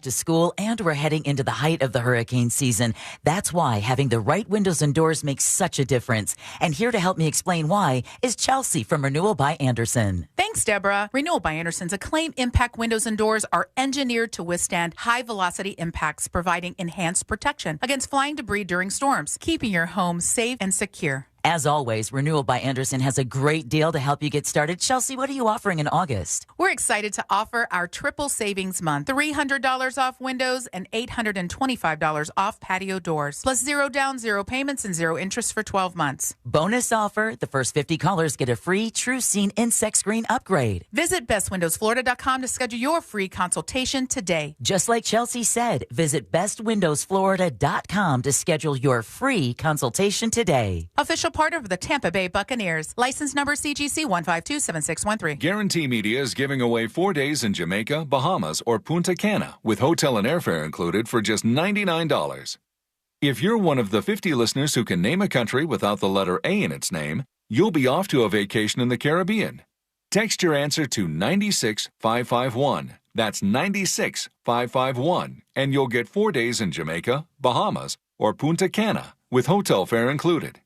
to school, and we're heading into the height of the hurricane season. That's why having the right windows and doors makes such a difference. And here to help me explain why is Chelsea from Renewal by Andersen. Thanks, Deborah. Renewal by Andersen's acclaimed impact windows and doors are engineered to withstand high-velocity impacts, providing enhanced protection against flying debris during storms, keeping your home safe and secure. As always, Renewal by Andersen has a great deal to help you get started. Chelsea, what are you offering in August? We're excited to offer our triple savings month. $300 off windows and $825 off patio doors. Plus 0 down, 0 payments, and 0 interest for 12 months. Bonus offer, the first 50 callers get a free True Scene insect screen upgrade. Visit bestwindowsflorida.com to schedule your free consultation today. Just like Chelsea said, visit bestwindowsflorida.com to schedule your free consultation today. Official part of the Tampa Bay Buccaneers. License number CGC 1527613. Guarantee Media is giving away 4 days in Jamaica, Bahamas, or Punta Cana with hotel and airfare included for just $99. If you're one of the 50 listeners who can name a country without the letter A in its name, you'll be off to a vacation in the Caribbean. Text your answer to 96551. That's 96551, and you'll get 4 days in Jamaica, Bahamas, or Punta Cana with hotel fare included.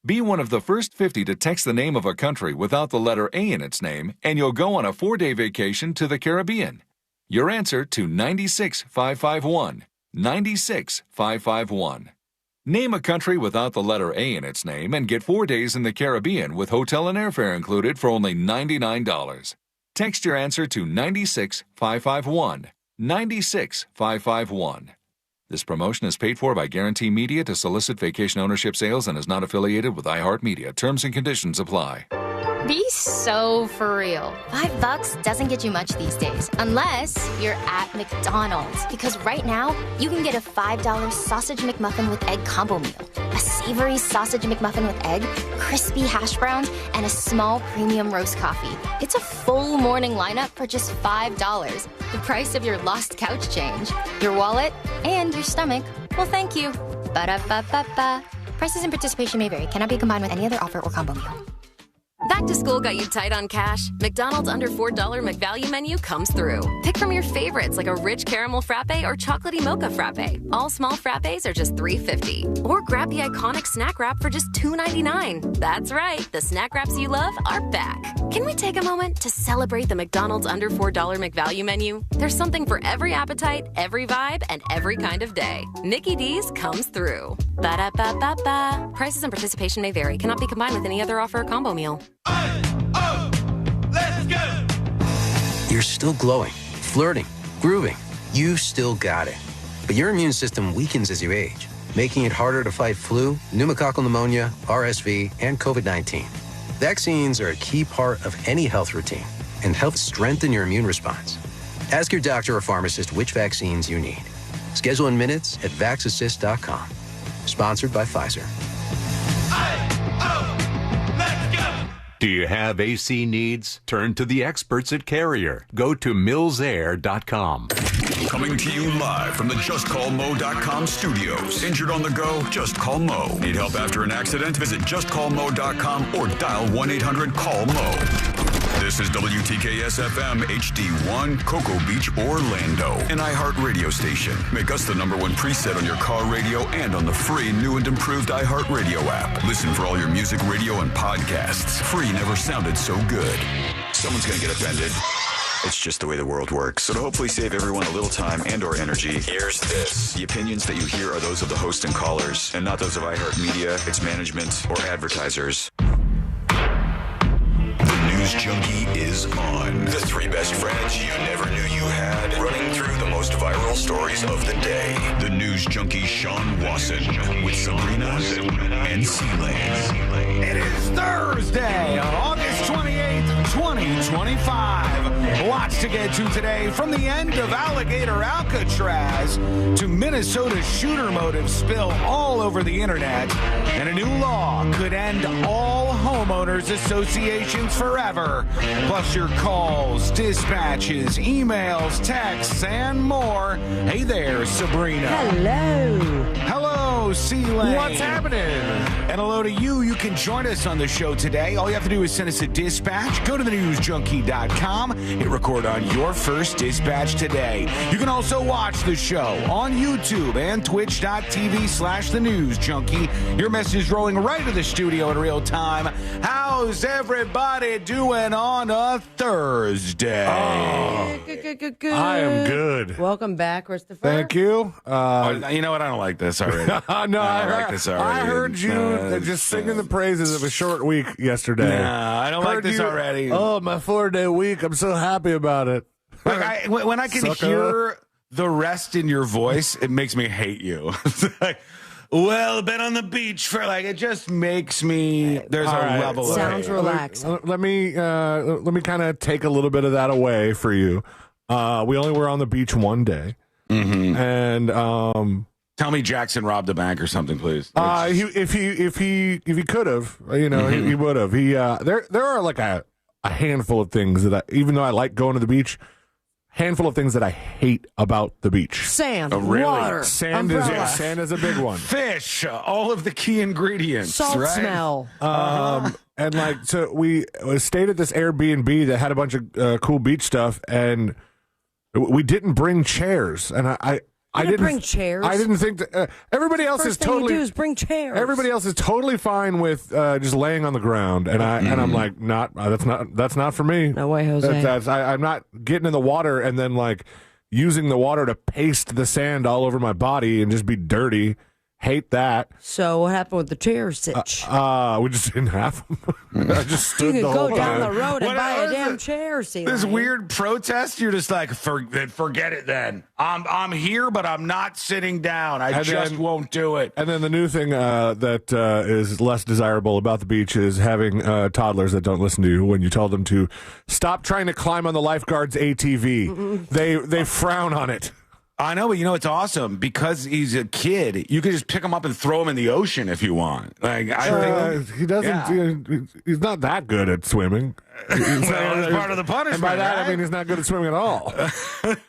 Be one of the first 50 to text the name of a country without the letter A in its name, and you'll go on a 4-day vacation to the Caribbean. Your answer to 96551. 96551. Name a country without the letter A in its name and get 4 days in the Caribbean with hotel and airfare included for only $99. Text your answer to 96551. 96551. This promotion is paid for by Guarantee Media to solicit vacation ownership sales and is not affiliated with iHeartMedia. Terms and conditions apply. Be so for real. $5 doesn't get you much these days, unless you're at McDonald's. Because right now, you can get a $5 sausage McMuffin with egg combo meal, a savory sausage McMuffin with egg, crispy hash browns, and a small premium roast coffee. It's a full morning lineup for just $5. The price of your lost couch change, your wallet, and your stomach. Well, thank you. Ba-da-ba-ba-ba. Prices and participation may vary. Cannot be combined with any other offer or combo meal. Back to school got you tight on cash? McDonald's under $4 McValue menu comes through. Pick from your favorites like a rich caramel frappe or chocolatey mocha frappe. All small frappes are just $3.50. Or grab the iconic snack wrap for just $2.99. That's right, the snack wraps you love are back. Can we take a moment to celebrate the McDonald's under $4 McValue menu? There's something for every appetite, every vibe, and every kind of day. Mickey D's comes through. Ba-da-ba-ba-ba. Prices and participation may vary. Cannot be combined with any other offer or combo meal. Oh, let's go! You're still glowing, flirting, grooving. You still got it. But your immune system weakens as you age, making it harder to fight flu, pneumococcal pneumonia, RSV, and COVID-19. Vaccines are a key part of any health routine and help strengthen your immune response. Ask your doctor or pharmacist which vaccines you need. Schedule in minutes at vaxassist.com. Sponsored by Pfizer. Do you have AC needs? Turn to the experts at Carrier. Go to millsair.com. Coming to you live from the JustCallMo.com studios. Injured on the go? Just call Mo. Need help after an accident? Visit JustCallMo.com or dial 1-800-CALL-MO. This is WTKS-FM HD1, Cocoa Beach, Orlando, an iHeart radio station. Make us the #1 preset on your car radio and on the free new and improved iHeart Radio app. Listen for all your music, radio, and podcasts. Free never sounded so good. Someone's going to get offended. It's just the way the world works. So to hopefully save everyone a little time and or energy, here's this. The opinions that you hear are those of the host and callers, and not those of iHeartMedia, its management, or advertisers. News Junkie is on. The 3 best friends you never knew you had, running through the most viral stories of the day. The News Junkie Sean Wasson with Sabrina and C-Lane. It is Thursday, August 28th, 2025. Lots to get to today, from the End of Alligator Alcatraz to Minnesota's shooter motive spill all over the internet, and a new law could end all homeowners associations forever. Plus your calls, dispatches, emails, texts, and more. Hey there, Sabrina. Hello. Hello. Hello, C-Lane. What's happening? And hello to you. You can join us on the show today. All you have to do is send us a dispatch. Go to thenewsjunkie.com. Hit record on your first dispatch today. You can also watch the show on YouTube and twitch.tv/thenewsjunkie. Your message is rolling right to the studio in real time. How's everybody doing on a Thursday? Good. I am good. Welcome back, Christopher. Thank you. You know what? I don't like this already. No, I don't like this already. I heard you just singing the praises of a short week yesterday. Nah, I don't like this already. Oh, my 4-day week. I'm so happy about it. Like when I can hear the rest in your voice, it makes me hate you. It's like, well, been on the beach for it just makes me. There's a level of sounds relaxing. Let me kind of take a little bit of that away for you. We only were on the beach one day, and tell me Jackson robbed a bank or something, please. If he could have, he would have. There are like a handful of things that even though I like going to the beach. Handful of things that I hate about the beach. Sand, really? water, sand is a big one. Fish, all of the key ingredients. Salt right? smell. And so we stayed at this Airbnb that had a bunch of cool beach stuff, and we didn't bring chairs. And I didn't bring chairs. I didn't think that everybody else First is thing totally. you do is bring chairs. Everybody else is totally fine with just laying on the ground, and I'm like, that's not for me. No way, Jose. I'm not getting in the water and then using the water to paste the sand all over my body and just be dirty. Hate that. So what happened with the chairs, Sitch? We just didn't have them. I just stood you the could whole go down time. the road and buy a damn chair. See this weird protest. You're just like, forget it. Then I'm here, but I'm not sitting down. I won't do it. And then the new thing that is less desirable about the beach is having toddlers that don't listen to you when you tell them to stop trying to climb on the lifeguard's ATV. They frown on it. I know, but it's awesome because he's a kid. You could just pick him up and throw him in the ocean if you want. I think he doesn't. Yeah. He's not that good at swimming. That's part of the punishment. And by that, right? I mean he's not good at swimming at all.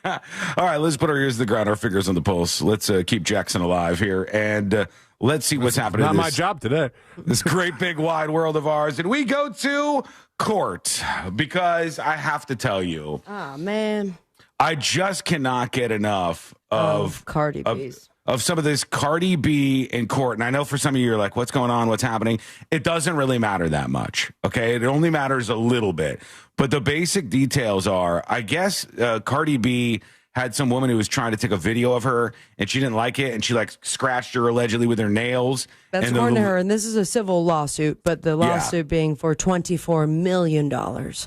All right, let's put our ears to the ground, our fingers on the pulse. Let's keep Jackson alive here, and let's see what's happening. Not my job today. This great big wide world of ours, and we go to court because I have to tell you. Oh man. I just cannot get enough of Cardi B's. Of some of this Cardi B in court. And I know for some of you, you're like, what's going on? What's happening? It doesn't really matter that much. Okay. It only matters a little bit. But the basic details are, I guess Cardi B had some woman who was trying to take a video of her and she didn't like it. And she scratched her allegedly with her nails. That's according to her. And this is a civil lawsuit, but the lawsuit being for $24 million.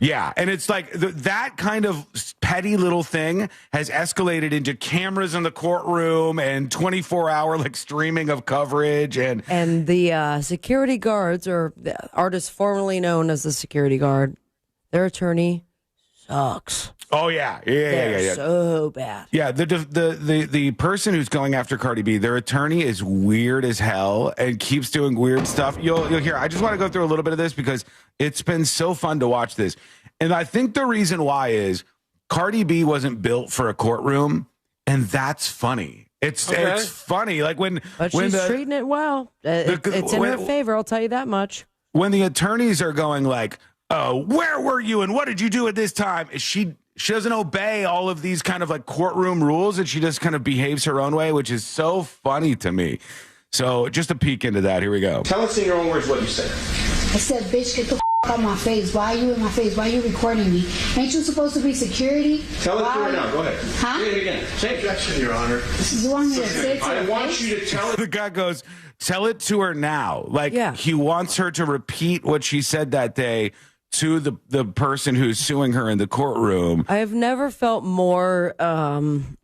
Yeah. And it's like that kind of petty little thing has escalated into cameras in the courtroom and 24-hour streaming of coverage. And the security guards, or the artist formerly known as the security guard, their attorney sucks. Oh yeah. So bad. Yeah, the person who's going after Cardi B, their attorney is weird as hell and keeps doing weird stuff. You'll hear. I just want to go through a little bit of this because it's been so fun to watch this, and I think the reason why is Cardi B wasn't built for a courtroom, and that's funny. It's funny, but she's treating it well. It's in her favor. I'll tell you that much. When the attorneys are going "Oh, where were you and what did you do at this time?" She doesn't obey all of these kind of courtroom rules, and she just kind of behaves her own way, which is so funny to me. So just a peek into that. Here we go. Tell us in your own words what you said. I said, bitch, get the out of my face. Why are you in my face? Why are you recording me? Ain't you supposed to be security? Tell it to her now. Go ahead. Huh? Say it again. Say objection, Your Honor. You want me to say it to her I want face? you to tell it. The guy goes, tell it to her now. He wants her to repeat what she said that day to the person who's suing her in the courtroom. I have never felt more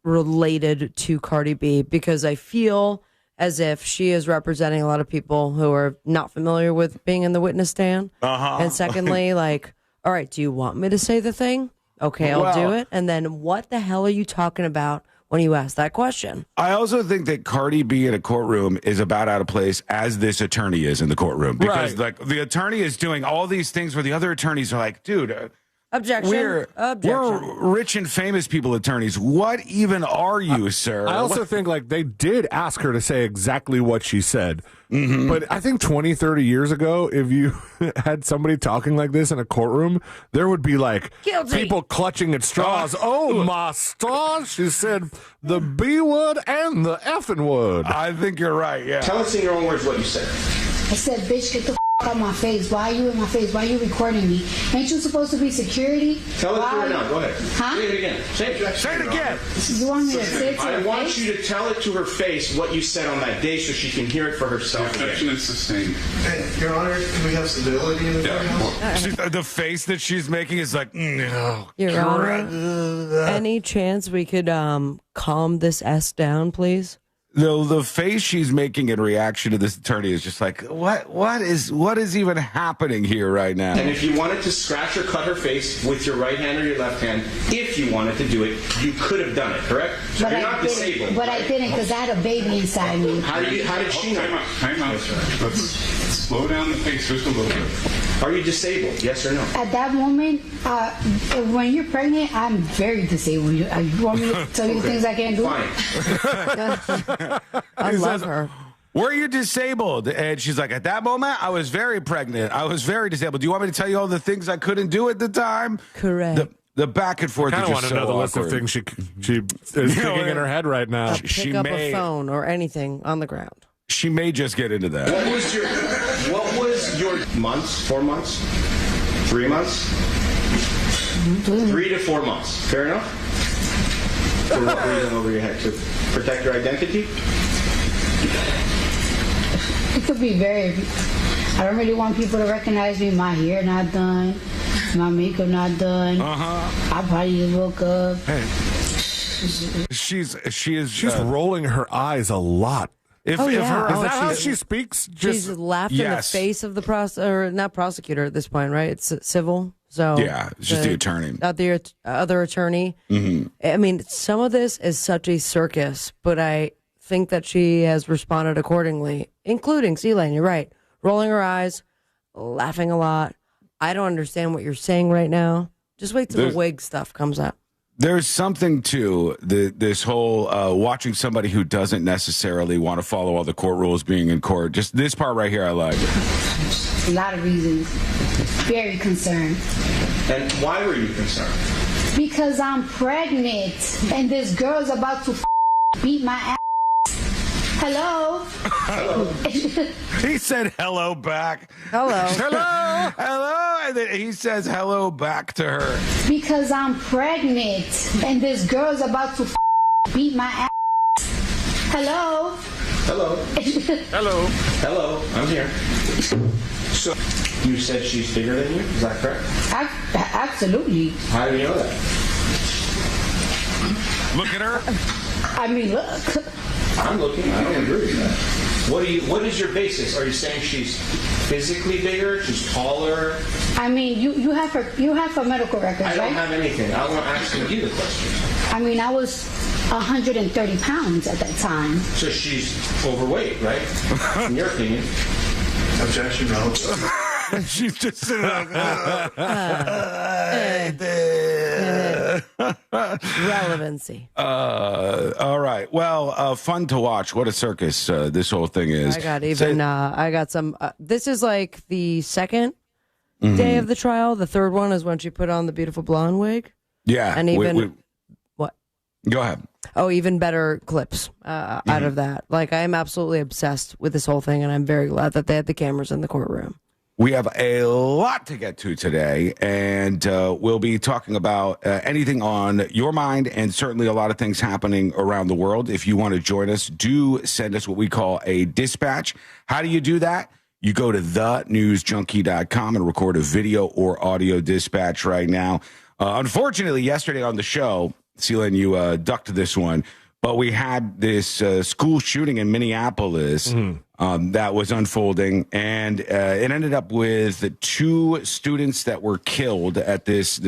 related to Cardi B because I feel as if she is representing a lot of people who are not familiar with being in the witness stand. And secondly, all right, do you want me to say the thing? Okay, I'll do it. And then what the hell are you talking about when you ask that question? I also think that Cardi B in a courtroom is about out of place as this attorney is in the courtroom. Because the attorney is doing all these things where the other attorneys are like, dude, Objection. We're rich and famous people attorneys. What even are you, sir? I also think like they did ask her to say exactly what she said. Mm-hmm. But I think 20, 30 years ago, if you had somebody talking like this in a courtroom, there would be like Guilty. people clutching at straws. Oh, my stars. She said the B word and the effing word. I think you're right, yeah. Tell us in your own words what you said. I said, bitch, get the out of my face. Why are you in my face? Why are you recording me? Ain't you supposed to be security? Tell it to her now. Go ahead. Huh? Say it again. Say it. Say it again. You want me to say it to I her want face? you to tell it to her face what you said on that day so she can hear it for herself. Objection is sustained. Your Honor, can we have civility in the courthouse? The face that she's making is like, no. Your Honor, any chance we could calm this S down, please? The face she's making in reaction to this attorney is just like, what is even happening here right now? And if you wanted to scratch or cut her face with your right hand or your left hand, if you wanted to do it, you could have done it, correct? So But you're I not didn't. disabled. But right? I didn't because I had a baby inside me. How did she know? Time out. Let's slow down the pace just a little bit. Are you disabled? Yes or no? At that moment, when you're pregnant, I'm very disabled. You want me to tell you things I can't do? Fine. I love her. Were you disabled? And she's like, at that moment, I was very pregnant. I was very disabled. Do you want me to tell you all the things I couldn't do at the time? Correct. The back and forth I is kind of just want to so know the list of awkward. things she is thinking in her head right now. Pick up a phone or anything on the ground. She may just get into that. What was your months? 4 months? 3 months? 3 to 4 months. Fair enough? For what reason over your head? To protect your identity? It could be very. I don't really want people to recognize me. My hair not done. My makeup not done. I probably just woke up. Hey. She's rolling her eyes a lot. Is that how she speaks? She's laughed in the face of the not prosecutor at this point, right? It's civil. So yeah, it's just the attorney. The other attorney. Mm-hmm. I mean, some of this is such a circus, but I think that she has responded accordingly, including C-Lane. You're right. Rolling her eyes, laughing a lot. I don't understand what you're saying right now. Just wait till the wig stuff comes up. There's something to this whole watching somebody who doesn't necessarily want to follow all the court rules being in court. Just this part right here, I like. A lot of reasons. Very concerned. And why were you concerned? Because I'm pregnant and this girl's about to beat my ass. Hello? He said hello back. Hello. Hello. Hello. And then he says hello back to her. Because I'm pregnant and this girl's about to beat my ass. Hello? Hello. Hello. Hello. I'm here. So, you said she's bigger than you? Is that correct? Absolutely. How do you know that? Look at her. I mean, look. I'm looking. I don't agree with that. What is your basis? Are you saying she's physically bigger? She's taller? I mean, you have her medical records, right? I don't have anything. I'm asking you the question. I mean, I was 130 pounds at that time. So she's overweight, right? In your opinion. Objection, no. She's just sitting Relevancy. All right. Well, fun to watch. What a circus this whole thing is. I got some. This is like the second day of the trial. The third one is when she put on the beautiful blonde wig. Yeah. And even what? Go ahead. Oh, even better clips out of that. Like, I am absolutely obsessed with this whole thing, and I'm very glad that they had the cameras in the courtroom. We have a lot to get to today, and we'll be talking about anything on your mind and certainly a lot of things happening around the world. If you want to join us, do send us what we call a dispatch. How do you do that? You go to thenewsjunkie.com and record a video or audio dispatch right now. Unfortunately, yesterday on the show, Celine, you ducked this one, but we had this school shooting in Minneapolis that was unfolding, and it ended up with 2 students that were killed at this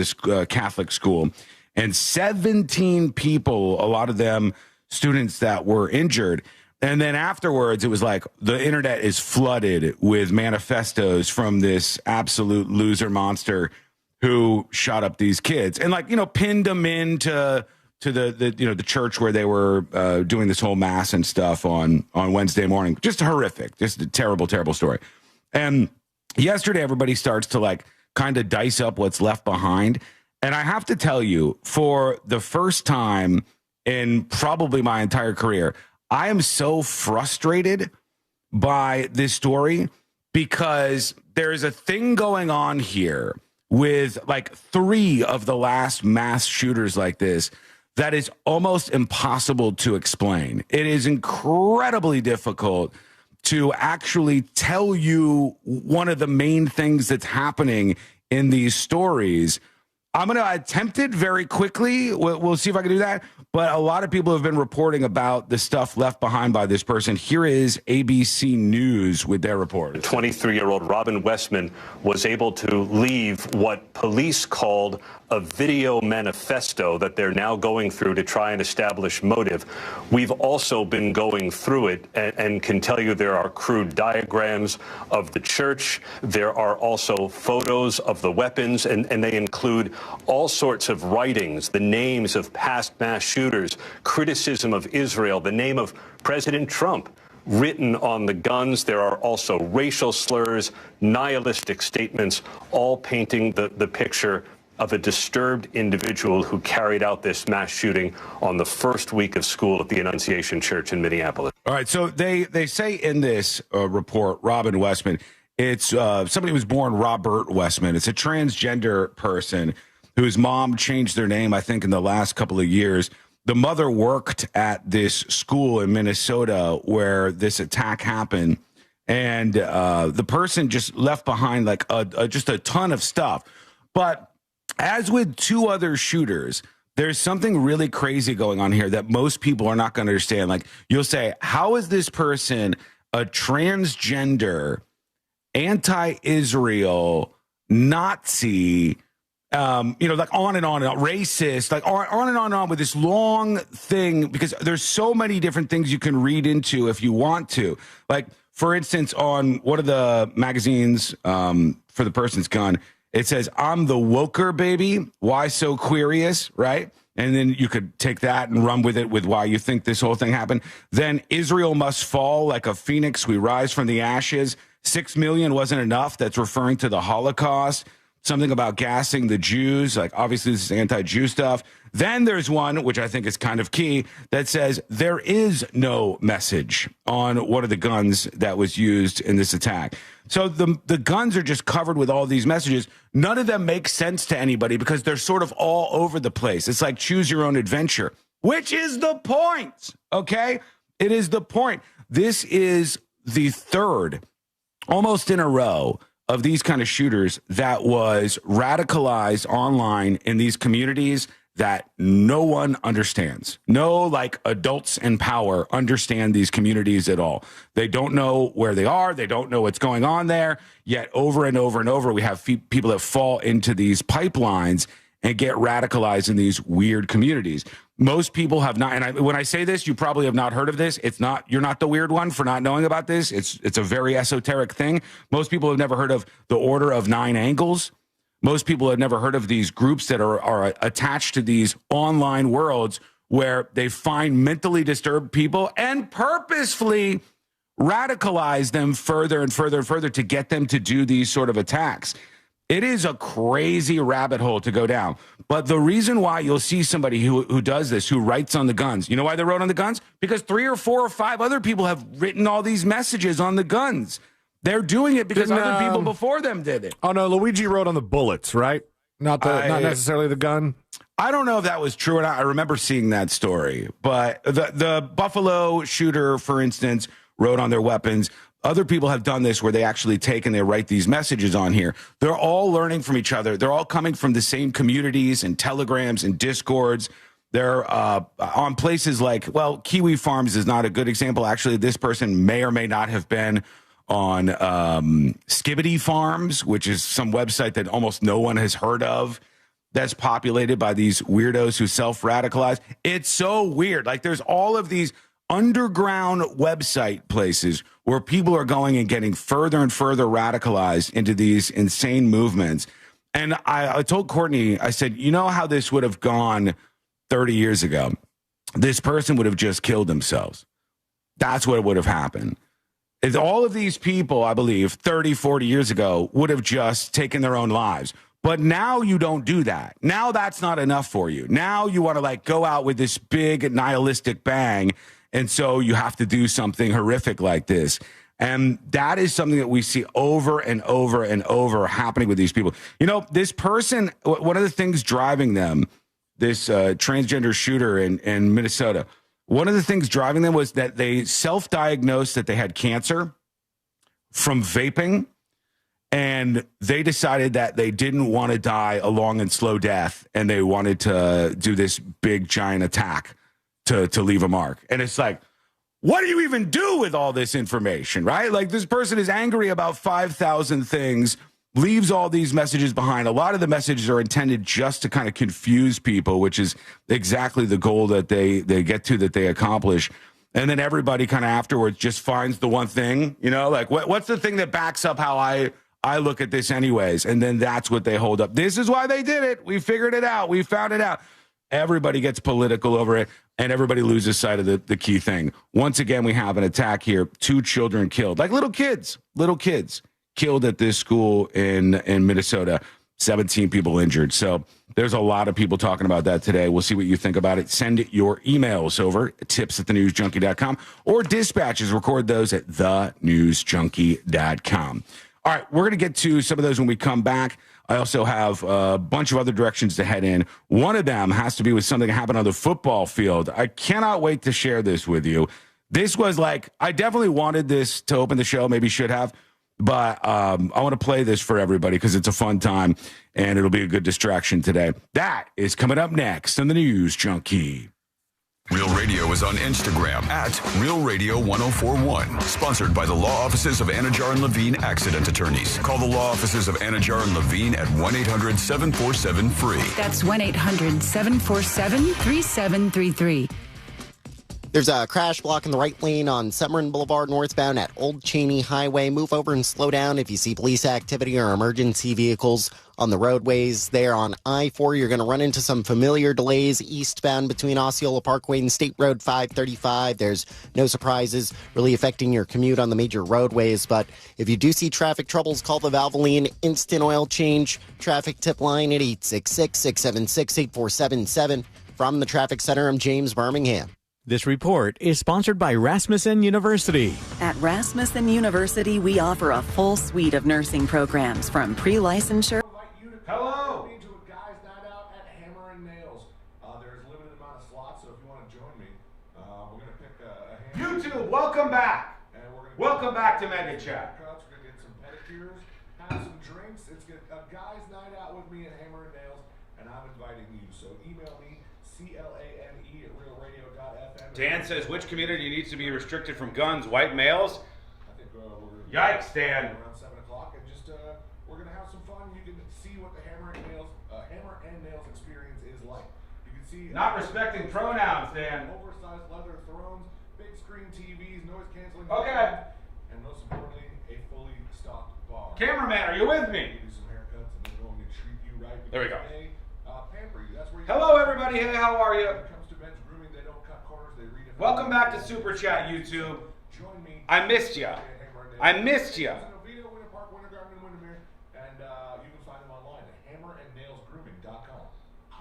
Catholic school, and 17 people, a lot of them students that were injured. And then afterwards, it was like the internet is flooded with manifestos from this absolute loser monster who shot up these kids and pinned them into the church where they were doing this whole mass and stuff on Wednesday morning. Just horrific, just a terrible, terrible story. And yesterday, everybody starts to kind of dice up what's left behind. And I have to tell you, for the first time in probably my entire career, I am so frustrated by this story because there's a thing going on here with 3 of the last mass shooters like this that is almost impossible to explain. It is incredibly difficult to actually tell you one of the main things that's happening in these stories. I'm going to attempt it very quickly. We'll see if I can do that. But a lot of people have been reporting about the stuff left behind by this person. Here is ABC News with their report. 23-year-old Robin Westman was able to leave what police called a video manifesto that they're now going through to try and establish motive. We've also been going through it and can tell you there are crude diagrams of the church. There are also photos of the weapons, and they include all sorts of writings, the names of past mass shooters, criticism of Israel, the name of President Trump written on the guns. There are also racial slurs, nihilistic statements, all painting the picture of a disturbed individual who carried out this mass shooting on the first week of school at the Annunciation Church in Minneapolis. All right, so they say in this report, Robin Westman, it's somebody who was born Robert Westman. It's a transgender person whose mom changed their name, I think, in the last couple of years. The mother worked at this school in Minnesota where this attack happened, and the person just left behind just a ton of stuff. But as with 2 other shooters, there's something really crazy going on here that most people are not going to understand. You'll say, how is this person a transgender, anti-Israel, Nazi, on and on, racist, on and on with this long thing, because there's so many different things you can read into if you want to. For instance, on one of the magazines for the person's gun, it says, I'm the woker baby. Why so queerious, right? And then you could take that and run with it with why you think this whole thing happened. Then Israel must fall like a phoenix. We rise from the ashes. 6 million wasn't enough. That's referring to the Holocaust. Something about gassing the Jews. Obviously, this is anti-Jew stuff. Then there's one, which I think is kind of key, that says there is no message on one of the guns that was used in this attack. So the guns are just covered with all these messages. None of them make sense to anybody because they're sort of all over the place. It's like choose your own adventure, which is the point, okay? It is the point. This is the 3rd, almost in a row, of these kind of shooters that was radicalized online in these communities that no one understands. No, adults in power understand these communities at all. They don't know where they are. They don't know what's going on there. Yet over and over and over, we have people that fall into these pipelines and get radicalized in these weird communities. Most people have not, and when I say this, you probably have not heard of this. You're not the weird one for not knowing about this. It's a very esoteric thing. Most people have never heard of the Order of 9 Angles. Most people have never heard of these groups that are attached to these online worlds where they find mentally disturbed people and purposefully radicalize them further and further and further to get them to do these sort of attacks. It is a crazy rabbit hole to go down. But the reason why you'll see somebody who does this, who writes on the guns, you know why they wrote on the guns? Because 3 or 4 or 5 other people have written all these messages on the guns. They're doing it because other people before them did it. Oh, no, Luigi wrote on the bullets, right? Not necessarily the gun. I don't know if that was true or not. I remember seeing that story. But the Buffalo shooter, for instance, wrote on their weapons. Other people have done this where they actually take and they write these messages on here. They're all learning from each other. They're all coming from the same communities and telegrams and discords. They're on places Kiwi Farms is not a good example. Actually, this person may or may not have been on Skibbity Farms, which is some website that almost no one has heard of, that's populated by these weirdos who self-radicalize. It's so weird. There's all of these underground website places where people are going and getting further and further radicalized into these insane movements. And I told Courtney, I said, you know how this would have gone 30 years ago? This person would have just killed themselves. That's what would have happened. Is all of these people, I believe, 30, 40 years ago would have just taken their own lives. But now you don't do that. Now that's not enough for you. Now you want to like go out with this big nihilistic bang. And so you have to do something horrific like this. And that is something that we see over and over and over happening with these people. You know, this person, one of the things driving them, this transgender shooter in Minnesota, one of the things driving them was that they self-diagnosed that they had cancer from vaping. And they decided that they didn't want to die a long and slow death. And they wanted to do this big, giant attack to leave a mark. And it's like, what do you even do with all this information, right? Like this person is angry about 5,000 things, leaves all these messages behind. A lot of the messages are intended just to kind of confuse people, which is exactly the goal that they get to, that they accomplish. And then everybody kind of afterwards just finds the one thing, you know, like what's the thing that backs up how I look at this anyways? And then that's what they hold up. This is why they did it. We figured it out. We found it out. Everybody gets political over it, and everybody loses sight of the key thing. Once again, we have an attack here. 2 children killed, like little kids killed at this school in Minnesota. 17 people injured. So there's a lot of people talking about that today. We'll see what you think about it. Send your emails over, tips@thenewsjunkie.com, or dispatches. Record those at thenewsjunkie.com. All right, we're going to get to some of those when we come back. I also have a bunch of other directions to head in. One of them has to be with something that happened on the football field. I cannot wait to share this with you. This was like, I definitely wanted this to open the show, maybe should have, but I want to play this for everybody because it's a fun time and it'll be a good distraction today. That is coming up next on the News Junkie. Real Radio is on Instagram at Real Radio 1041. Sponsored by the law offices of Anajar and Levine Accident Attorneys. Call the law offices of Anajar and Levine at 1-800-747-FREE. That's 1-800-747-3733. There's a crash blocking the right lane on Summerlin Boulevard northbound at Old Cheney Highway. Move over and slow down if you see police activity or emergency vehicles on the roadways. There on I-4, you're going to run into some familiar delays eastbound between Osceola Parkway and State Road 535. There's no surprises really affecting your commute on the major roadways. But if you do see traffic troubles, call the Valvoline Instant Oil Change traffic tip line at 866-676-8477. From the Traffic Center, I'm James Birmingham. This report is sponsored by Rasmussen University. At Rasmussen University, we offer a full suite of nursing programs from pre-licensure. Hello! To a guys' night out at Hammer and Nails. There's a limited amount of slots, so if you want to join me, we're going to pick a hand. YouTube, welcome back! Welcome back to Mega Chat. We're going to get some pedicures, have some drinks. It's a guys' night out with me at Hammer and Nails, and I'm inviting you. So email me, CLANE@realradio.fm. Dan says, which community needs to be restricted from guns? White males? I think we're Yikes, Dan. around 7 o'clock, and just we're gonna have some fun. You can see what the Hammer and Nails experience is like. You can see Not respecting pronouns, Dan. oversized leather thrones, big screen TVs, noise canceling. Okay. And most importantly, a fully stocked bar. Cameraman, are you with me? Give you some haircuts, and they're going to treat you right. There we go. They pamper you. That's where you. Hello, everybody. Hey, how are you? When it comes to men's grooming, they don't cut corners. They redefine. Welcome back to Super Chat, YouTube. Join me. I missed you. I missed you. And you can find them online at hammerandnailsgrooming.com.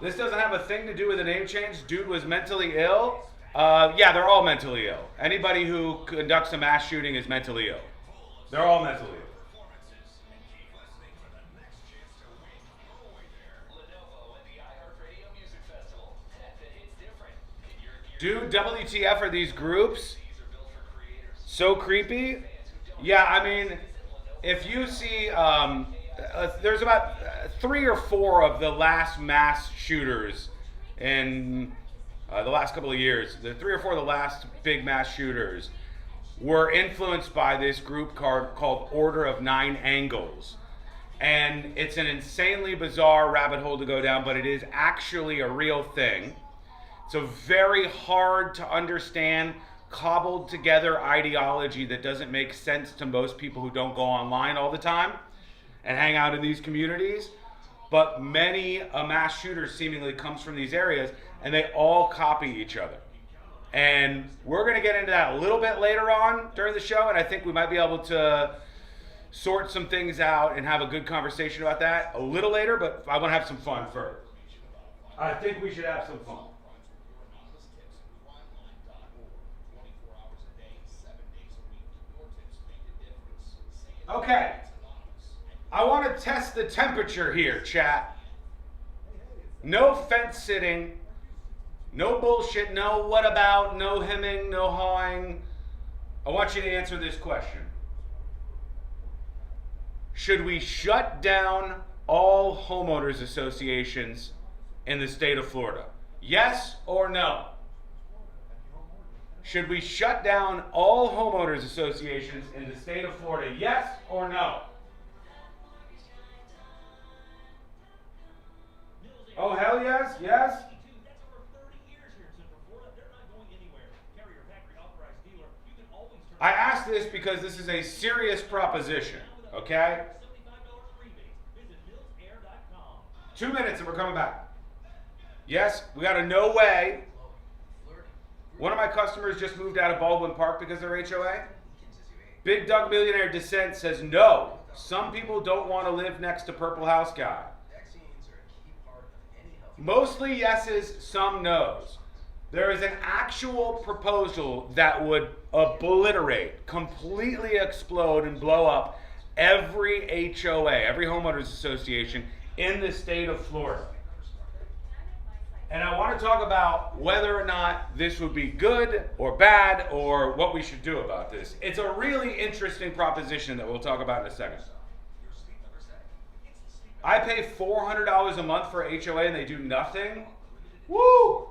This doesn't have a thing to do with a name change. Dude was mentally ill. Yeah, they're all mentally ill. Anybody who conducts a mass shooting is mentally ill. They're all mentally ill. Dude, WTF are these groups? So creepy. Yeah, I mean, if you see, there's about 3 or 4 of the last mass shooters in the last couple of years. The 3 or 4 of the last big mass shooters were influenced by this group called Order of 9 Angles. And it's an insanely bizarre rabbit hole to go down, but it is actually a real thing. It's a very hard to understand, cobbled together ideology that doesn't make sense to most people who don't go online all the time and hang out in these communities. but a mass shooter seemingly comes from these areas, and they all copy each other. And we're going to get into that a little bit later on during the show, and I think we might be able to sort some things out and have a good conversation about that a little later, but I want to have some fun first. I think we should have some fun. Okay. I want to test the temperature here, chat. No fence sitting. No bullshit. No what about. No hemming. No hawing. I want you to answer this question. Should we shut down all homeowners associations in the state of Florida? Yes or no? Should we shut down all homeowners associations in the state of Florida? Yes or no? Oh, hell yes, yes. I ask this because this is a serious proposition, okay? 2 minutes and we're coming back. Yes, we got a no way. One of my customers just moved out of Baldwin Park because of their HOA. Big Doug Millionaire Dissent says no. Some people don't want to live next to Purple House Guy. Mostly yeses, some nos. There is an actual proposal that would obliterate, completely explode and blow up every HOA, every homeowners association in the state of Florida. And I want to talk about whether or not this would be good or bad or what we should do about this. It's a really interesting proposition that we'll talk about in a second. I pay $400 a month for HOA and they do nothing. Woo!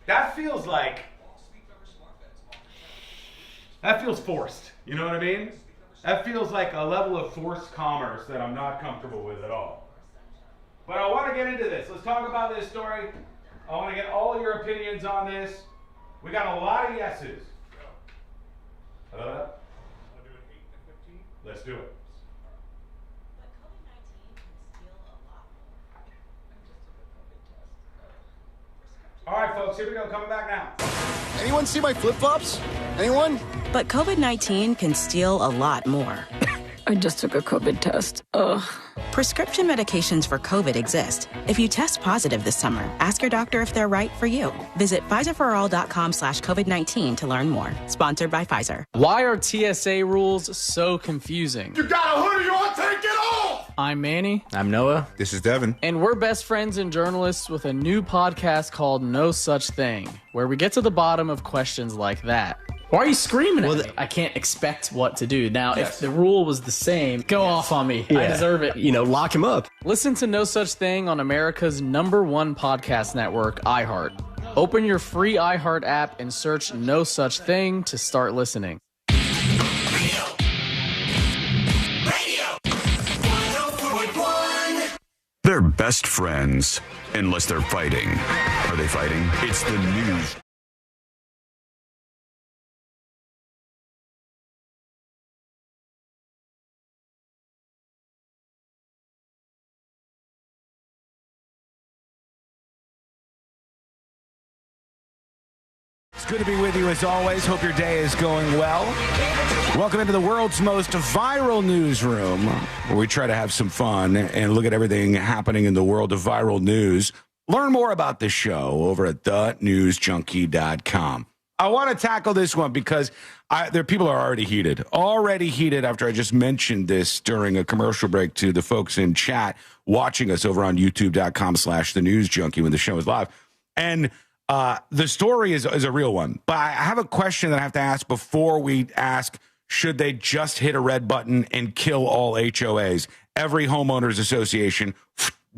That feels forced. You know what I mean? That feels like a level of forced commerce that I'm not comfortable with at all. But I want to get into this. Let's talk about this story. I want to get all of your opinions on this. We got a lot of yeses. Let's do it. All right, folks, here we go. Coming back now. Anyone see my flip-flops? Anyone? But COVID-19 can steal a lot more. I just took a COVID test. Ugh. Prescription medications for COVID exist. If you test positive this summer, ask your doctor if they're right for you. Visit PfizerForAll.com/COVID-19 to learn more. Sponsored by Pfizer. Why are TSA rules so confusing? You got a hoodie on, take it off! I'm Manny. I'm Noah. This is Devin. And we're best friends and journalists with a new podcast called No Such Thing, where we get to the bottom of questions like that. Why are you screaming at me? I can't expect what to do. Now, if the rule was the same, go off on me. I deserve it. Lock him up. Listen to No Such Thing on America's #1 podcast network, iHeart. Open your free iHeart app and search No Such Thing to start listening. They're best friends, unless they're fighting. Are they fighting? It's the news. It's good to be with you as always. Hope your day is going well. Welcome into the world's most viral newsroom, where we try to have some fun and look at everything happening in the world of viral news. Learn more about the show over at thenewsjunkie.com. I want to tackle this one because people are already heated after I just mentioned this during a commercial break to the folks in chat watching us over on youtube.com/thenewsjunkie when the show is live. And the story is a real one, but I have a question that I have to ask before we ask, should they just hit a red button and kill all HOAs? Every homeowners association,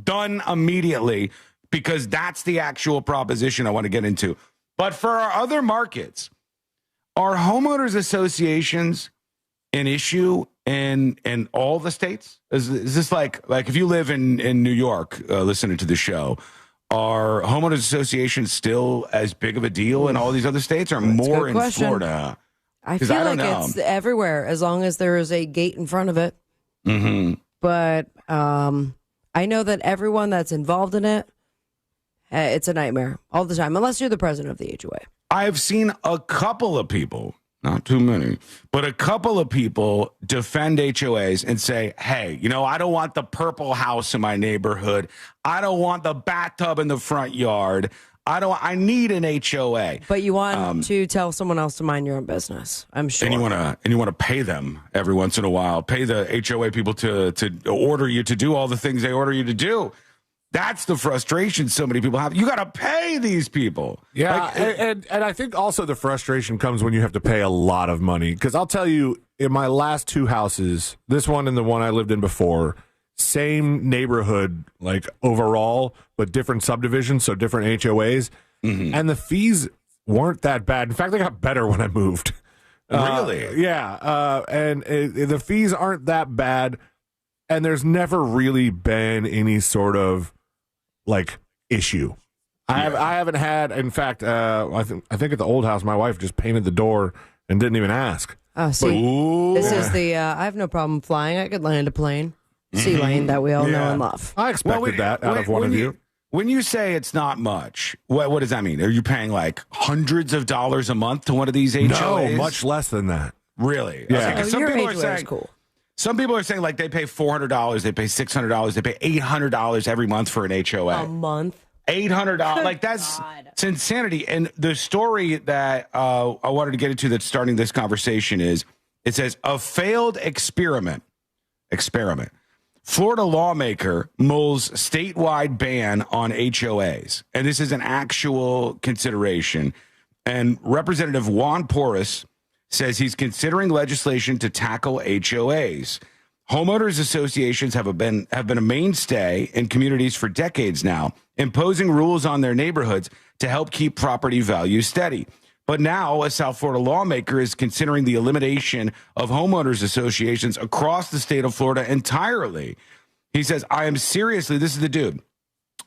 done immediately, because that's the actual proposition I want to get into. But for our other markets, are homeowners associations an issue in all the states? Is this like if you live in New York listening to the show, are homeowners associations still as big of a deal in all these other states, or more in Florida? I feel like it's everywhere as long as there is a gate in front of it. Mm-hmm. but I know that everyone that's involved in it, it's a nightmare all the time, unless you're the president of the HOA. I've seen a couple of people, not too many, but a couple of people defend HOAs and say, hey, I don't want the purple house in my neighborhood. I don't want the bathtub in the front yard. I need an HOA. But you want to tell someone else to mind your own business, I'm sure. And you want to pay them every once in a while. Pay the HOA people to order you to do all the things they order you to do. That's the frustration so many people have. You got to pay these people. Yeah, and I think also the frustration comes when you have to pay a lot of money. Because I'll tell you, in my last two houses, this one and the one I lived in before, same neighborhood, like overall, but different subdivisions, so different HOAs. Mm-hmm. And the fees weren't that bad. In fact, they got better when I moved. Really? Yeah. And the fees aren't that bad. And there's never really been any sort of issue. Yeah. I haven't had. In fact, I think at the old house, my wife just painted the door and didn't even ask. Oh, see, this is the. I have no problem flying. I could land a plane. Sea lane that we all know and love. I expected that out of one of you. When you say it's not much, what does that mean? Are you paying hundreds of dollars a month to one of these HOAs? No, much less than that. Really? Yeah. Okay, your HOA is cool. Some people are saying they pay $400, they pay $600, they pay $800 every month for an HOA. A month? $800. It's insanity. And the story that I wanted to get into that's starting this conversation is, it says, a failed experiment. Florida lawmaker mulls statewide ban on HOAs. And this is an actual consideration. And Representative Juan Porras says he's considering legislation to tackle HOAs. Homeowners associations have been a mainstay in communities for decades now, imposing rules on their neighborhoods to help keep property values steady. But now a South Florida lawmaker is considering the elimination of homeowners associations across the state of Florida entirely. He says, I am seriously, this is the dude.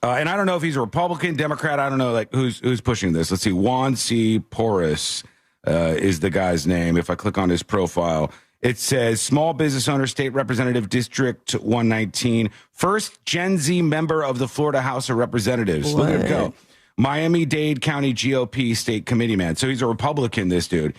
And I don't know if he's a Republican, Democrat. I don't know who's pushing this. Let's see. Juan C. Porras is the guy's name. If I click on his profile, it says small business owner, state representative, District 119, first Gen Z member of the Florida House of Representatives. What? Look at him go. Miami-Dade County GOP state committee man. So he's a Republican, this dude.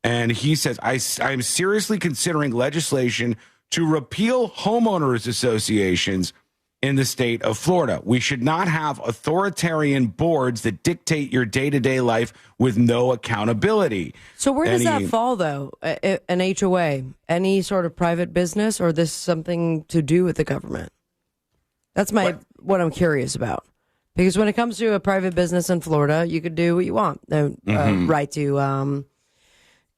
And he says, I'm seriously considering legislation to repeal homeowners associations in the state of Florida. We should not have authoritarian boards that dictate your day-to-day life with no accountability. So where does that fall, though? An HOA? Any sort of private business, or this something to do with the government? That's what I'm curious about. Because when it comes to a private business in Florida, you could do what you want. The right to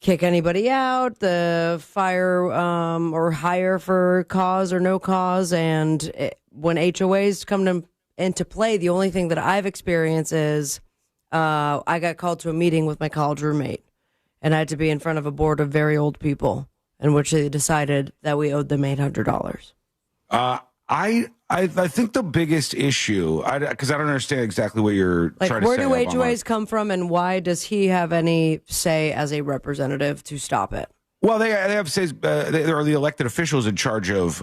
kick anybody out, the fire or hire for cause or no cause. And when HOAs come into play, the only thing that I've experienced is I got called to a meeting with my college roommate, and I had to be in front of a board of very old people in which they decided that we owed them $800. I think the biggest issue, because I don't understand exactly what you're trying to say. Where do HOAs come from, and why does he have any say as a representative to stop it? Well, they have says they are the elected officials in charge of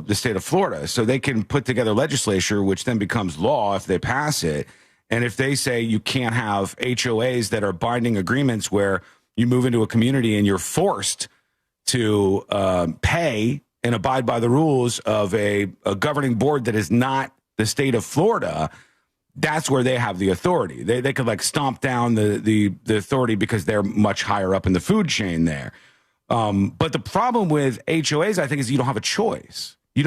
the state of Florida, so they can put together legislation, which then becomes law if they pass it. And if they say you can't have HOAs that are binding agreements where you move into a community and you're forced to pay and abide by the rules of a governing board that is not the state of Florida, that's where they have the authority. They could stomp down the authority because they're much higher up in the food chain there. But the problem with HOAs, I think, is you don't have a choice. You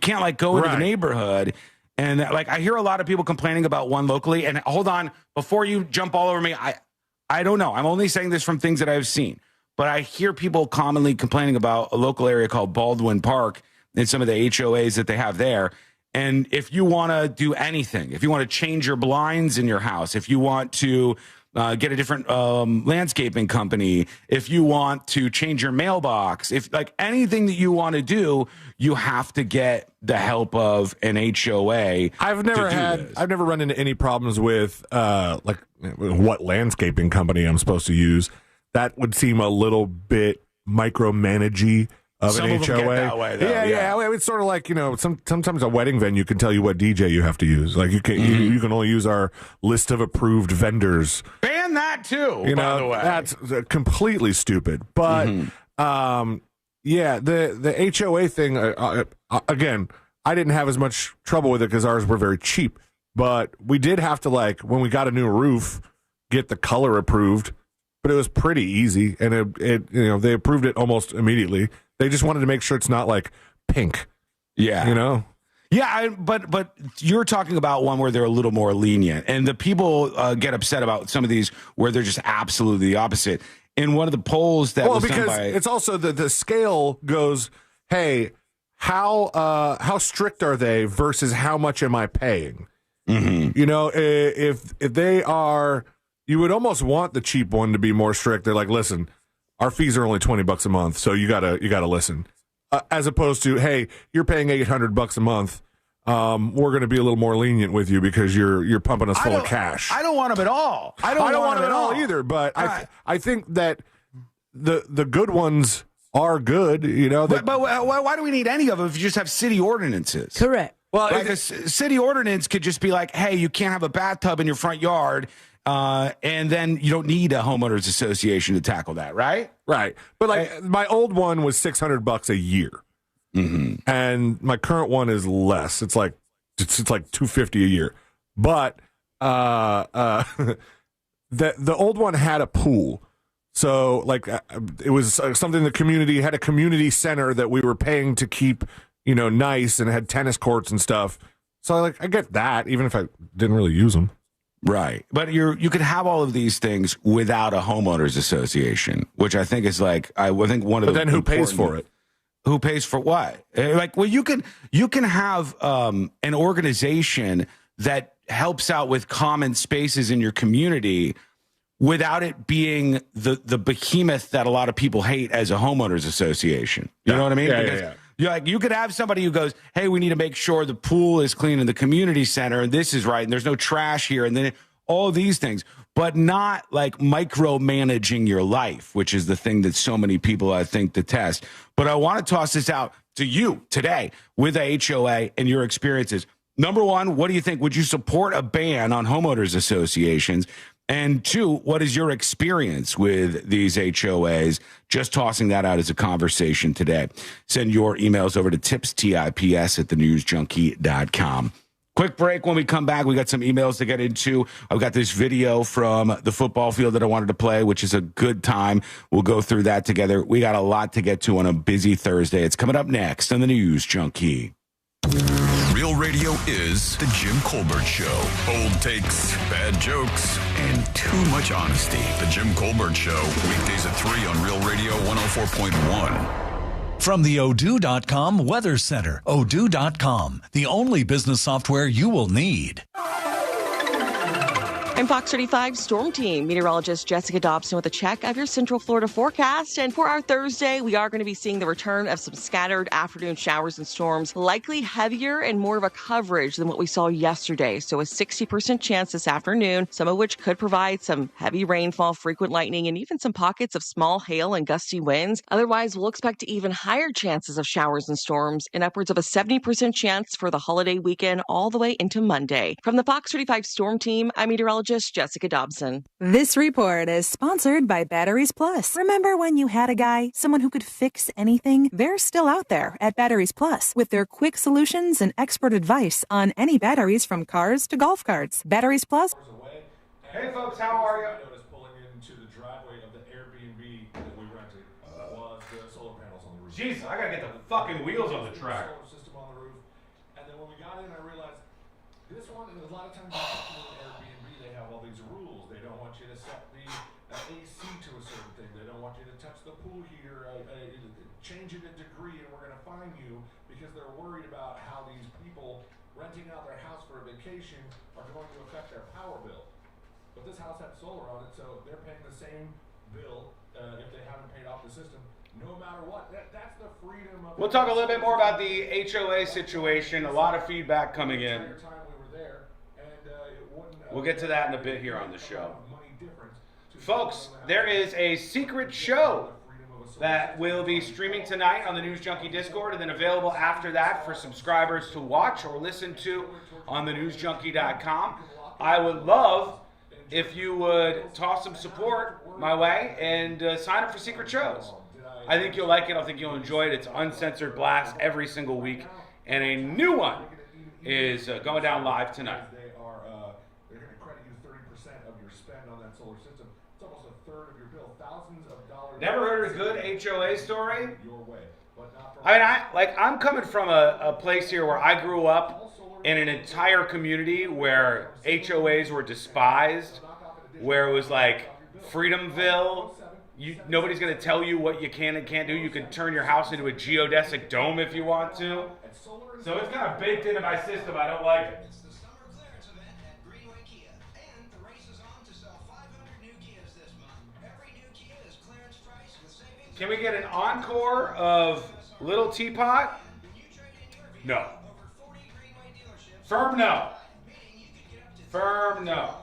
can't go into the neighborhood. And I hear a lot of people complaining about one locally. And hold on, before you jump all over me, I don't know. I'm only saying this from things that I've seen. But I hear people commonly complaining about a local area called Baldwin Park and some of the HOAs that they have there. And if you want to do anything, if you want to change your blinds in your house, if you want to get a different landscaping company, if you want to change your mailbox, if anything that you want to do, you have to get the help of an HOA. I've never run into any problems with what landscaping company I'm supposed to use. That would seem a little bit micromanagey of Some an of them HOA. get that way, though, yeah. It's sort of like, sometimes a wedding venue can tell you what DJ you have to use. Like you can only use our list of approved vendors. Ban that too. By the way, that's completely stupid. But the HOA thing again, I didn't have as much trouble with it because ours were very cheap. But we did have to, like, when we got a new roof, get the color approved. But it was pretty easy, and they approved it almost immediately. They just wanted to make sure it's not like pink. Yeah. Yeah, but you're talking about one where they're a little more lenient, and the people get upset about some of these where they're just absolutely the opposite. In one of the polls that was done by, it's also the scale goes, hey, how strict are they versus how much am I paying? If they are, you would almost want the cheap one to be more strict. They're like, listen, our fees are only $20 a month, so you gotta listen. As opposed to, hey, you're paying $800 a month. We're going to be a little more lenient with you because you're pumping us full of cash. I don't want them at all. I don't want them at all either. But I think that the good ones are good. But why do we need any of them if you just have city ordinances? Correct. Well, like a city ordinance could just be like, hey, you can't have a bathtub in your front yard, and then you don't need a homeowners association to tackle that, right? Right. But like my old one was $600 a year, and my current one is less. It's like $250 a year. But the old one had a pool. So like it was something the community had, a community center that we were paying to keep, nice, and had tennis courts and stuff. So I get that, even if I didn't really use them. Right. But you could have all of these things without a homeowners association, which I think is like, I think one of the. But then who pays for it? Who pays for what? You can have an organization that helps out with common spaces in your community without it being the behemoth that a lot of people hate as a homeowners association. You know what I mean? Yeah. You could have somebody who goes, hey, we need to make sure the pool is clean in the community center, and this is right, and there's no trash here, and then all these things, but not like micromanaging your life, which is the thing that so many people, I think, detest. But I want to toss this out to you today with a HOA and your experiences. Number one, what do you think? Would you support a ban on homeowners associations? And two, what is your experience with these HOAs? Just tossing that out as a conversation today. Send your emails over to tips@thenewsjunkie.com. Quick break. When we come back, we got some emails to get into. I've got this video from the football field that I wanted to play, which is a good time. We'll go through that together. We got a lot to get to on a busy Thursday. It's coming up next on the News Junkie. Real radio is The Jim Colbert Show. Bold takes, bad jokes, and too much honesty. The Jim Colbert Show, weekdays at 3 on Real Radio 104.1. From the Odoo.com Weather Center, Odoo.com, the only business software you will need. I'm Fox 35 Storm Team meteorologist Jessica Dobson with a check of your Central Florida forecast. And for our Thursday, we are going to be seeing the return of some scattered afternoon showers and storms, likely heavier and more of a coverage than what we saw yesterday. So a 60% chance this afternoon, some of which could provide some heavy rainfall, frequent lightning, and even some pockets of small hail and gusty winds. Otherwise, we'll expect even higher chances of showers and storms and upwards of a 70% chance for the holiday weekend all the way into Monday. From the Fox 35 Storm Team, I'm meteorologist Jessica Dobson. This report is sponsored by Batteries Plus. Remember when you had a guy, someone who could fix anything? They're still out there at Batteries Plus with their quick solutions and expert advice on any batteries from cars to golf carts. Batteries Plus. Hey folks, how are you? Notice pulling into the driveway of the Airbnb that we rented was the solar panels on the roof. Jesus, I gotta get the fucking wheels on the track. Solar system on the roof, and then when we got in, I realized this one. A lot of times, Airbnb, they have all these rules. They don't want you to set the AC to a certain thing. They don't want you to touch the pool heater. Change it a degree, and we're going to fine you because they're worried about how these people renting out their house for a vacation are going to affect their power bill. But this house had solar on it, so they're paying the same bill if they haven't paid off the system, no matter what. That's the freedom of. We'll talk a little bit more about the HOA situation. A lot of feedback coming in. We'll get to that in a bit here on the show. Folks, there is a secret show that will be streaming tonight on the News Junkie Discord and then available after that for subscribers to watch or listen to on thenewsjunkie.com. I would love if you would toss some support my way and sign up for secret shows. I think you'll like it. I think you'll enjoy it. It's uncensored blast every single week. And a new one is going down live tonight. They're going to credit you 30% of your spend on that solar system. It's almost a third of your bill. Thousands of dollars. Never heard a good HOA story? Your way, but not from I'm coming from a place here where I grew up in an entire community where HOAs were despised, where it was like Freedomville. Nobody's going to tell you what you can and can't do. You can turn your house into a geodesic dome if you want to. So it's kind of baked into my system. I don't like it. Can we get an encore of Little Teapot? No. Firm no. Firm no.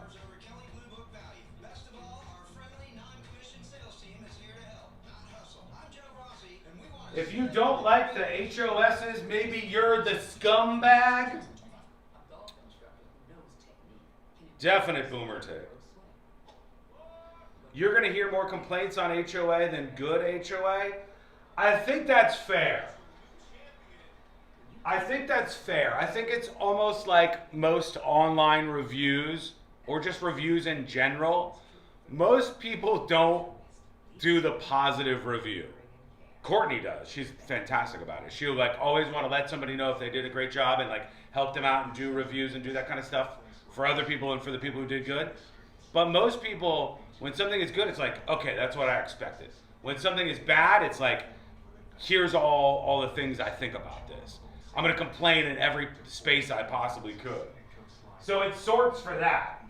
If you don't like the HOSs, maybe you're the scumbag. Definite boomer take. You're going to hear more complaints on HOA than good HOA. I think that's fair. I think it's almost like most online reviews or just reviews in general. Most people don't do the positive review. Courtney does. She's fantastic about it. She'll always want to let somebody know if they did a great job and help them out and do reviews and do that kind of stuff for other people and for the people who did good. But most people, when something is good, it's okay, that's what I expected. When something is bad, it's here's all the things I think about this. I'm going to complain in every space I possibly could. So it sorts for that.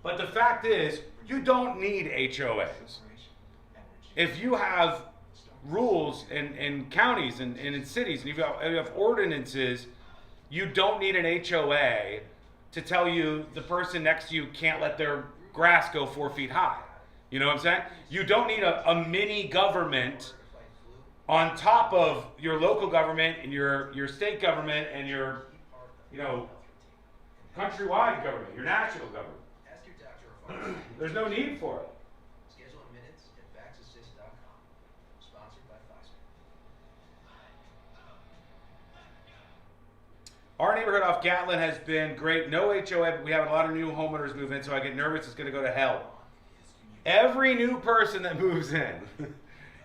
But the fact is, you don't need HOAs. If you have rules in counties and in cities, and if you have ordinances, you don't need an HOA to tell you the person next to you can't let their grass go 4 feet high. You know what I'm saying? You don't need a mini government on top of your local government and your state government and your countrywide government, your national government. There's no need for it. Our neighborhood off Gatlin has been great. No HOA, but we have a lot of new homeowners move in, so I get nervous it's going to go to hell. Every new person that moves in,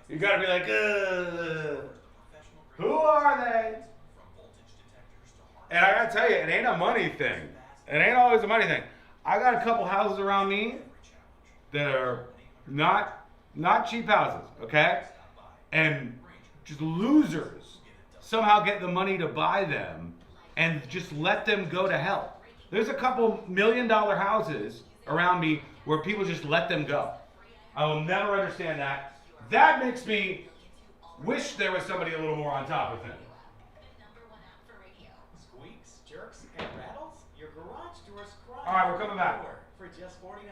you got to be like, who are they? And I got to tell you, it ain't a money thing. It ain't always a money thing. I got a couple houses around me that are not cheap houses, okay? And just losers somehow get the money to buy them and just let them go to hell. There's a couple $1 million houses around me where people just let them go. I will never understand that. That makes me wish there was somebody a little more on top of him. Squeaks, jerks, and rattles? Your garage doors cry. All right, we're coming back. For just $49,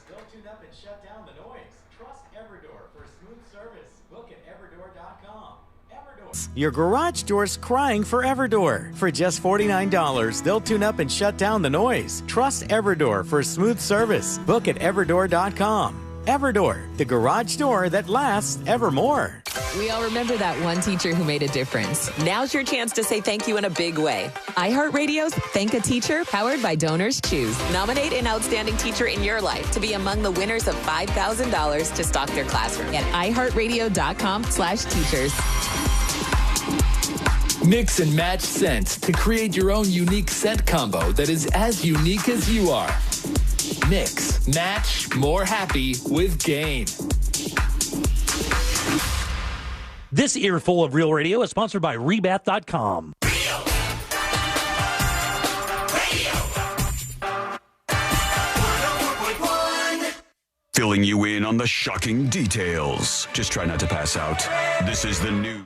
they'll tune up and shut down the noise. Trust Everdoor for smooth service. Book at everdoor.com. Your garage door's crying for Everdoor. For just $49, they'll tune up and shut down the noise. Trust Everdoor for smooth service. Book at everdoor.com. Everdoor, the garage door that lasts evermore. We all remember that one teacher who made a difference. Now's your chance to say thank you in a big way. iHeartRadio's Thank a Teacher, powered by Donors Choose. Nominate an outstanding teacher in your life to be among the winners of $5,000 to stock their classroom at iHeartRadio.com/teachers. Mix and match scents to create your own unique scent combo that is as unique as you are. Mix, match, more happy with Gain. This earful of Real Radio is sponsored by Rebath.com. Filling you in on the shocking details. Just try not to pass out. This is the news.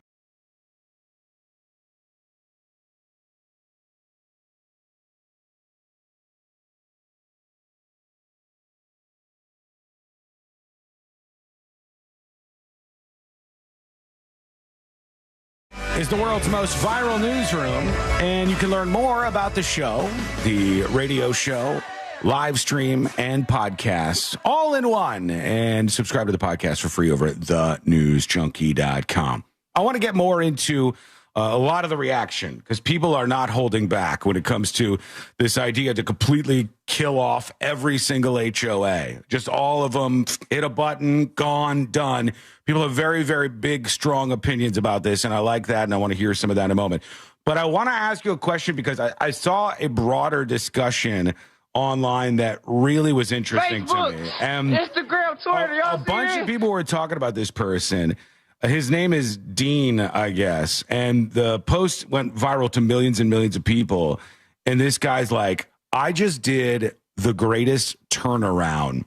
is the world's most viral newsroom, and you can learn more about the show, the radio show, live stream, and podcasts all in one. And subscribe to the podcast for free over at thenewsjunkie.com. I want to get more into a lot of the reaction because people are not holding back when it comes to this idea to completely kill off every single HOA. Just all of them, hit a button, gone, done. People have very, very big, strong opinions about this, and I like that, and I want to hear some of that in a moment. But I want to ask you a question because I saw a broader discussion online that really was interesting to me. And Instagram, Twitter, a bunch of people were talking about this person. His name is Dean, I guess. And the post went viral to millions and millions of people. And this guy's like, I just did the greatest turnaround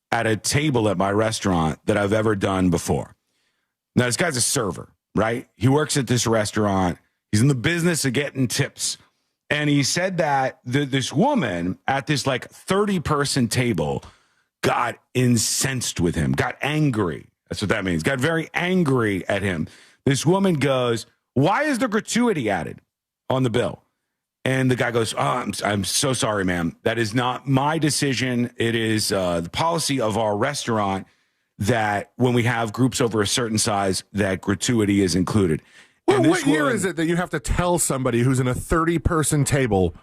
at a table at my restaurant that I've ever done before. Now, this guy's a server, right? He works at this restaurant. He's in the business of getting tips. And he said that this woman at this like 30-person table got incensed with him, got angry. That's what that means. Got very angry at him. This woman goes, why is there gratuity added on the bill? And the guy goes, oh, I'm so sorry, ma'am. That is not my decision. It is the policy of our restaurant that when we have groups over a certain size, that gratuity is included. Well, what year is it that you have to tell somebody who's in a 30-person table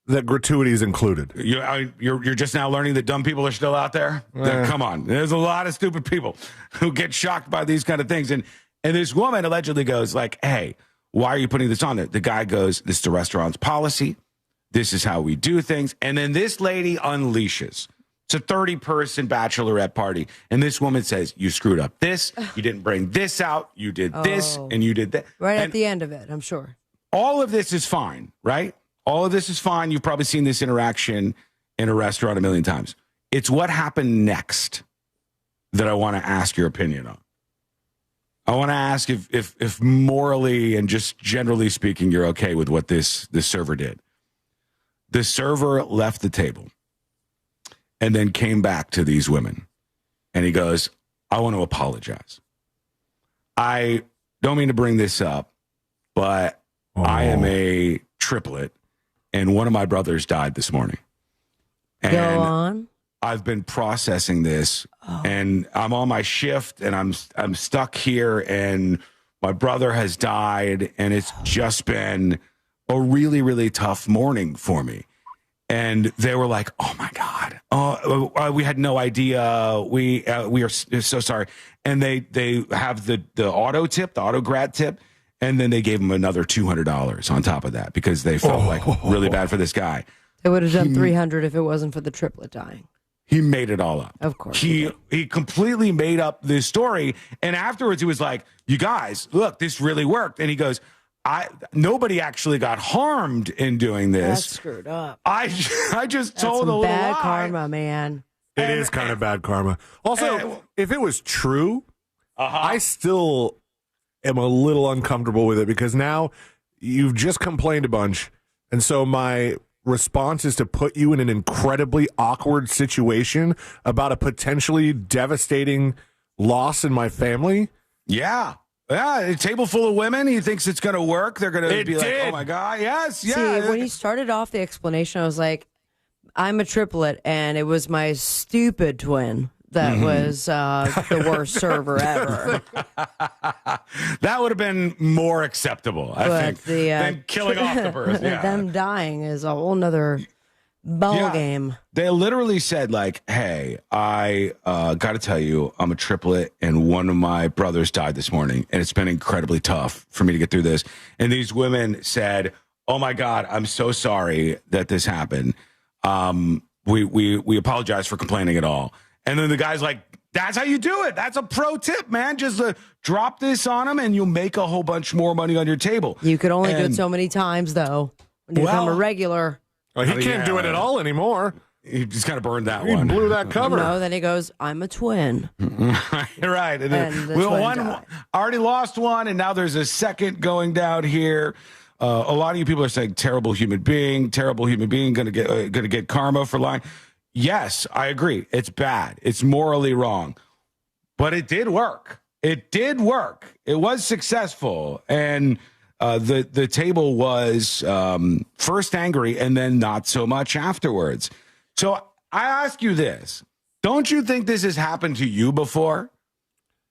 that gratuity is included? You're just now learning that dumb people are still out there? Come on. There's a lot of stupid people who get shocked by these kind of things. And this woman allegedly goes like, hey, why are you putting this on there? The guy goes, this is the restaurant's policy. This is how we do things. And then this lady unleashes. It's a 30-person bachelorette party. And this woman says, you screwed up this. You didn't bring this out. You did this and you did that. Right and at the end of it, I'm sure. All of this is fine, right? All of this is fine. You've probably seen this interaction in a restaurant a million times. It's what happened next that I want to ask your opinion on. I want to ask if morally and just generally speaking, you're okay with what this server did. The server left the table and then came back to these women. And he goes, I want to apologize. I don't mean to bring this up, but I am a triplet. And one of my brothers died this morning. And go on. I've been processing this, and I'm on my shift, and I'm stuck here, and my brother has died, and it's just been a really, really tough morning for me. And they were like, "Oh my God, we had no idea. We are so sorry." And they have the auto tip, the auto grad tip. And then they gave him another $200 on top of that because they felt like really bad for this guy. They would have done $300 if it wasn't for the triplet dying. He made it all up. Of course. He completely made up this story. And afterwards he was like, you guys, look, this really worked. And he goes, nobody actually got harmed in doing this. That's screwed up. I just told a little bad lie. karma, man. It is kind of bad karma. Also, if it was true, I still am a little uncomfortable with it because now you've just complained a bunch. And so my response is to put you in an incredibly awkward situation about a potentially devastating loss in my family. Yeah. Yeah, a table full of women. He thinks it's going to work. They're going to be like, oh, my God. Yes, yeah. See, when he started off the explanation, I was like, I'm a triplet, and it was my stupid twin that was the worst server ever. That would have been more acceptable, I think, than killing off the person. Yeah. Them dying is a whole nother ball game. They literally said, like, hey, I got to tell you, I'm a triplet, and one of my brothers died this morning, and it's been incredibly tough for me to get through this. And these women said, oh, my God, I'm so sorry that this happened. We apologize for complaining at all. And then the guy's like, that's how you do it. That's a pro tip, man. Just drop this on them and you'll make a whole bunch more money on your table. You could only do it so many times, though. When you become a regular. Well, he can't do it at all anymore. He just kind of burned that one. He blew that cover. No, then he goes, I'm a twin. Right. And then we already lost one, and now there's a second going down here. A lot of you people are saying terrible human being, going to get karma for lying. Yes, I agree. It's bad. It's morally wrong. But it did work. It did work. It was successful. And the table was first angry and then not so much afterwards. So I ask you this. Don't you think this has happened to you before?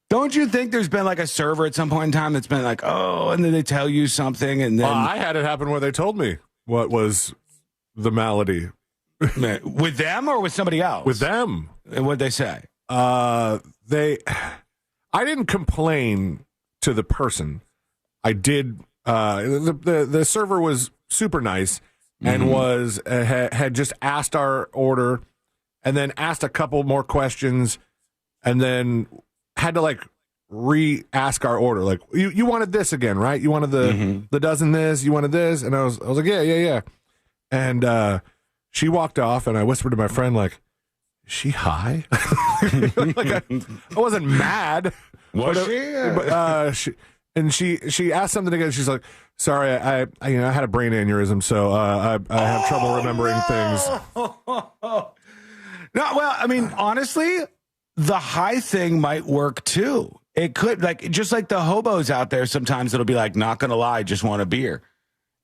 Don't you think there's been like a server at some point in time that's been like, oh, and then they tell you something and then... I had it happen where they told me what was the malady. With them or with somebody else? With them. And what'd they say? I didn't complain to the person. I did. The server was super nice and was had just asked our order and then asked a couple more questions and then had to like re-ask our order. Like, you wanted this again, right? You wanted the dozen this, you wanted this. And I was like, yeah. And she walked off and I whispered to my friend, like, is she high? Like I wasn't mad. Was she? And she asked something again. She's like, "Sorry, I had a brain aneurysm, so I have trouble remembering things." No, well, I mean, honestly, the high thing might work too. It could, like, just like the hobos out there. Sometimes it'll be like, not gonna lie, just want a beer.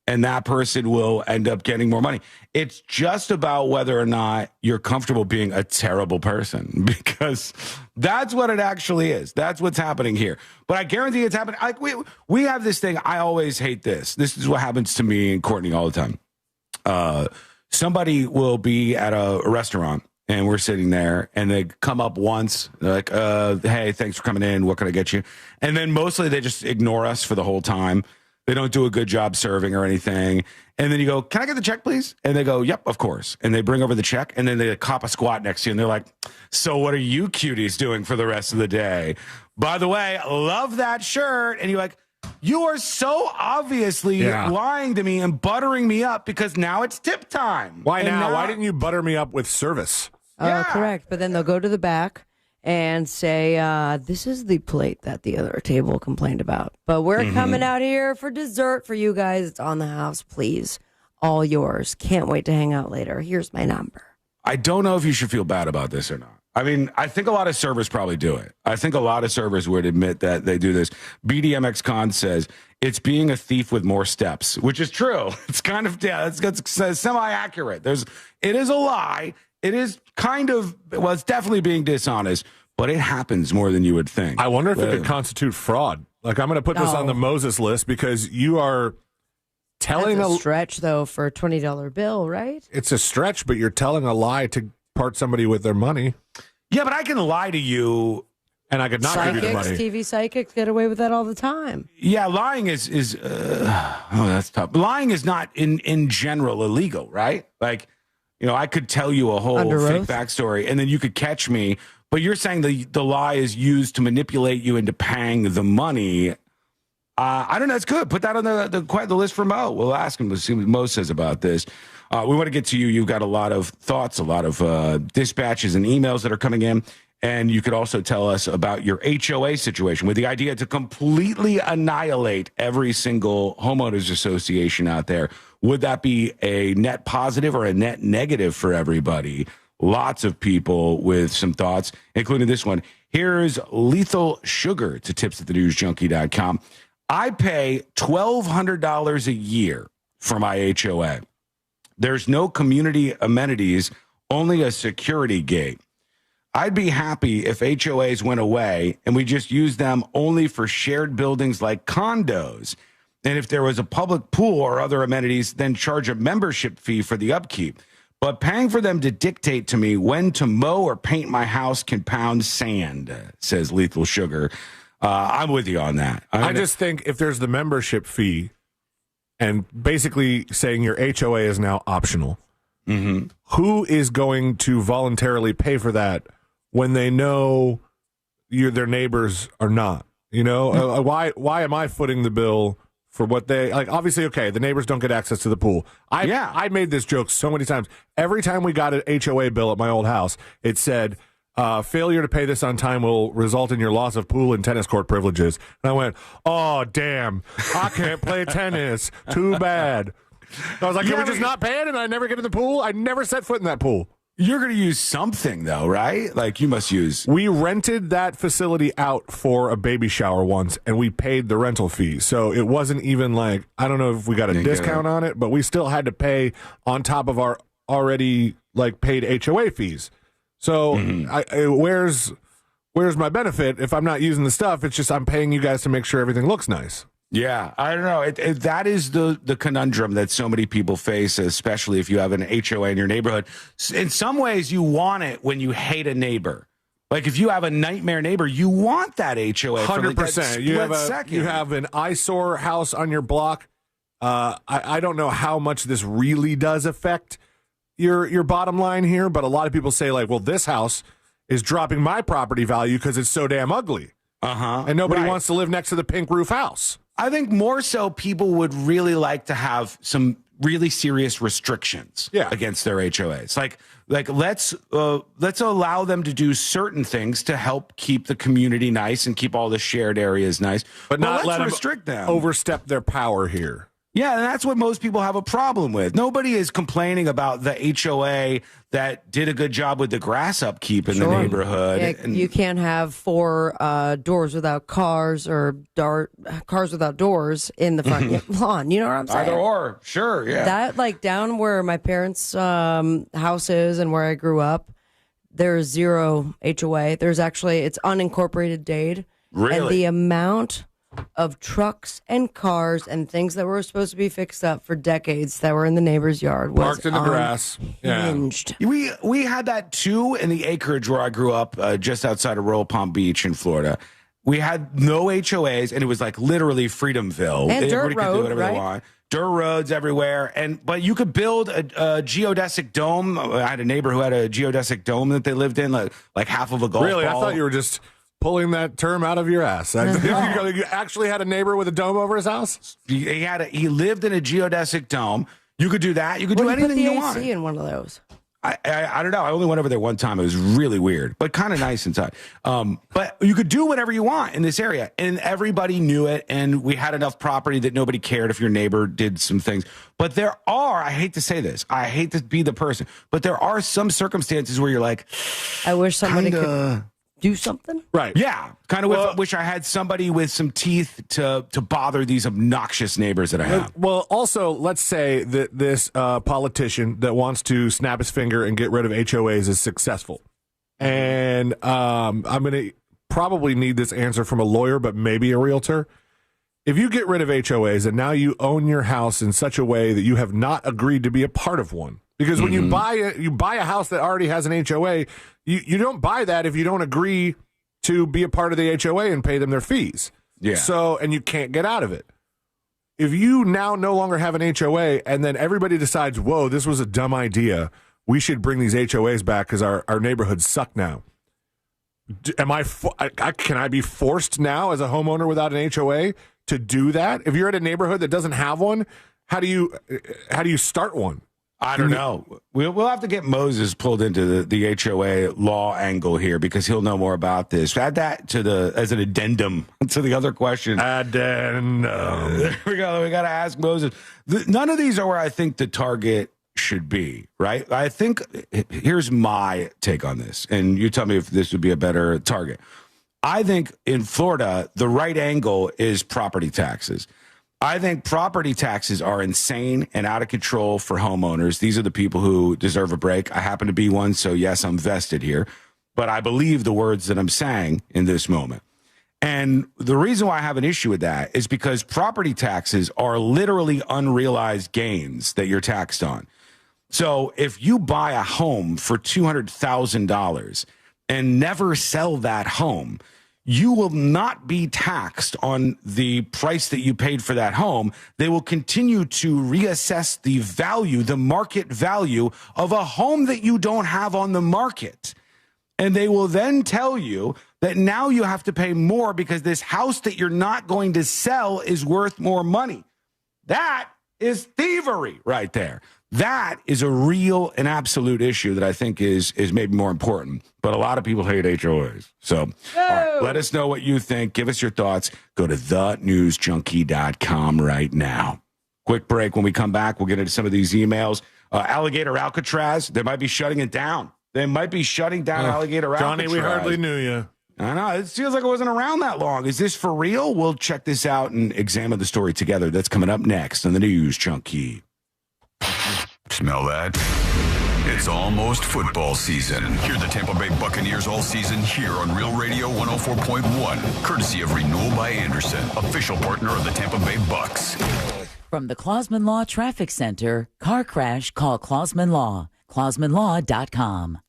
And that person will end up getting more money. It's just about whether or not you're comfortable being a terrible person, because that's what it actually is. That's what's happening here. But I guarantee it's happening. Like we have this thing. I always hate this. This is what happens to me and Courtney all the time. Somebody will be at a restaurant and we're sitting there and they come up once. They're like, hey, thanks for coming in. What can I get you? And then mostly they just ignore us for the whole time. They don't do a good job serving or anything. And then you go, can I get the check, please? And they go, yep, of course. And they bring over the check, and then they cop a squat next to you, and they're like, so what are you cuties doing for the rest of the day? By the way, love that shirt. And you're like, you are so obviously lying to me and buttering me up because now it's tip time. Why now? Why didn't you butter me up with service? Correct. But then they'll go to the back and say, this is the plate that the other table complained about. But we're coming out here for dessert for you guys. It's on the house, please. All yours. Can't wait to hang out later. Here's my number. I don't know if you should feel bad about this or not. I mean, I think a lot of servers probably do it. I think a lot of servers would admit that they do this. BDMX Con says, it's being a thief with more steps, which is true. It's kind of, it's semi-accurate. It is a lie. It is it's definitely being dishonest, but it happens more than you would think. I wonder if it could constitute fraud. Like, I'm going to put this on the Moses list because you are telling That's a stretch, though, for a $20 bill, right? It's a stretch, but you're telling a lie to part somebody with their money. Yeah, but I can lie to you. And I could not give you the money. TV psychics get away with that all the time. Yeah, lying is that's tough. Lying is not in general illegal, right? Like, I could tell you a whole fake backstory and then you could catch me, but you're saying the lie is used to manipulate you into paying the money. I don't know. It's good. Put that on the list for Mo. We'll ask him to see what Mo says about this. We want to get to you. You've got a lot of thoughts, a lot of dispatches and emails that are coming in. And you could also tell us about your HOA situation with the idea to completely annihilate every single homeowners association out there. Would that be a net positive or a net negative for everybody? Lots of people with some thoughts, including this one. Here's Lethal Sugar to tips@thenewsjunkie.com. I pay $1,200 a year for my HOA. There's no community amenities, only a security gate. I'd be happy if HOAs went away and we just used them only for shared buildings like condos. And if there was a public pool or other amenities, then charge a membership fee for the upkeep. But paying for them to dictate to me when to mow or paint my house can pound sand, says Lethal Sugar. I'm with you on that. I just think if there's the membership fee and basically saying your HOA is now optional, who is going to voluntarily pay for that when they know their neighbors are not? Why am I footing the bill for what they like? Obviously, okay, the neighbors don't get access to the pool. I made this joke so many times. Every time we got an HOA bill at my old house, it said, failure to pay this on time will result in your loss of pool and tennis court privileges. And I went, oh, damn, I can't play tennis. Too bad. I was like, can we just not pay it and I never get in the pool? I never set foot in that pool. You're going to use something, though, right? Like, you must use... We rented that facility out for a baby shower once, and we paid the rental fee. So it wasn't even like, I don't know if we got a discount on it, but we still had to pay on top of our already, like, paid HOA fees. So where's my benefit if I'm not using the stuff? It's just I'm paying you guys to make sure everything looks nice. Yeah, I don't know. That is the conundrum that so many people face, especially if you have an HOA in your neighborhood. In some ways, you want it when you hate a neighbor. Like, if you have a nightmare neighbor, you want that HOA. 100%. You have an eyesore house on your block. I don't know how much this really does affect your bottom line here, but a lot of people say, like, well, this house is dropping my property value because it's so damn ugly. And nobody wants to live next to the pink roof house. I think more so people would really like to have some really serious restrictions against their HOAs. Like let's allow them to do certain things to help keep the community nice and keep all the shared areas nice, but not let's let restrict them overstep their power here. Yeah, and that's what most people have a problem with. Nobody is complaining about the HOA that did a good job with the grass upkeep in the neighborhood. Yeah, you can't have 4 doors without cars or cars without doors in the front lawn. You know what I'm saying? Either or, sure, yeah. That, like, down where my parents' house is and where I grew up, there's 0 HOA. There's actually, it's unincorporated Dade. Really? And the amount of trucks and cars and things that were supposed to be fixed up for decades that were in the neighbor's yard was parked in the grass. Hinged. We had that too in the acreage where I grew up, just outside of Royal Palm Beach in Florida. We had no HOAs, and it was like literally Freedomville. And Everybody dirt road, could do whatever right? they want. Dirt roads everywhere, but you could build a geodesic dome. I had a neighbor who had a geodesic dome that they lived in, like half of a golf Really? ball. I thought you were just pulling that term out of your ass. You actually had a neighbor with a dome over his house? He lived in a geodesic dome. You could do that. You could do anything you want. AC in one of those. I don't know. I only went over there one time. It was really weird, but kind of nice inside. But you could do whatever you want in this area, and everybody knew it. And we had enough property that nobody cared if your neighbor did some things. But there are, I hate to say this, I hate to be the person, but there are some circumstances where you're like, I wish somebody could do something. Right. Yeah. Kind of wish I had somebody with some teeth to bother these obnoxious neighbors that I have. Well, also, let's say that this politician that wants to snap his finger and get rid of HOAs is successful. And I'm going to probably need this answer from a lawyer, but maybe a realtor. If you get rid of HOAs and now you own your house in such a way that you have not agreed to be a part of one, because when you buy a house that already has an HOA, you don't buy that if you don't agree to be a part of the HOA and pay them their fees. Yeah. So, and you can't get out of it. If you now no longer have an HOA and then everybody decides, whoa, this was a dumb idea, we should bring these HOAs back because our neighborhoods suck now. Can I be forced now as a homeowner without an HOA to do that? If you're at a neighborhood that doesn't have one, how do you start one? I don't know. We'll have to get Moses pulled into the HOA law angle here because he'll know more about this. Add that as an addendum to the other question. Addendum. There we go. We got to ask Moses. None of these are where I think the target should be, right? I think here's my take on this, and you tell me if this would be a better target. I think in Florida, the right angle is property taxes. I think property taxes are insane and out of control for homeowners. These are the people who deserve a break. I happen to be one, so yes, I'm vested here. But I believe the words that I'm saying in this moment. And the reason why I have an issue with that is because property taxes are literally unrealized gains that you're taxed on. So if you buy a home for $200,000 and never sell that home, you will not be taxed on the price that you paid for that home. They will continue to reassess the value, the market value of a home that you don't have on the market. And they will then tell you that now you have to pay more because this house that you're not going to sell is worth more money. That is thievery right there. That is a real and absolute issue that I think is maybe more important. But a lot of people hate HOAs. So all right, let us know what you think. Give us your thoughts. Go to thenewsjunkie.com right now. Quick break. When we come back, we'll get into some of these emails. Alligator Alcatraz, they might be shutting it down. They might be shutting down Alligator Johnny, Alcatraz. we hardly knew you. I know. It feels like it wasn't around that long. Is this for real? We'll check this out and examine the story together. That's coming up next on the News Chunky. Smell that? It's almost football season. Hear the Tampa Bay Buccaneers all season here on Real Radio 104.1, courtesy of Renewal by Anderson, official partner of the Tampa Bay Bucks. From the Clausman Law Traffic Center, car crash, call Clausman Law. ClausmanLaw.com.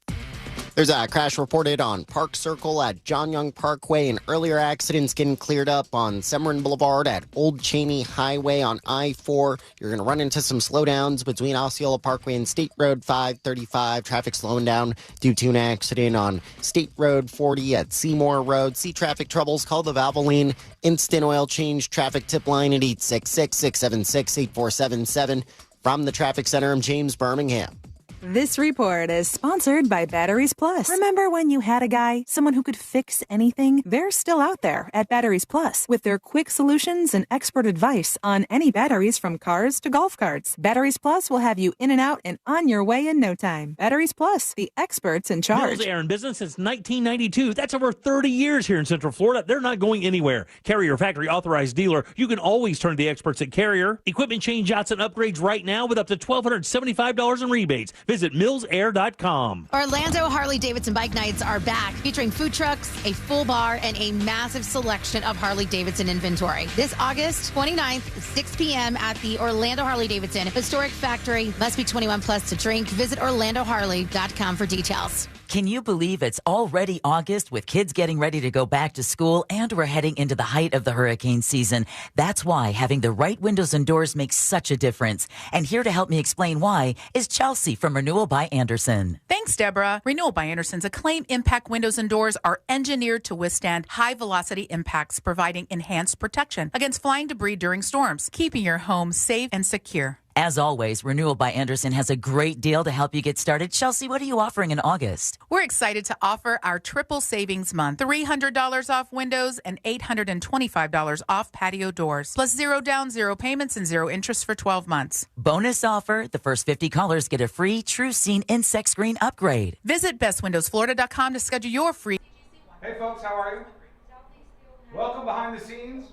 There's a crash reported on Park Circle at John Young Parkway, and earlier accidents getting cleared up on Severin Boulevard at Old Cheney Highway on I-4. You're going to run into some slowdowns between Osceola Parkway and State Road 535. Traffic slowing down due to an accident on State Road 40 at Seymour Road. See traffic troubles? Call the Valvoline Instant Oil Change traffic tip line at 866-676-8477. From the Traffic Center, I'm James Birmingham. This report is sponsored by Batteries Plus. Remember when you had a guy, someone who could fix anything? They're still out there at Batteries Plus with their quick solutions and expert advice on any batteries from cars to golf carts. Batteries Plus will have you in and out and on your way in no time. Batteries Plus, the experts in charge. Mills Air in business since 1992. That's over 30 years here in Central Florida. They're not going anywhere. Carrier factory authorized dealer. You can always turn to the experts at Carrier. Equipment change outs and upgrades right now with up to $1,275 in rebates. Visit millsair.com. Orlando Harley-Davidson Bike Nights are back, featuring food trucks, a full bar, and a massive selection of Harley-Davidson inventory. This August 29th, 6 p.m. at the Orlando Harley-Davidson Historic Factory. Must be 21 plus to drink. Visit orlandoharley.com for details. Can you believe it's already August with kids getting ready to go back to school and we're heading into the height of the hurricane season? That's why having the right windows and doors makes such a difference. And here to help me explain why is Chelsea from Renewal by Anderson. Thanks, Deborah. Renewal by Anderson's acclaimed impact windows and doors are engineered to withstand high-velocity impacts, providing enhanced protection against flying debris during storms, keeping your home safe and secure. As always, Renewal by Anderson has a great deal to help you get started. Chelsea, what are you offering in August? We're excited to offer our triple savings month. $300 off windows and $825 off patio doors. Plus 0 down, 0 payments, and 0 interest for 12 months. Bonus offer, the first 50 callers get a free True Scene insect screen upgrade. Visit bestwindowsflorida.com to schedule your free. Hey folks, how are you? Welcome behind the scenes.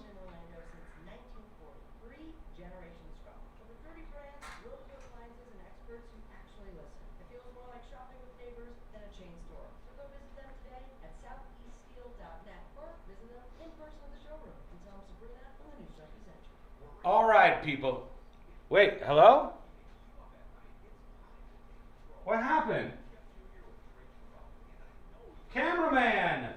All right, people. Wait, hello? What happened? Cameraman!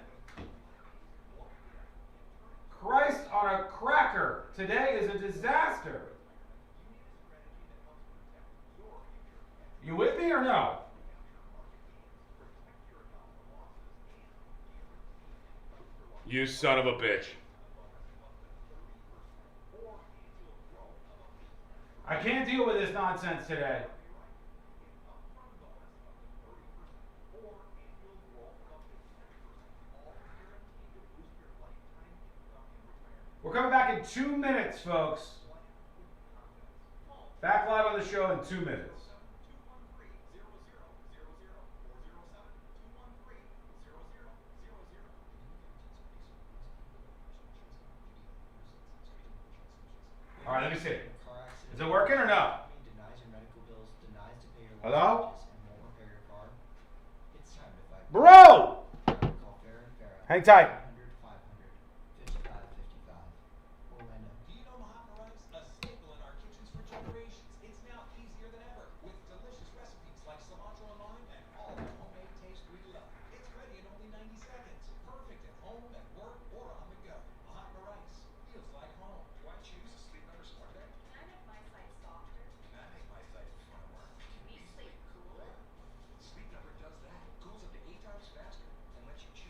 Christ on a cracker. Today is a disaster. You with me or no? You son of a bitch. I can't deal with this nonsense today. We're coming back in 2 minutes, folks. Back live on the show in 2 minutes. All right, let me see. Is it working or no? Hello? Bro! Hang tight.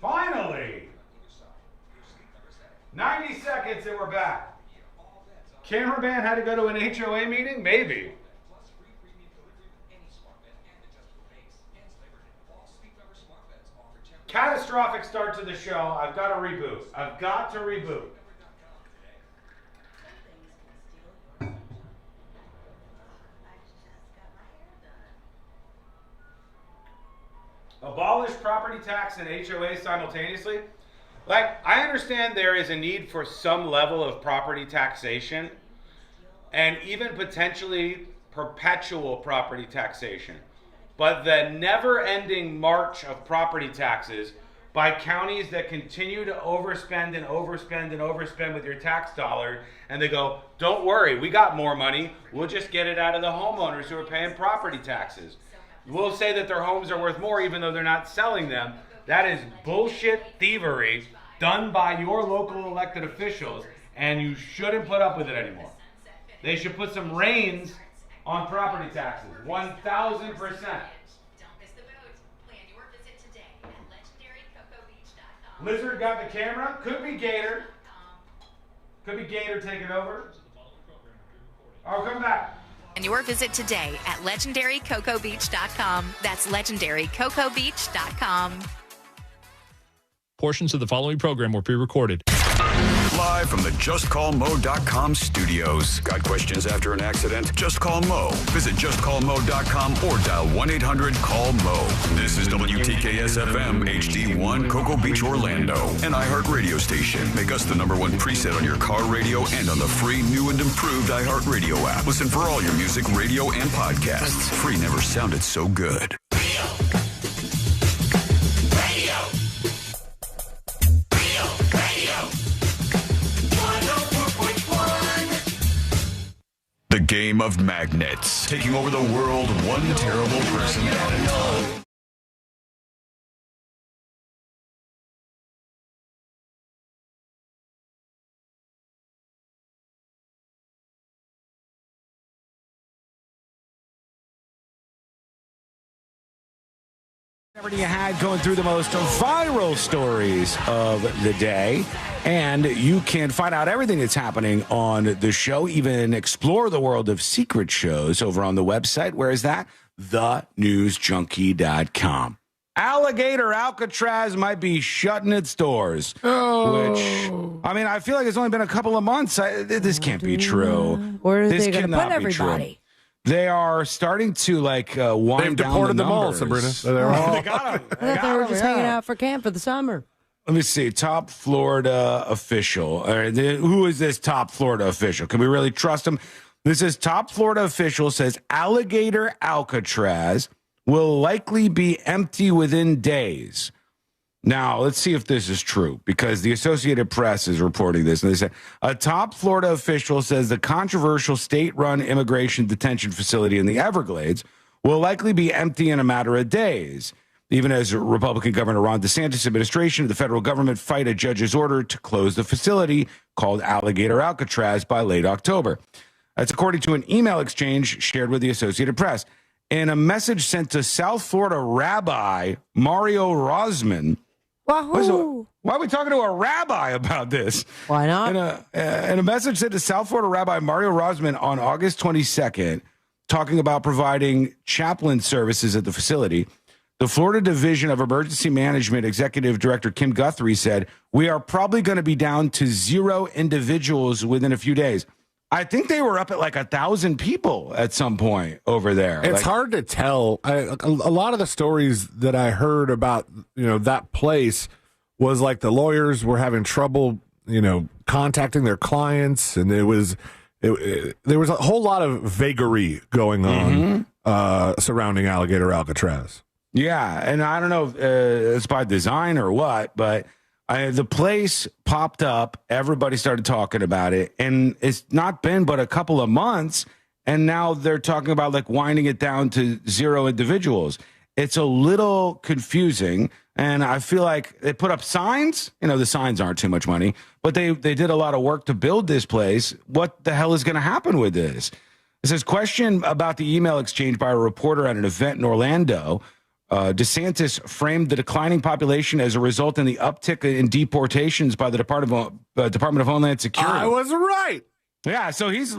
Finally! 90 seconds and we're back. Cameraman had to go to an HOA meeting? Maybe. Catastrophic start to the show. I've got to reboot. I've got to reboot. property tax and HOA simultaneously, like, I understand there is a need for some level of property taxation and even potentially perpetual property taxation. But the never-ending march of property taxes by counties that continue to overspend and overspend and overspend with your tax dollar, and they go, don't worry, we got more money, we'll just get it out of the homeowners who are paying property taxes. We'll say that their homes are worth more even though they're not selling them. That is bullshit thievery done by your local elected officials, and you shouldn't put up with it anymore. They should put some reins on property taxes, 1,000%. Lizard got the camera. Could be Gator. Could be Gator taking over. Oh, come back. And your visit today at LegendaryCocoBeach.com. That's LegendaryCocoBeach.com. Portions of the following program were pre-recorded. Live from the JustCallMo.com studios. Got questions after an accident? Just call Mo. Visit JustCallMo.com or dial 1-800-CALL-MO. This is WTKS-FM HD1 Cocoa Beach, Orlando. An iHeart radio station. Make us the #1 preset on your car radio and on the free, new and improved iHeart Radio app. Listen for all your music, radio, and podcasts. Free never sounded so good. The game of magnets, taking over the world one terrible person at a time. Whatever you had going through the most viral stories of the day. And you can find out everything that's happening on the show, even explore the world of secret shows over on the website. Where is that? TheNewsJunkie.com. Alligator Alcatraz might be shutting its doors. Which, I mean, I feel like it's only been a couple of months. This can't be true. Where are This they going to cannot put be true. everybody? They are starting to wind They've down deported the them all, numbers. Sabrina. They're all... They got them. I thought they were just hanging out for camp for the summer. Let me see. Top Florida official. All right, who is this top Florida official? Can we really trust him? This is top Florida official says Alligator Alcatraz will likely be empty within days. Now, let's see if this is true, because the Associated Press is reporting this. And they say a top Florida official says the controversial state-run immigration detention facility in the Everglades will likely be empty in a matter of days, even as Republican Governor Ron DeSantis' administration and the federal government fight a judge's order to close the facility called Alligator Alcatraz by late October. That's according to an email exchange shared with the Associated Press. In a message sent to South Florida Rabbi Mario Rosman. Wahoo! Why are we talking to a rabbi about this? Why not? In a message sent to South Florida Rabbi Mario Rosman on August 22nd, talking about providing chaplain services at the facility, the Florida Division of Emergency Management Executive Director Kim Guthrie said, "We are probably going to be down to 0 individuals within a few days." I think they were up at like 1,000 people at some point over there. It's hard to tell. A lot of the stories that I heard about, that place was like the lawyers were having trouble, contacting their clients, and there was a whole lot of vagary going on surrounding Alligator Alcatraz. Yeah, and I don't know if it's by design or what, but the place popped up. Everybody started talking about it, and it's not been but a couple of months, and now they're talking about like winding it down to 0 individuals. It's a little confusing, and I feel like they put up signs. The signs aren't too much money, but they did a lot of work to build this place. What the hell is going to happen with this? It says, question about the email exchange by a reporter at an event in Orlando. DeSantis framed the declining population as a result in the uptick in deportations by the Department of Homeland Security. I was right. Yeah, so he's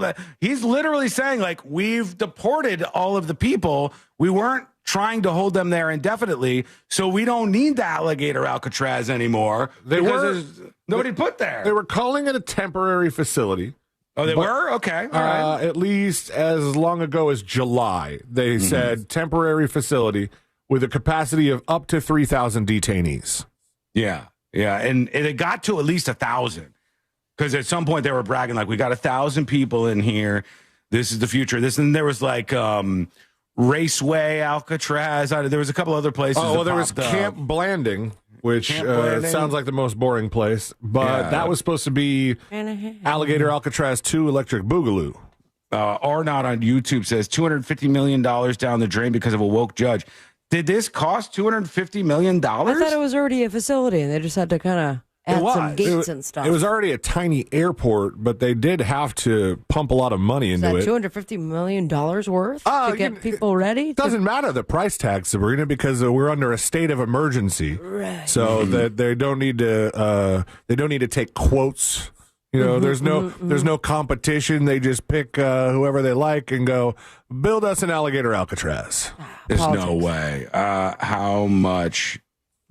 literally saying, like, we've deported all of the people. We weren't trying to hold them there indefinitely, so we don't need the Alligator Alcatraz anymore. There's nobody put there. They were calling it a temporary facility. Oh, they were? Okay. All right. At least as long ago as July, they said temporary facility. with a capacity of up to 3,000 detainees. Yeah, and it got to at least 1,000 because at some point they were bragging like, we got 1,000 people in here. This is the future. And there was like Raceway, Alcatraz. There was a couple other places. Oh, well, there was Camp Blanding, which sounds like the most boring place, but that was supposed to be Alligator Alcatraz 2 Electric Boogaloo. Arnott on YouTube says $250 million down the drain because of a woke judge. Did this cost $250 million? I thought it was already a facility, and they just had to kind of add some gates and stuff. It was already a tiny airport, but they did have to pump a lot of money into it. $250 million worth to get people ready? Doesn't matter the price tag, Sabrina, because we're under a state of emergency, so that they don't need to take quotes. There's no competition. They just pick whoever they like and go, build us an Alligator Alcatraz. There's no way. How much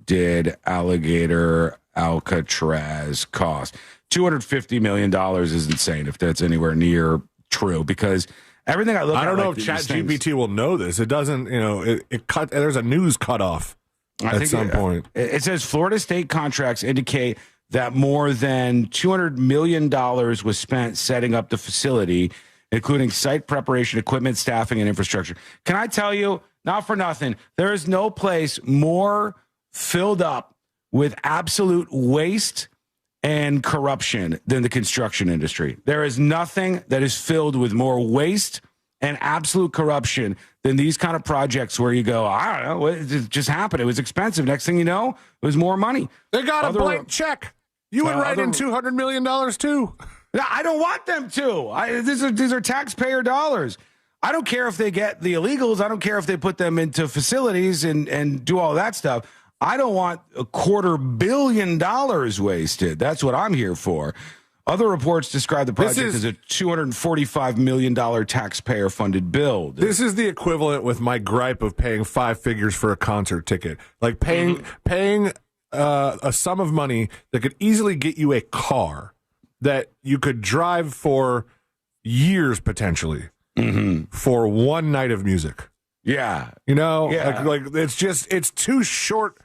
did Alligator Alcatraz cost? $250 million is insane if that's anywhere near true, because everything I look at, I don't know if ChatGPT will know this. It doesn't, it cut. There's a news cutoff at some point. It says Florida state contracts indicate that more than $200 million was spent setting up the facility, including site preparation, equipment, staffing, and infrastructure. Can I tell you, not for nothing, there is no place more filled up with absolute waste and corruption than the construction industry. There is nothing that is filled with more waste and absolute corruption than these kind of projects where you go, I don't know, it just happened. It was expensive. Next thing you know, it was more money. They got a blank check. You would write in $200 million too. I don't want them to. These are taxpayer dollars. I don't care if they get the illegals. I don't care if they put them into facilities and do all that stuff. I don't want $250 million wasted. That's what I'm here for. Other reports describe the project as a $245 million taxpayer-funded build. This is the equivalent with my gripe of paying 5 figures for a concert ticket. Like paying a sum of money that could easily get you a car that you could drive for years potentially for one night of music. Yeah. Like it's too short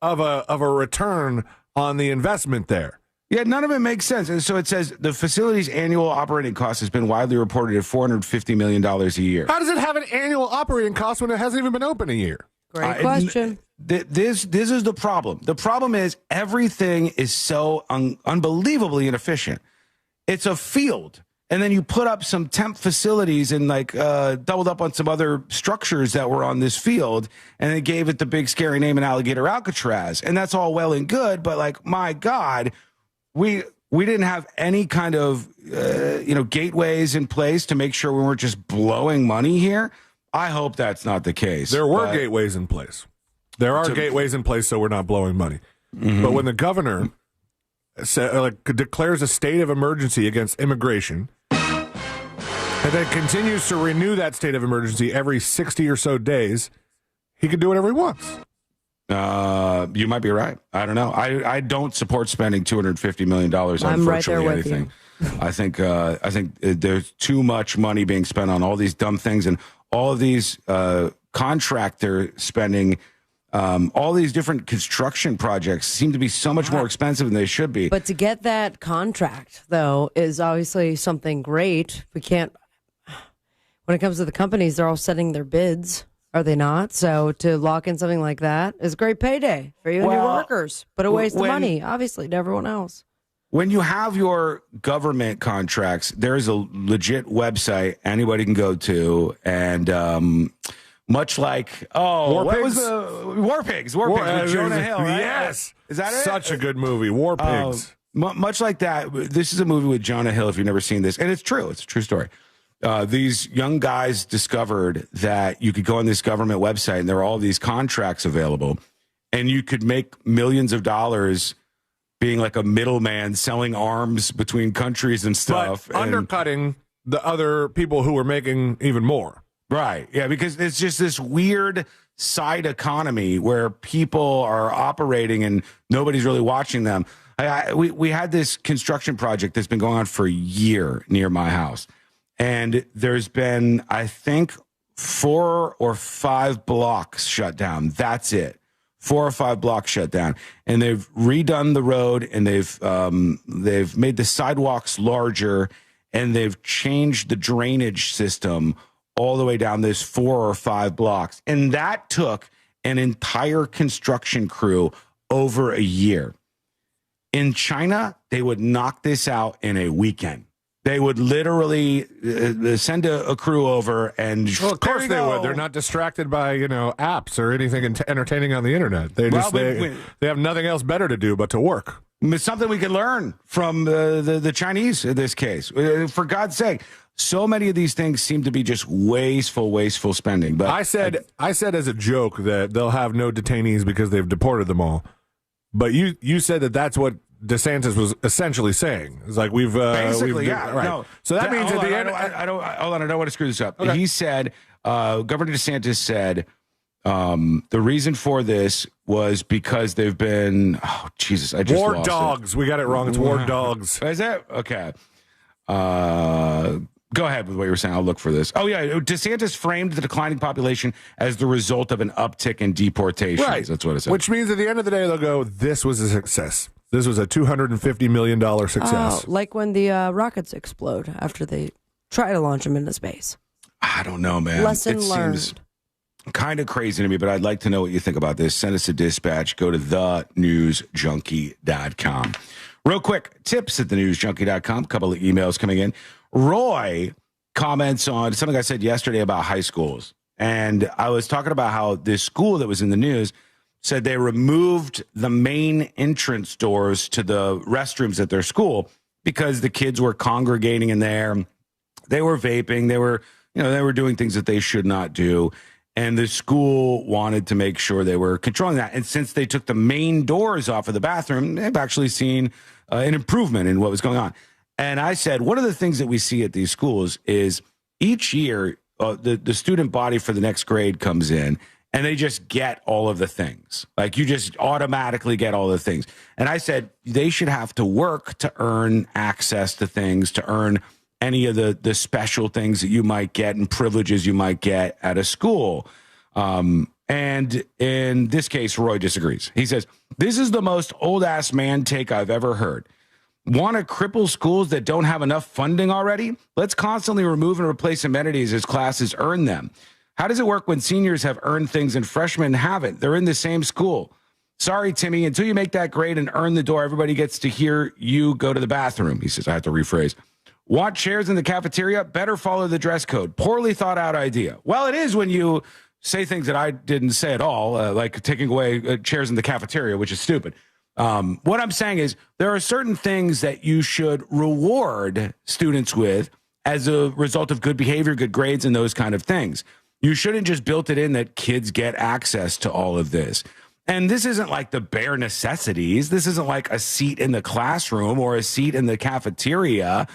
of a return on the investment there. Yeah, none of it makes sense. And so it says the facility's annual operating cost has been widely reported at $450 million a year. How does it have an annual operating cost when it hasn't even been open a year? Great question. This is the problem. The problem is everything is so unbelievably inefficient. It's a field, and then you put up some temp facilities and doubled up on some other structures that were on this field, and then gave it the big scary name in Alligator Alcatraz. And that's all well and good, but my God, we didn't have any kind of gateways in place to make sure we weren't just blowing money here. I hope that's not the case. There were gateways in place. There are gateways in place, so we're not blowing money. But when the governor declares a state of emergency against immigration, and then continues to renew that state of emergency every 60 or so days, he can do whatever he wants. You might be right. I don't know. I don't support spending $250 million on virtually anything. I think there's too much money being spent on all these dumb things, and all of these contractor spending. All these different construction projects seem to be so much more expensive than they should be. But to get that contract, though, is obviously something great. We can't. When it comes to the companies, they're all setting their bids, are they not? So to lock in something like that is a great payday for you and your workers, but a waste of money, obviously, to everyone else. When you have your government contracts, there is a legit website anybody can go to, and much like War Pigs with Jonah Hill, right? Yes, is that it? Such a good movie, War Pigs. Much like that, this is a movie with Jonah Hill. If you've never seen this, and it's true, it's a true story. These young guys discovered that you could go on this government website, and there are all these contracts available, and you could make millions of dollars being like a middleman selling arms between countries and stuff, but undercutting the other people who were making even more. Right. Yeah, because it's just this weird side economy where people are operating and nobody's really watching them. We had this construction project that's been going on for a year near my house. And there's been, I think, 4 or 5 blocks shut down. That's it. 4 or 5 blocks shut down, and they've redone the road, and they've made the sidewalks larger, and they've changed the drainage system all the way down this 4 or 5 blocks, and that took an entire construction crew over a year. In China, they would knock this out in a weekend. They would literally send a crew over, and well, of course they would. They're not distracted by apps or anything entertaining on the internet. They just they have nothing else better to do but to work. It's something we can learn from the Chinese in this case. For God's sake, so many of these things seem to be just wasteful spending. But I said as a joke that they'll have no detainees because they've deported them all. But you said that that's what DeSantis was essentially saying. It's like basically, yeah. Right. No, so that means at the end, I don't. Hold on, I don't want to screw this up. Okay. He said, Governor DeSantis said, the reason for this was because they've been. Oh Jesus! I just war lost dogs. It. We got it wrong. It's war dogs. Is it okay? Go ahead with what you were saying. I'll look for this. Oh, yeah. DeSantis framed the declining population as the result of an uptick in deportations. Right. That's what it said. Which means at the end of the day, they'll go, this was a success. This was a $250 million success. Like when the rockets explode after they try to launch them into space. I don't know, man. Lesson learned. Seems kind of crazy to me, but I'd like to know what you think about this. Send us a dispatch. Go to thenewsjunkie.com. Real quick, tips at thenewsjunkie.com. A couple of emails coming in. Roy comments on something I said yesterday about high schools. And I was talking about how this school that was in the news said they removed the main entrance doors to the restrooms at their school because the kids were congregating in there. They were vaping. They were doing things that they should not do. And the school wanted to make sure they were controlling that. And since they took the main doors off of the bathroom, they've actually seen an improvement in what was going on. And I said, one of the things that we see at these schools is each year, the student body for the next grade comes in and they just get all of the things. Like you just automatically get all the things. And I said, they should have to work to earn access to things, to earn any of the special things that you might get and privileges you might get at a school. And in this case, Roy disagrees. He says, this is the most old-ass man take I've ever heard. Want to cripple schools that don't have enough funding already? Let's constantly remove and replace amenities as classes earn them. How does it work when seniors have earned things and freshmen haven't? They're in the same school. Sorry, Timmy, until you make that grade and earn the door, everybody gets to hear you go to the bathroom. He says, I have to rephrase. Want chairs in the cafeteria? Better follow the dress code. Poorly thought out idea. Well, it is when you say things that I didn't say at all, like taking away chairs in the cafeteria, which is stupid. What I'm saying is there are certain things that you should reward students with as a result of good behavior, good grades, and those kind of things. You shouldn't just build it in that kids get access to all of this. And this isn't like the bare necessities. This isn't like a seat in the classroom or a seat in the cafeteria.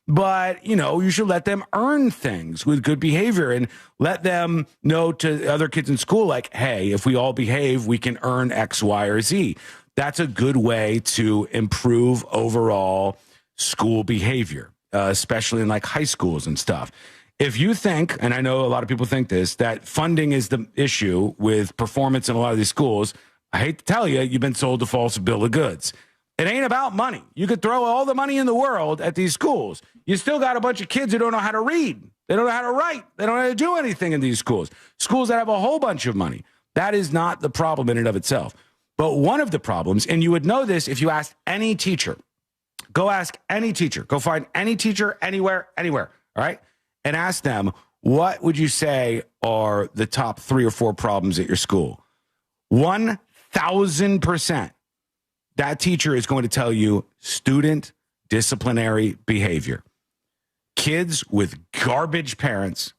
But, you should let them earn things with good behavior and let them know to other kids in school, like, hey, if we all behave, we can earn X, Y, or Z. That's a good way to improve overall school behavior, especially in like high schools and stuff. If you think, and I know a lot of people think this, that funding is the issue with performance in a lot of these schools, I hate to tell you, you've been sold a false bill of goods. It ain't about money. You could throw all the money in the world at these schools. You still got a bunch of kids who don't know how to read. They don't know how to write. They don't know how to do anything in these schools. Schools that have a whole bunch of money. That is not the problem in and of itself. But one of the problems, and you would know this if you asked any teacher, go ask any teacher, go find any teacher anywhere, all right? And ask them, what would you say are the top 3 or 4 problems at your school? 1,000%. That teacher is going to tell you student disciplinary behavior. Kids with garbage parents,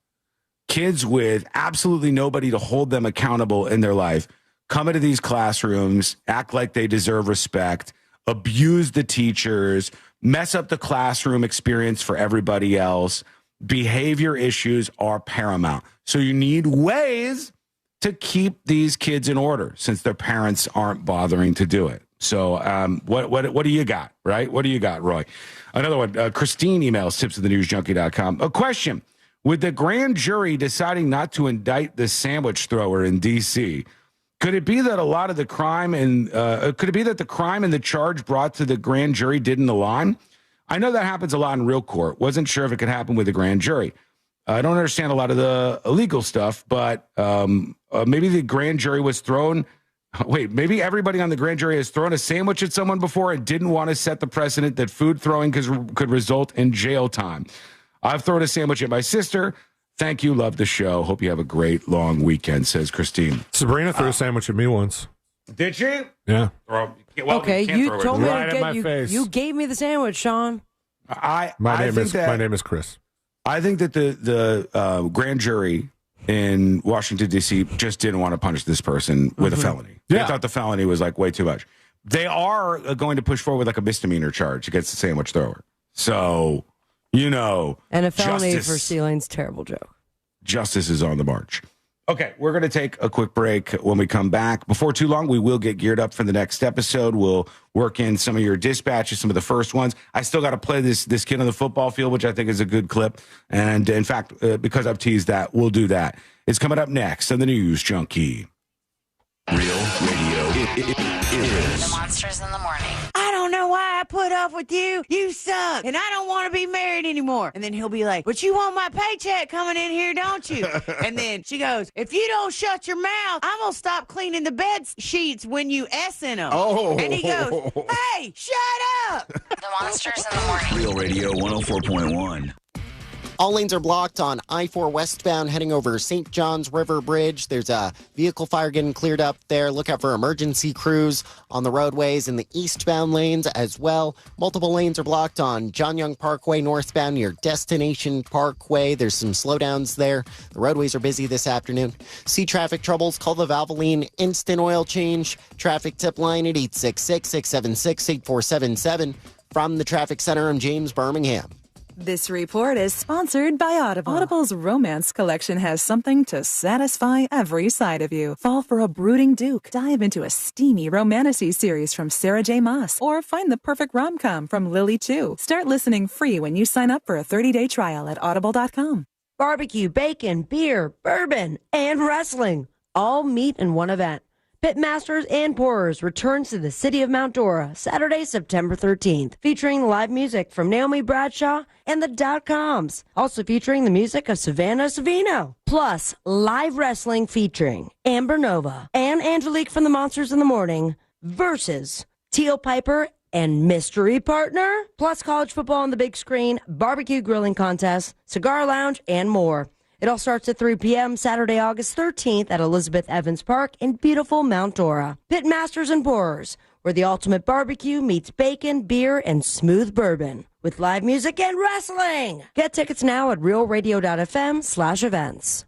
kids with absolutely nobody to hold them accountable in their life, come into these classrooms, act like they deserve respect, abuse the teachers, mess up the classroom experience for everybody else. Behavior issues are paramount. So you need ways to keep these kids in order since their parents aren't bothering to do it. So what do you got, right? What do you got, Roy? Another one, Christine emails tips@thenewsjunkie.com. A question, With the grand jury deciding not to indict the sandwich thrower in D.C., could it be that a lot of the crime and could it be that the crime and the charge brought to the grand jury didn't align? I know that happens a lot in real court. Wasn't sure if it could happen with the grand jury. I don't understand a lot of the illegal stuff, but maybe the grand jury was thrown. Wait, maybe everybody on the grand jury has thrown a sandwich at someone before and didn't want to set the precedent that food throwing could result in jail time. I've thrown a sandwich at my sister. Thank you. Love the show. Hope you have a great long weekend, says Christine. Sabrina threw a sandwich at me once. Did she? Yeah. Okay, you told me right to at my get face. you gave me the sandwich, Sean. My name is Chris. I think that the grand jury in Washington, D.C. just didn't want to punish this person with a felony. Yeah. They thought the felony was like way too much. They are going to push forward with like a misdemeanor charge against the sandwich thrower. So, and a felony justice, for stealing's terrible joke. Justice is on the march. Okay, we're going to take a quick break. When we come back, before too long, we will get geared up for the next episode. We'll work in some of your dispatches, some of the first ones. I still got to play this kid on the football field, which I think is a good clip. And in fact, because I've teased that, we'll do that. It's coming up next on the News Junkie. Real radio is The Monsters in the Morning. I don't know why I put up with you. You suck. And I don't want to be married anymore. And then he'll be like, but you want my paycheck coming in here, don't you? And then she goes, if you don't shut your mouth, I'm going to stop cleaning the bed sheets when you S in them. Oh. And he goes, hey, shut up. The Monsters in the Morning. Real Radio 104.1. All lanes are blocked on I-4 westbound heading over St. John's River Bridge. There's a vehicle fire getting cleared up there. Look out for emergency crews on the roadways in the eastbound lanes as well. Multiple lanes are blocked on John Young Parkway northbound near Destination Parkway. There's some slowdowns there. The roadways are busy this afternoon. See traffic troubles? Call the Valvoline Instant Oil Change traffic tip line at 866-676-8477. From the Traffic Center, I'm James Birmingham. This report is sponsored by Audible. Audible's romance collection has something to satisfy every side of you. Fall for a brooding duke. Dive into a steamy romantasy series from Sarah J. Maas. Or find the perfect rom-com from Lily Chu. Start listening free when you sign up for a 30-day trial at audible.com. Barbecue, bacon, beer, bourbon, and wrestling all meet in one event. Pitmasters and Pourers returns to the city of Mount Dora Saturday, September 13th, featuring live music from Naomi Bradshaw and the Dot-Coms. Also featuring the music of Savannah Savino. Plus, live wrestling featuring Amber Nova and Angelique from the Monsters in the Morning versus Teal Piper and mystery partner. Plus, college football on the big screen, barbecue grilling contest, cigar lounge, and more. It all starts at 3 p.m. Saturday, August 13th at Elizabeth Evans Park in beautiful Mount Dora. Pitmasters and Pourers, where the ultimate barbecue meets bacon, beer, and smooth bourbon. With live music and wrestling. Get tickets now at realradio.fm/events. Sunnyside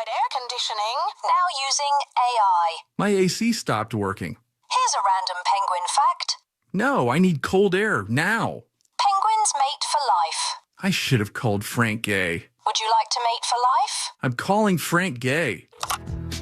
Air Conditioning, now using AI. My AC stopped working. Here's a random penguin fact. No, I need cold air now. Penguins mate for life. I should have called Frank Gay. Would you like to mate for life? I'm calling Frank Gay.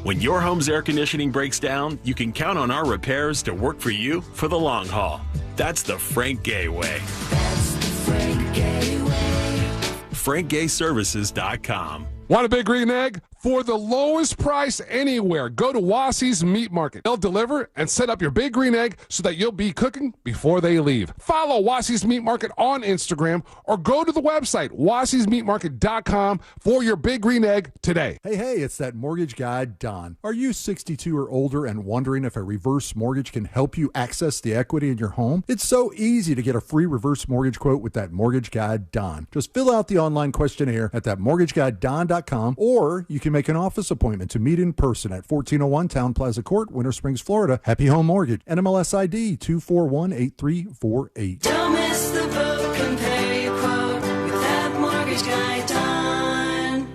When your home's air conditioning breaks down, you can count on our repairs to work for you for the long haul. That's the Frank Gay way. That's the Frank Gay way. FrankGayServices.com. Want a big green egg? For the lowest price anywhere, go to Wassie's Meat Market. They'll deliver and set up your big green egg so that you'll be cooking before they leave. Follow Wassie's Meat Market on Instagram or go to the website, wassiesmeatmarket.com for your big green egg today. Hey, it's that mortgage guy, Don. Are you 62 or older and wondering if a reverse mortgage can help you access the equity in your home? It's so easy to get a free reverse mortgage quote with that mortgage guy, Don. Just fill out the online questionnaire at thatmortgageguyDon.com, or you can make an office appointment to meet in person at 1401 Town Plaza Court, Winter Springs, Florida. Happy Home Mortgage. NMLS ID 2418348. Don't miss the boat. Compare your quote with that mortgage guy, Don.com.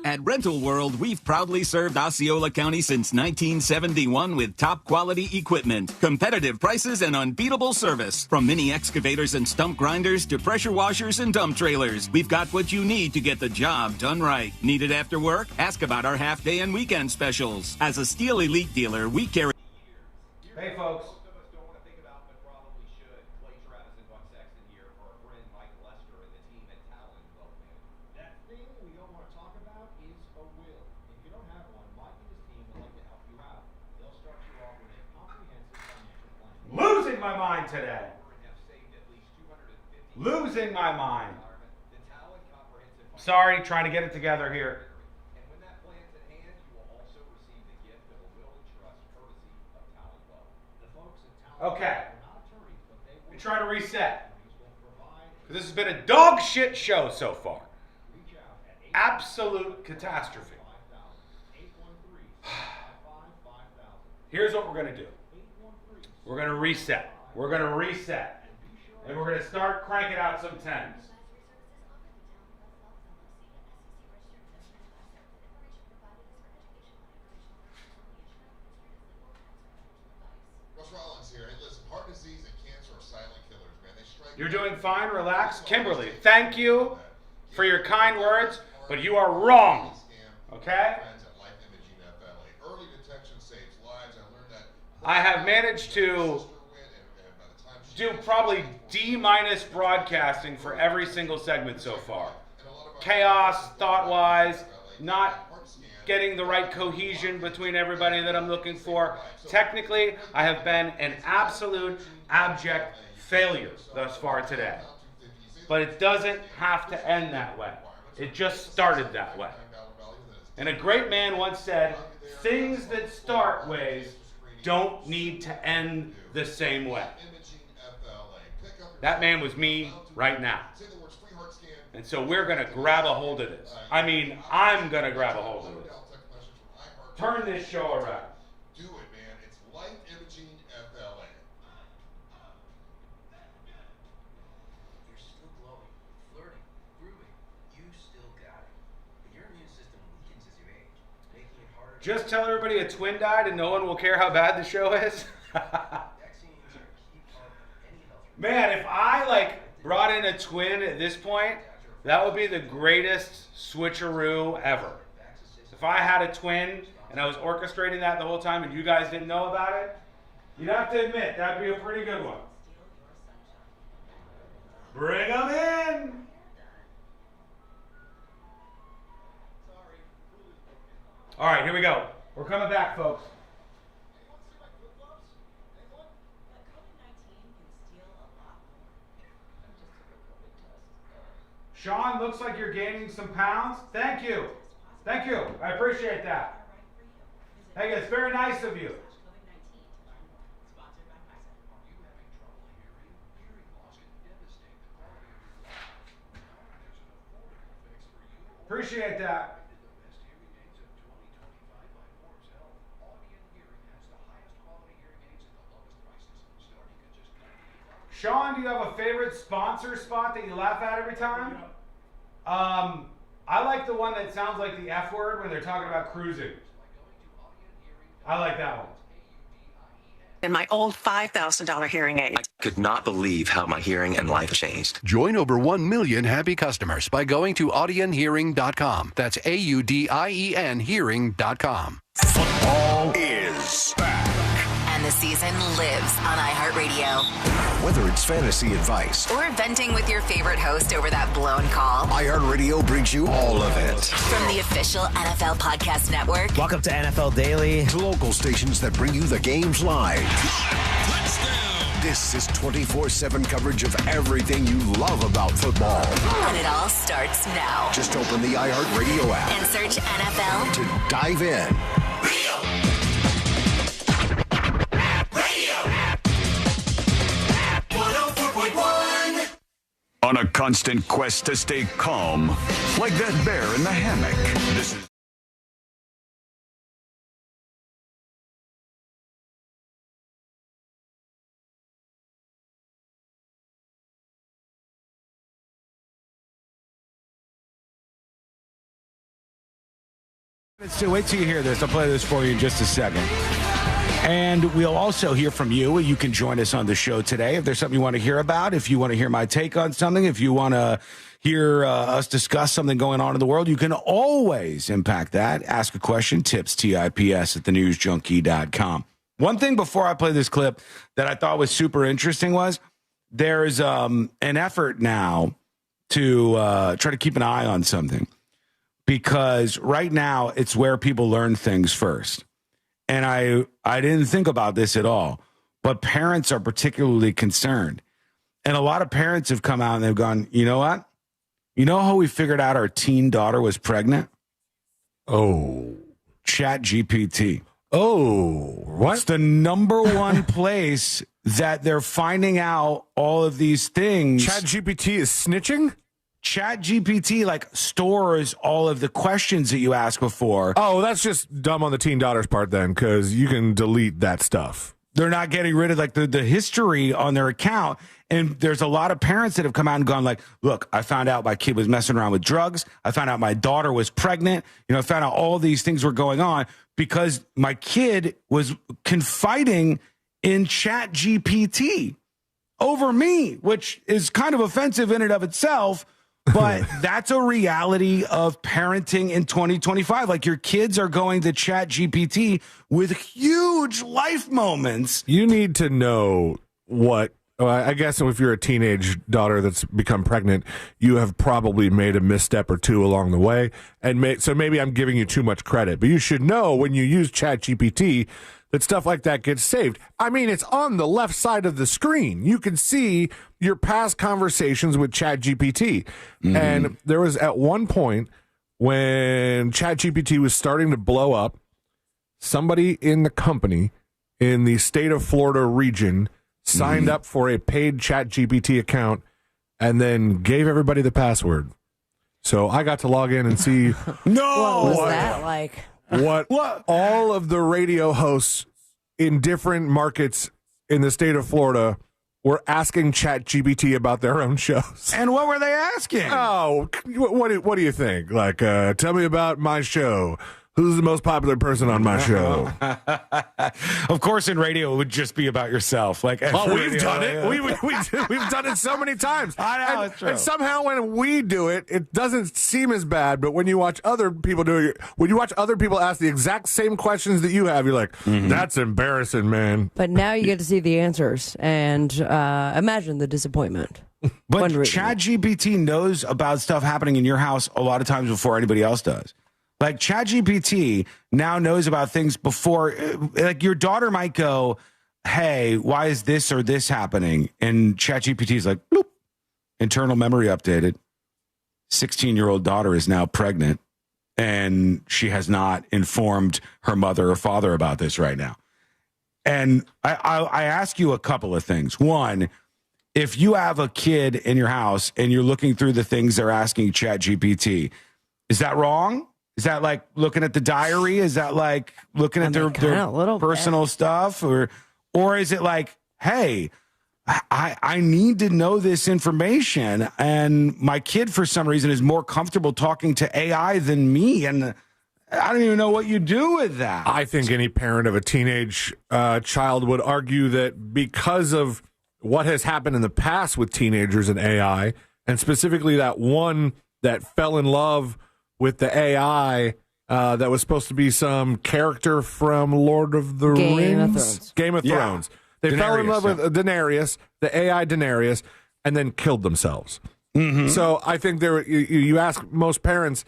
At Rental World, we've proudly served Osceola County since 1971 with top quality equipment, competitive prices, and unbeatable service. From mini excavators and stump grinders to pressure washers and dump trailers, we've got what you need to get the job done right. Need it after work? Ask about our half-day and weekend specials. As a Steel Elite dealer, we carry... Hey, folks. losing my mind today. Losing my mind. Sorry, trying to get it together here. Okay. Let me try to reset. This has been a dog shit show so far. Absolute catastrophe. Here's what we're going to do. We're going to reset. We're going to reset. And we're going to start cranking out some 10s. You're doing fine, relax. Kimberly, thank you for your kind words, but you are wrong. Okay? I have managed to do probably D- broadcasting for every single segment so far. Chaos, thought-wise, not getting the right cohesion between everybody that I'm looking for. Technically, I have been an absolute abject failure thus far today. But it doesn't have to end that way. It just started that way. And a great man once said, things that start ways don't need to end the same way. That man was me right now. And so we're going to grab a hold of this. I mean, I'm going to grab a hold of this. Turn this show around. Do it, man. It's Life Imaging FLA. You're still glowing, flirting, grooving. You still got it. But your immune system weakens as you age, making it harder. Just tell everybody a twin died and no one will care how bad the show is. Man, if I brought in a twin at this point, that would be the greatest switcheroo ever. If I had a twin and I was orchestrating that the whole time and you guys didn't know about it, you'd have to admit that'd be a pretty good one. Bring them in. All right, here we go. We're coming back, folks. Sean, looks like you're gaining some pounds. Thank you. Thank you. I appreciate that. Hey, it's very nice of you. Appreciate that. Sean, do you have a favorite sponsor spot that you laugh at every time? I like the one that sounds like the F word when they're talking about cruising. I like that one. And my old $5,000 hearing aid. I could not believe how my hearing and life changed. Join over 1 million happy customers by going to audionhearing.com. That's AUDIEN hearing.com. Football is back. And the season lives on iHeartRadio. Whether it's fantasy advice or venting with your favorite host over that blown call, iHeartRadio brings you all of it. From the official NFL Podcast Network. Welcome to NFL Daily. To local stations that bring you the games live. This is 24/7 coverage of everything you love about football. And it all starts now. Just open the iHeartRadio app and search NFL to dive in. On a constant quest to stay calm, like that bear in the hammock. This is So wait till you hear this. I'll play this for you in just a second. And we'll also hear from you. You can join us on the show today if there's something you want to hear about, if you want to hear my take on something, if you want to hear us discuss something going on in the world, you can always impact that. Ask a question, tips, TIPS at thenewsjunkie.com. One thing before I play this clip that I thought was super interesting was there's an effort now to try to keep an eye on something, because right now it's where people learn things first. And I didn't think about this at all, but parents are particularly concerned. And a lot of parents have come out and they've gone, you know what? You know how we figured out our teen daughter was pregnant? Oh. ChatGPT. Oh, what? It's the number one place that they're finding out all of these things. ChatGPT is snitching? ChatGPT stores all of the questions that you asked before. Oh, that's just dumb on the teen daughter's part then, because you can delete that stuff. They're not getting rid of the history on their account. And there's a lot of parents that have come out and gone look, I found out my kid was messing around with drugs. I found out my daughter was pregnant. I found out all these things were going on because my kid was confiding in ChatGPT over me, which is kind of offensive in and of itself. But that's a reality of parenting in 2025. Your kids are going to ChatGPT with huge life moments. You need to know what. I guess if you're a teenage daughter that's become pregnant, you have probably made a misstep or two along the way. And so maybe I'm giving you too much credit. But you should know when you use ChatGPT that stuff like that gets saved. I mean, it's on the left side of the screen. You can see your past conversations with ChatGPT. Mm-hmm. And there was at one point when ChatGPT was starting to blow up, somebody in the company in the state of Florida region signed up for a paid ChatGPT account and then gave everybody the password. So I got to log in and see what was that like? What all of the radio hosts in different markets in the state of Florida were asking ChatGPT about their own shows. And what were they asking? Oh, what do you think? Tell me about my show. Who's the most popular person on my show? Of course, in radio, it would just be about yourself. We've done it. We've done it so many times. I know, it's true. And somehow when we do it, it doesn't seem as bad. But when you watch other people do it, when you watch other people ask the exact same questions that you have, you're like, that's embarrassing, man. But now you get to see the answers and imagine the disappointment. But ChatGPT knows about stuff happening in your house a lot of times before anybody else does. ChatGPT now knows about things before, your daughter might go, hey, why is this or this happening? And ChatGPT is like, bloop, internal memory updated. 16-year-old daughter is now pregnant, and she has not informed her mother or father about this right now. And I ask you a couple of things. One, if you have a kid in your house and you're looking through the things they're asking ChatGPT, is that wrong? Is that looking at the diary? Is that looking at their personal stuff? Or is it hey, I need to know this information, and my kid for some reason is more comfortable talking to AI than me, and I don't even know what you do with that. I think any parent of a teenage child would argue that because of what has happened in the past with teenagers and AI, and specifically that one that fell in love with the AI that was supposed to be some character from Lord of the Rings. Game of Thrones. They fell in love with Daenerys, the AI Daenerys, and then killed themselves. Mm-hmm. So I think you ask most parents,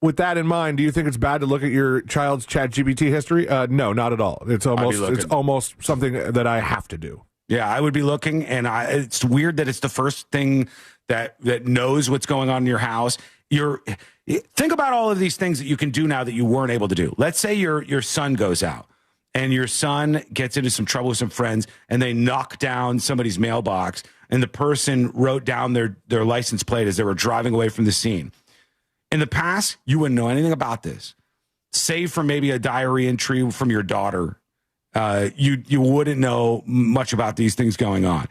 with that in mind, do you think it's bad to look at your child's ChatGPT history? No, not at all. It's almost something that I have to do. Yeah, I would be looking, and it's weird that it's the first thing that knows what's going on in your house. Think about all of these things that you can do now that you weren't able to do. Let's say your son goes out and your son gets into some trouble with some friends and they knock down somebody's mailbox and the person wrote down their license plate as they were driving away from the scene. In the past, you wouldn't know anything about this, save for maybe a diary entry from your daughter. You wouldn't know much about these things going on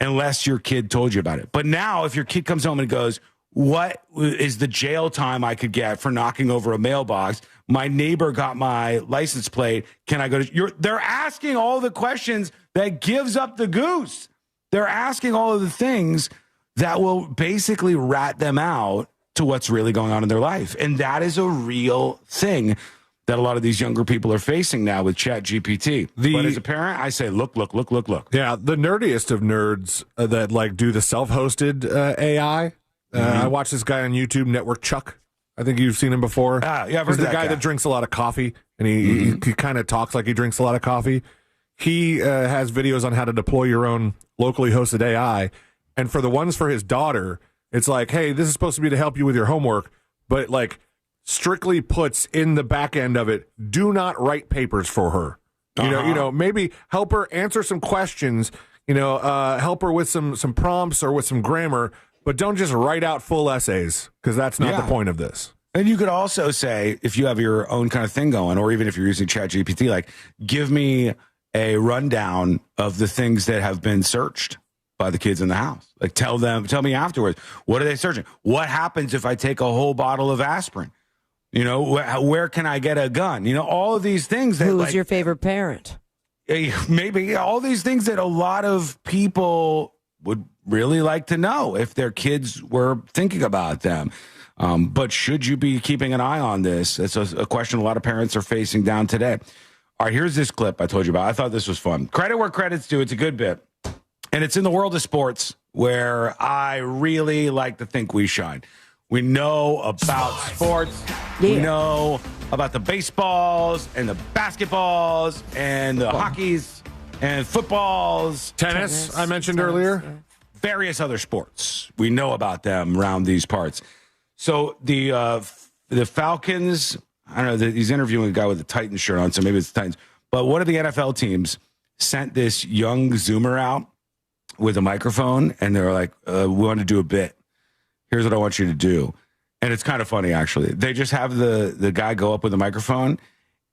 unless your kid told you about it. But now if your kid comes home and goes, what is the jail time I could get for knocking over a mailbox? My neighbor got my license plate. Can I go to they're asking all the questions that gives up the goose. They're asking all of the things that will basically rat them out to what's really going on in their life. And that is a real thing that a lot of these younger people are facing now with ChatGPT. But as a parent, I say, look. Yeah, the nerdiest of nerds that do the self-hosted AI. I watched this guy on YouTube, Network Chuck. I think you've seen him before. Yeah, I've heard He's the that guy that drinks a lot of coffee, and he kind of talks like he drinks a lot of coffee. he has videos on how to deploy your own locally hosted AI. And for the ones for his daughter, it's like, hey, this is supposed to be to help you with your homework, but like strictly puts in the back end of it, do not write papers for her. You know, maybe help her answer some questions, help her with some prompts or with some grammar, but don't just write out full essays, because that's not the point of this. And you could also say, if you have your own kind of thing going, or even if you're using ChatGPT, like, give me a rundown of the things that have been searched by the kids in the house. Like, tell me afterwards, what are they searching? What happens if I take a whole bottle of aspirin? Where can I get a gun? All of these things. Who's your favorite parent? Maybe all these things that a lot of people would really like to know if their kids were thinking about them. But should you be keeping an eye on this? It's a question a lot of parents are facing down today. All right, here's this clip I told you about. I thought this was fun. Credit where credit's due. It's a good bit. And it's in the world of sports, where I really like to think we shine. We know about sports. Yeah. We know about the baseballs and the basketballs and the hockeys and footballs. Tennis, I mentioned earlier. Yeah. Various other sports. We know about them around these parts. So the Falcons, I don't know, he's interviewing a guy with a Titans shirt on, so maybe it's the Titans. But one of the NFL teams sent this young Zoomer out with a microphone, and they were like, we want to do a bit. Here's what I want you to do. And it's kind of funny, actually. They just have the guy go up with a microphone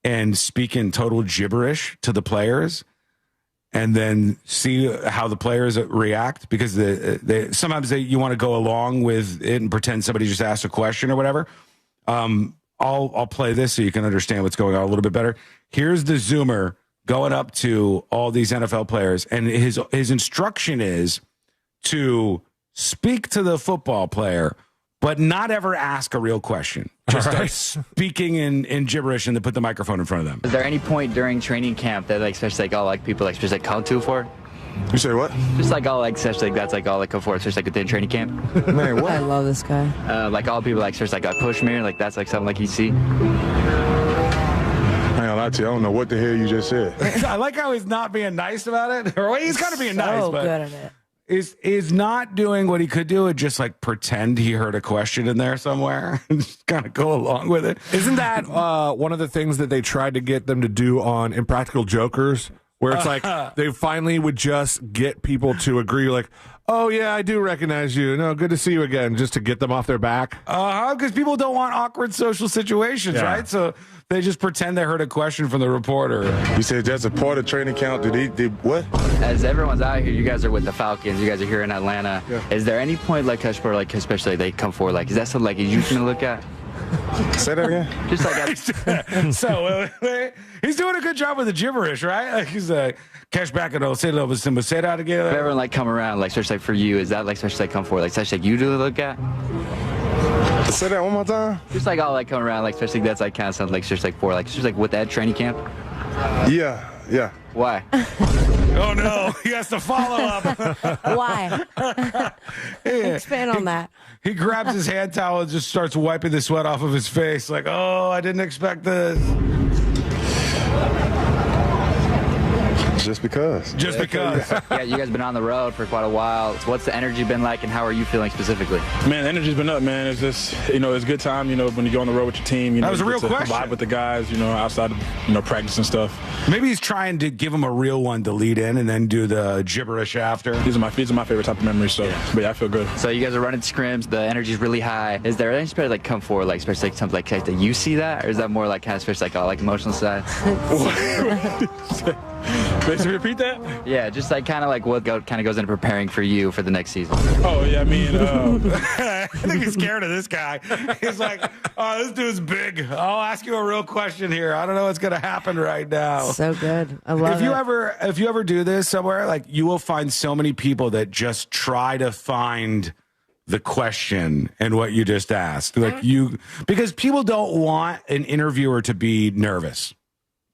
and speak in total gibberish to the players, and then see how the players react, because sometimes you want to go along with it and pretend somebody just asked a question or whatever. I'll play this so you can understand what's going on a little bit better. Here's the Zoomer going up to all these NFL players, and his instruction is to speak to the football player, but not ever ask a real question. Just start speaking in gibberish, and then put the microphone in front of them. Is there any point during training camp that especially people especially come to for? You say what? Just especially that's all come for, especially within training camp. Man, what? I love this guy. All people especially push me, that's something you see. I ain't lie to you, I don't know what the hell you just said. I like how he's not being nice about it. Or he's kind of being nice, but good at it. Is not doing what he could do and just pretend he heard a question in there somewhere and just kind of go along with it. Isn't that one of the things that they tried to get them to do on Impractical Jokers, where it's they finally would just get people to agree, like, oh yeah, I do recognize you. No, good to see you again, just to get them off their back. Because people don't want awkward social situations, right? So they just pretend they heard a question from the reporter. You said that's a part of training camp. Did what? As everyone's out here, you guys are with the Falcons. You guys are here in Atlanta. Yeah. Is there any point especially they come forward, is that something you can look at? Say that again. Just that. So he's doing a good job with the gibberish, right? He's cash back and say that again. If everyone come around, especially for you, is that especially come forward, especially you to look at? Say that one more time. Just all come around, especially that's kind of something just with that training camp. Yeah. Why? Oh no, he has to follow up. Why? Expand on that. He grabs his hand towel and just starts wiping the sweat off of his face, like, oh, I didn't expect this. Just because. Yeah, you guys been on the road for quite a while. So what's the energy been like, and how are you feeling specifically? Man, the energy's been up, man. It's just, it's a good time, when you go on the road with your team. That was a real question. Vibe with the guys, outside of, practice and stuff. Maybe he's trying to give him a real one to lead in and then do the gibberish after. These are my favorite type of memories, but yeah, I feel good. So you guys are running scrims, the energy's really high. Is there any especially come forward, especially something that you see that, or is that more especially emotional side? Basically, repeat that? Yeah, just what kind of goes into preparing for you for the next season. Oh yeah, I think he's scared of this guy. He's like, oh, this dude's big. I'll ask you a real question here. I don't know what's gonna happen right now. So good. I love it. If you ever do this somewhere, you will find so many people that just try to find the question and what you just asked. Because people don't want an interviewer to be nervous.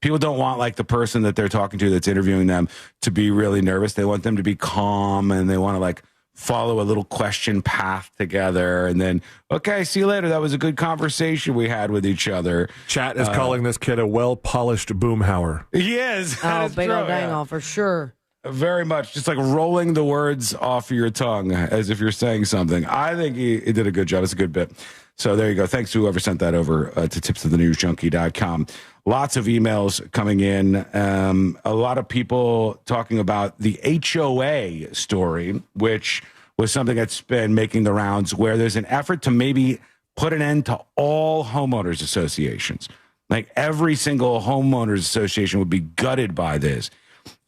People don't want the person that they're talking to that's interviewing them to be really nervous. They want them to be calm, and they want to follow a little question path together, and then, okay, see you later. That was a good conversation we had with each other. Chat is calling this kid a well-polished boomhauer. He is. Oh, big old dangle for sure. Very much. Just like rolling the words off your tongue as if you're saying something. I think he did a good job. It's a good bit. So there you go. Thanks to whoever sent that over to tipsofthenewsjunkie.com. Lots of emails coming in. A lot of people talking about the HOA story, which was something that's been making the rounds, where there's an effort to maybe put an end to all homeowners associations. Like every single homeowners association would be gutted by this.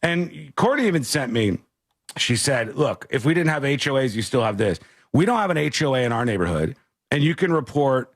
And Courtney even sent me, she said, look, if we didn't have HOAs, you still have this. We don't have an HOA in our neighborhood, and you can report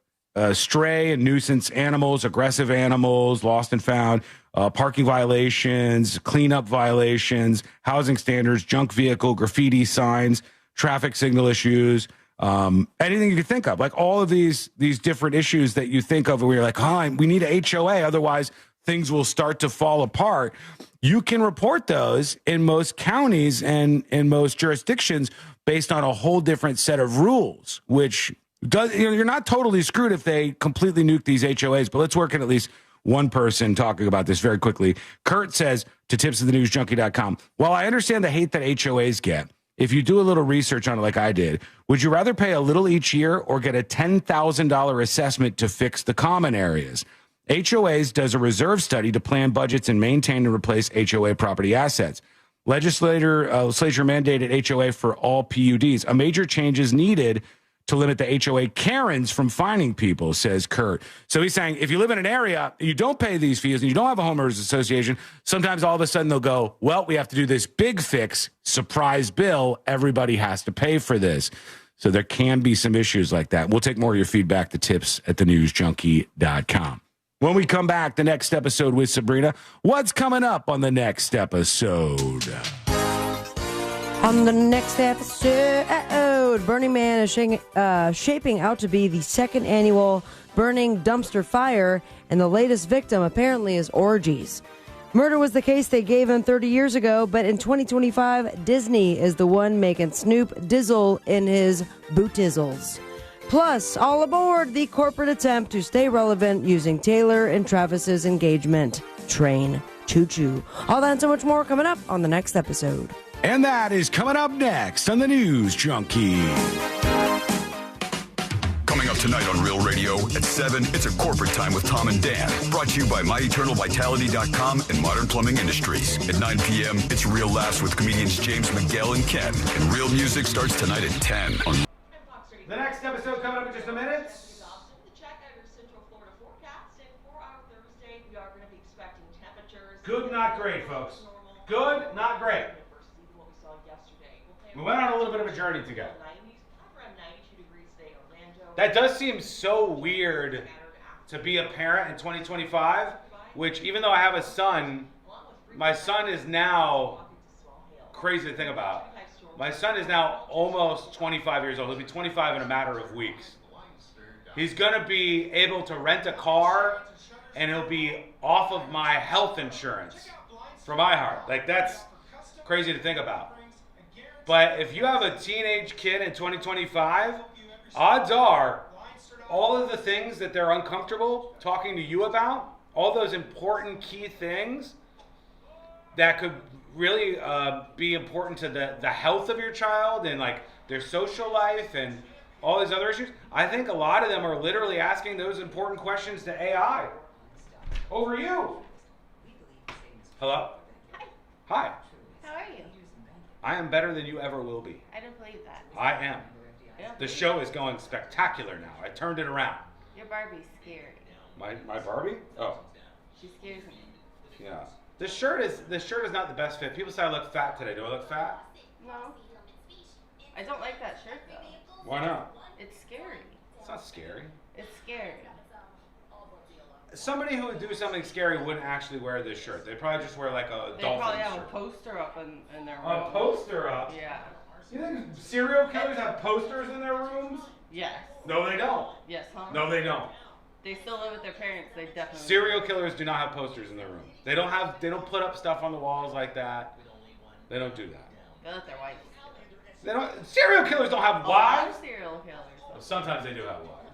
stray and nuisance animals, aggressive animals, lost and found, parking violations, cleanup violations, housing standards, junk vehicle, graffiti signs, traffic signal issues, anything you could think of. Like all of these different issues that you think of where you're like, we need a HOA, otherwise things will start to fall apart. You can report those in most counties and in most jurisdictions based on a whole different set of rules, which does, you're not totally screwed if they completely nuke these HOAs. But let's work in at least one person talking about this very quickly. Kurt says to tipsofthenewsjunkie.com, while I understand the hate that HOAs get, if you do a little research on it like I did, would you rather pay a little each year or get a $10,000 assessment to fix the common areas? HOAs does a reserve study to plan budgets and maintain and replace HOA property assets. Legislature mandated HOA for all PUDs. A major change is needed to limit the HOA Karens from fining people, says Kurt. So he's saying if you live in an area, you don't pay these fees, and you don't have a homeowners association, sometimes all of a sudden they'll go, well, we have to do this big fix, surprise bill, everybody has to pay for this. So there can be some issues like that. We'll take more of your feedback to tips@thenewsjunkie.com. When we come back, the next episode with Sabrina, what's coming up on the next episode? On the next episode, Burning Man is shaping out to be the second annual burning dumpster fire, and the latest victim apparently is orgies. Murder was the case they gave him 30 years ago, but in 2025, Disney is the one making Snoop dizzle in his bootizzles. Plus, all aboard the corporate attempt to stay relevant using Taylor and Travis's engagement train. Choo-choo. All that and so much more coming up on the next episode. And that is coming up next on the News Junkie. Coming up tonight on Real Radio at 7, it's a corporate time with Tom and Dan. Brought to you by MyEternalVitality.com and Modern Plumbing Industries. At 9 p.m., it's Real Laughs with comedians James McGill and Ken. And Real Music starts tonight at 10 on The next episode coming up in just a minute. Good, not great, folks. Good, not great. We went on a little bit of a journey together. That does seem so weird to be a parent in 2025, which even though I have a son, my son is now, crazy to think about, my son is now almost 25 years old. He'll be 25 in a matter of weeks. He's going to be able to rent a car, and he'll be off of my health insurance for my heart. Like, that's crazy to think about. But if you have a teenage kid in 2025, odds are all of the things that they're uncomfortable talking to you about, all those important key things that could really be important to the health of your child and like their social life and all these other issues, I think a lot of them are literally asking those important questions to AI. Over you. Hello? Hi. How are you? I am better than you ever will be. I don't believe that. I am. The show is going spectacular now. I turned it around. Your Barbie's scary. My Barbie? Oh. She scares me. Yeah. This shirt is not the best fit. People say I look fat today. Do I look fat? No. I don't like that shirt though. Why not? It's scary. It's not scary. It's scary. Somebody who would do something scary wouldn't actually wear this shirt. They'd probably just wear like a They dolphin probably have shirt. a poster up in their room. A poster up? Yeah. You think serial killers have posters in their rooms? Yes. No, they don't. Yes, huh? No, they don't. They still live with their parents. They definitely. Serial killers do not have posters in their room. They don't put up stuff on the walls like that. They don't do that. They let their wives. Serial killers don't have A lot of wives. serial killers. Sometimes they do have wives,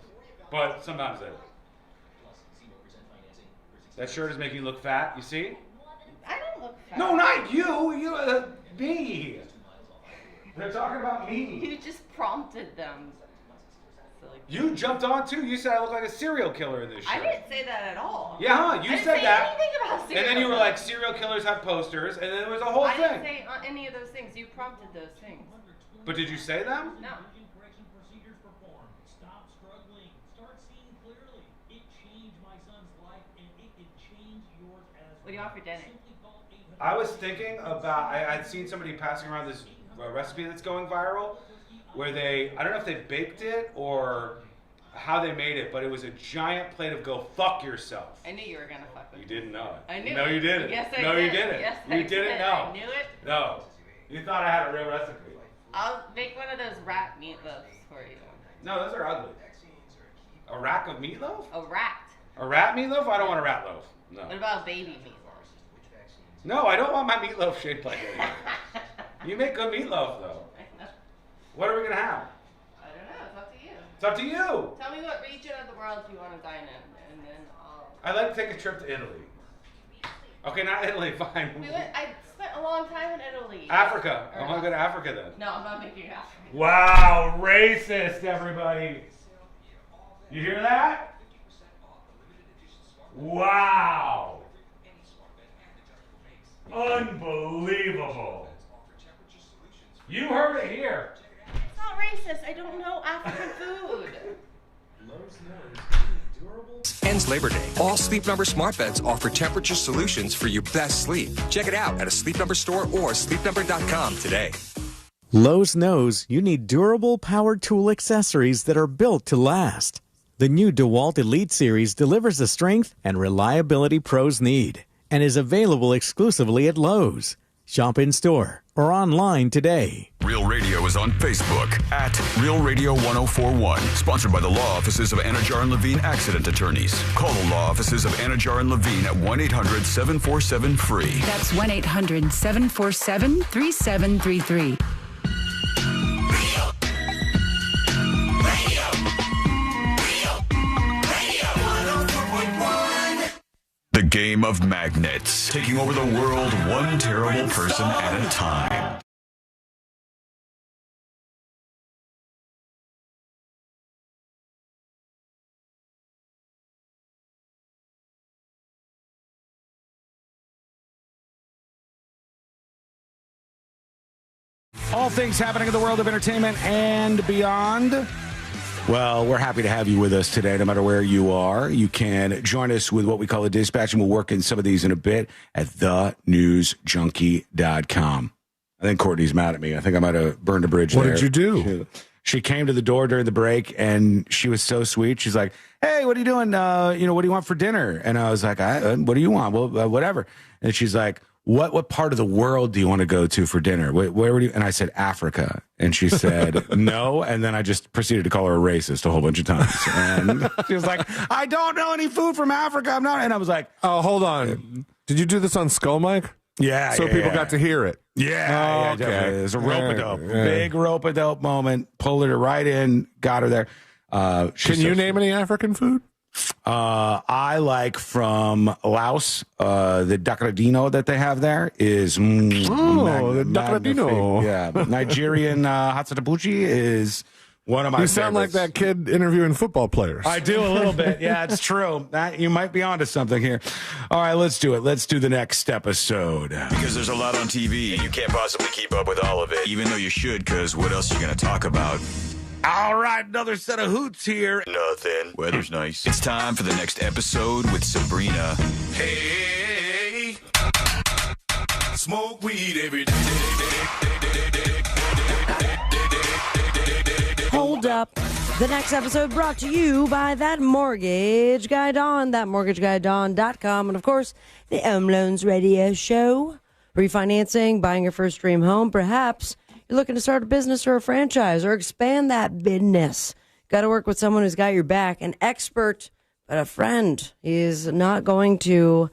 but sometimes they don't. That shirt is making you look fat. You see? I don't look fat. No, not you. You, me. They're talking about me. You just prompted them. You jumped on too. You said I look like a serial killer in this shirt. I didn't say that at all. Yeah, huh? You I didn't said say that. anything about serial And then you were killers. like, serial killers have posters, and then there was a whole I thing. didn't say any of those things. You prompted those things. But did you say them? No. What do you want for dinner? I was thinking about, I'd seen somebody passing around this recipe that's going viral, where they, I don't know if they baked it or how they made it, but it was a giant plate of go fuck yourself. I knew you were gonna fuck with You me. didn't know it. I knew No, it. you didn't. Yes, I no, did. you didn't. Yes, you I didn't did. know. I knew it. No. You thought I had a real recipe. I'll make one of those rat meatloaves for you. No, those are ugly. A rack of meatloaf? A rat. A rat meatloaf? I don't want a rat loaf. No. What about baby meatloaf? No, I don't want my meatloaf shaped like that. You make good meatloaf, though. What are we going to have? I don't know. It's up to you. It's up to you. Tell me what region of the world you want to dine in, and then I'll... I'd like to take a trip to Italy. Okay, not Italy, fine. I spent a long time in Italy. Africa. I want to go to Africa then. No, I'm not making Africa. Wow, racist, everybody. You hear that? Wow. Unbelievable. You heard it here. It's not racist. I don't know African food. Ends Labor Day. All Sleep Number smart beds offer temperature solutions for your best sleep. Check it out at a Sleep Number store or sleepnumber.com today. Lowe's knows you need durable power tool accessories that are built to last. The new DeWalt Elite Series delivers the strength and reliability pros need and is available exclusively at Lowe's. Shop in store or online today. Real Radio is on Facebook at Real Radio 1041. Sponsored by the law offices of Anajar and Levine Accident Attorneys. Call the law offices of Anajar and Levine at 1-800-747-FREE. That's 1-800-747-3733. The game of magnets. Taking over the world one terrible person at a time. All things happening in the world of entertainment and beyond. Well, we're happy to have you with us today, no matter where you are. You can join us with what we call a dispatch, and we'll work in some of these in a bit at thenewsjunkie.com. I think Courtney's mad at me. I think I might have burned a bridge What there. did you do? She came to the door during the break, and she was so sweet. She's like, hey, what are you doing? What do you want for dinner? And I was like, what do you want? Well, whatever. And she's like, what part of the world do you want to go to for dinner? Where would you? And I said, Africa. And she said, no. And then I just proceeded to call her a racist a whole bunch of times. And she was like, I don't know any food from Africa. I'm not. And I was like, oh, hold on. Did you do this on Skull Mic? Yeah. So people got to hear it. Yeah. Okay. It was a rope-a-dope. Big rope-a-dope moment. Pulled her right in. Got her there. Can you name any African food? I like from Laos, the Dakadino that they have there is the Dakadino. Yeah, Nigerian Hatsatabuchi is one of my favorites. You sound like that kid interviewing football players. I do a little bit. Yeah, it's true. You might be onto something here. All right, let's do it. Let's do the next episode. Because there's a lot on TV, and you can't possibly keep up with all of it. Even though you should, because what else are you going to talk about? All right, another set of hoots here. Nothing. Weather's nice. It's time for the next episode with Sabrina. Hey, smoke weed every day. Hold up. The next episode brought to you by That Mortgage Guy Don, thatmortgageguydawn.com, and of course, the Loans Radio Show. Refinancing, buying your first dream home, perhaps you're looking to start a business or a franchise or expand that business. Got to work with someone who's got your back, an expert, but a friend. He is not going to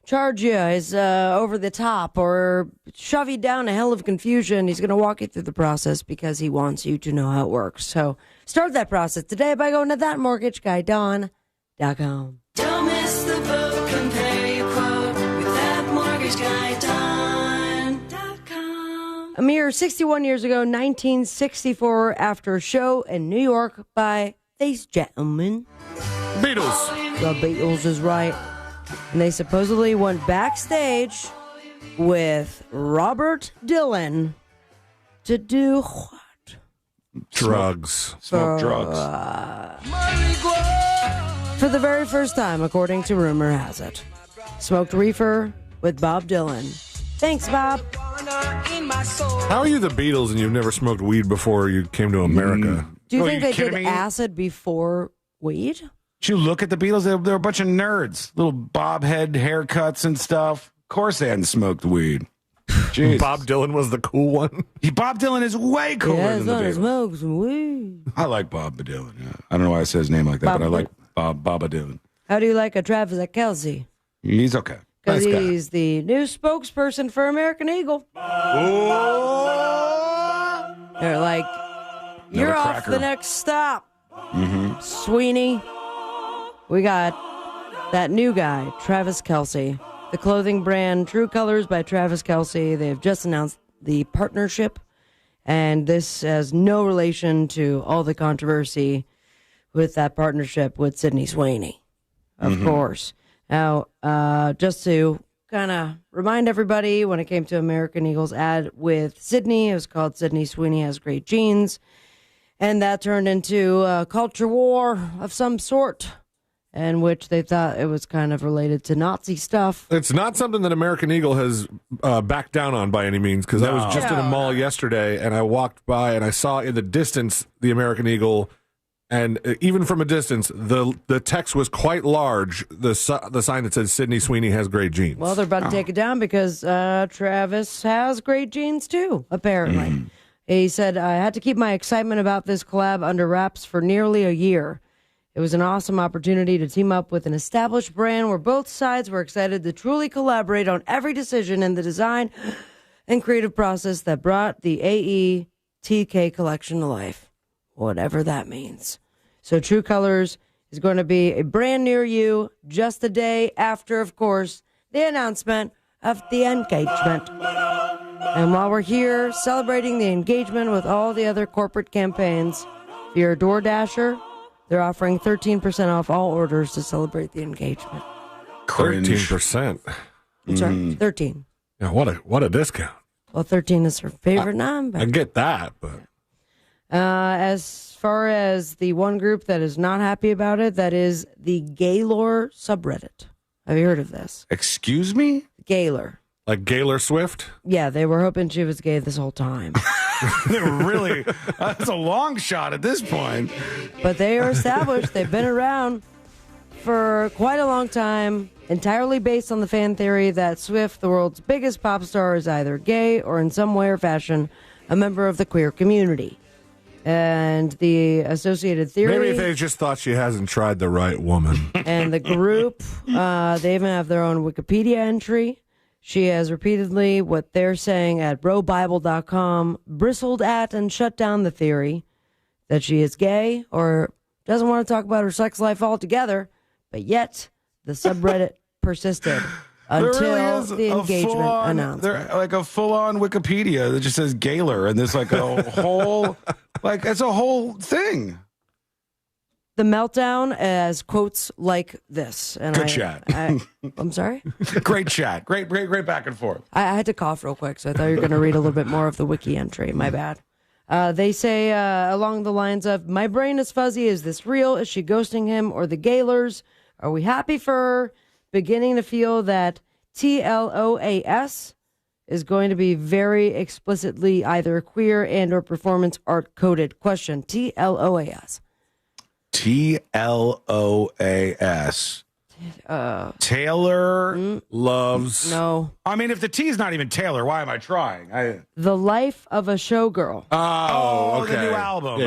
charge you is over the top or shove you down a hell of confusion. He's going to walk you through the process because he wants you to know how it works. So start that process today by going to thatmortgaguydawn.com. Don't miss the boat, compare your quote with thatmortgaguydawn.com. A mere 61 years ago, 1964, after a show in New York by these gentlemen. Beatles. The Beatles is right. And they supposedly went backstage with Robert Dylan to do what? Drugs. Smoke drugs. For the very first time, according to rumor has it. Smoked reefer with Bob Dylan. Thanks, Bob. How are you the Beatles and you've never smoked weed before you came to America? Do you think they did acid before weed? Did you look at the Beatles? They're a bunch of nerds. Little bob head haircuts and stuff. Of course they hadn't smoked weed. Jeez. Bob Dylan was the cool one? Bob Dylan is way cooler than the Beatles. Smoke some weed. I like Bob Dylan. Yeah. I don't know why I say his name like that, but I like Baba Dylan. How do you like a Travis Kelce? He's okay. Because Nice guy. he's the new spokesperson for American Eagle. They're like, you're off the next stop. Mm-hmm. Sweeney. We got that new guy, Travis Kelce. The clothing brand True Colors by Travis Kelce. They've just announced the partnership. And this has no relation to all the controversy with that partnership with Sydney Sweeney, of course. Now, just to kind of remind everybody, when it came to American Eagle's ad with Sydney, it was called Sydney Sweeney Has Great Genes. And that turned into a culture war of some sort, in which they thought it was kind of related to Nazi stuff. It's not something that American Eagle has backed down on by any means, because I was just in a mall yesterday, and I walked by, and I saw in the distance the American Eagle, and even from a distance, the text was quite large, the sign that says Sydney Sweeney Has Great Genes. Well, they're about to take it down because Travis has great genes, too, apparently. He said, I had to keep my excitement about this collab under wraps for nearly a year. It was an awesome opportunity to team up with an established brand where both sides were excited to truly collaborate on every decision in the design and creative process that brought the AETK collection to life, whatever that means. So True Colors is going to be a brand near you just a day after, of course, the announcement of the engagement. And while we're here celebrating the engagement with all the other corporate campaigns, if you're a DoorDasher, they're offering 13% off all orders to celebrate the engagement. 13%. I'm sorry, 13. Yeah, what a discount. Well, 13 is her favorite number. I get that, but as far as the one group that is not happy about it, that is the Gaylor subreddit. Have you heard of this? Excuse me? Gaylor. Like Gaylor Swift? Yeah, they were hoping she was gay this whole time. They were really, that's a long shot at this point. But they are established. They've been around for quite a long time, entirely based on the fan theory that Swift, the world's biggest pop star, is either gay or in some way or fashion a member of the queer community. And the associated theory... Maybe they just thought she hasn't tried the right woman. And the group, they even have their own Wikipedia entry. She has repeatedly, what they're saying at brobible.com, bristled at and shut down the theory that she is gay or doesn't want to talk about her sex life altogether, but yet the subreddit persisted until the engagement announcement. They're like a full-on Wikipedia that just says Gaylor, and there's like a whole, like it's a whole thing. The meltdown as quotes like this. And Good chat. I'm sorry? Great chat. Great back and forth. I had to cough real quick, so I thought you were going to read a little bit more of the wiki entry. My bad. They say along the lines of, my brain is fuzzy. Is this real? Is she ghosting him or the Gaylors? Are we happy for her? Beginning to feel that TLOAS is going to be very explicitly either queer and or performance art coded. Question, TLOAS. TLOAS. Taylor loves. No. I mean, if the T is not even Taylor, why am I trying? The Life of a Showgirl. Oh, okay. The new album.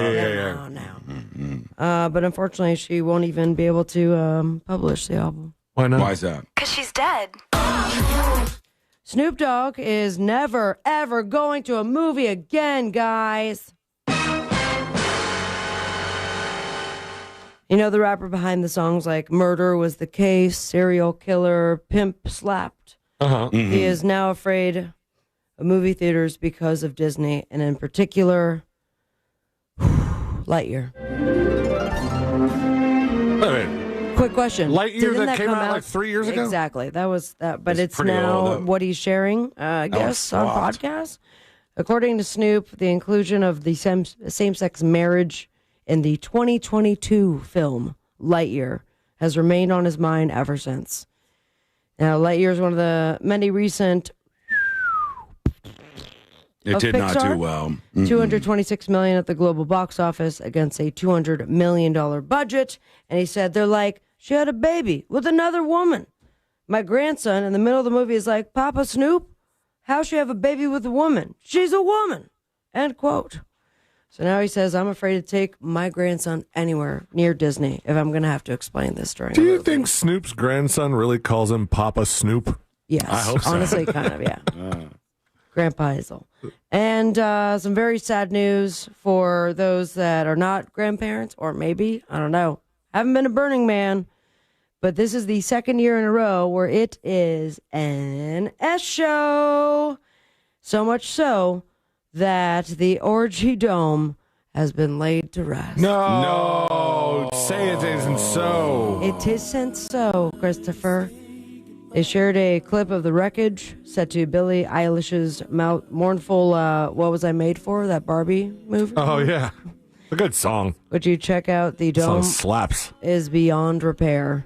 But unfortunately, she won't even be able to publish the album. Why not? Why is that? Because she's dead. Snoop Dogg is never, ever going to a movie again, guys. You know the rapper behind the songs like Murder Was the Case, Serial Killer, Pimp Slapped. Uh-huh. Mm-hmm. He is now afraid of movie theaters because of Disney, and in particular, Lightyear. Wait a minute. Quick question. Lightyear Didn't that came come out like 3 years ago? Exactly. That was that, but It's it's pretty now old. what he's sharing, I guess, on swapped. podcast. According to Snoop, the inclusion of the same-sex marriage in the 2022 film Lightyear has remained on his mind ever since. Now, Lightyear is one of the many recent. It of did not Pixar. do well. $226 million at the global box office against a $200 million budget. And he said, they're like, she had a baby with another woman. My grandson in the middle of the movie is like, Papa Snoop, how she have a baby with a woman? She's a woman. End quote. So now he says, I'm afraid to take my grandson anywhere near Disney if I'm going to have to explain this during Do a you movie. think Snoop's grandson really calls him Papa Snoop? Yes. I hope so. Honestly, kind of, yeah. Grandpa Hazel. And some very sad news for those that are not grandparents, or maybe, I don't know, haven't been to Burning Man, but this is the second year in a row where it is an S show. So much so that the Orgy Dome has been laid to rest. No. Say it isn't so. It isn't so, Christopher. They shared a clip of the wreckage set to Billie Eilish's mournful What Was I Made For, that Barbie movie. Oh, yeah. A good song. Would you check out the Song dome slaps. is beyond repair.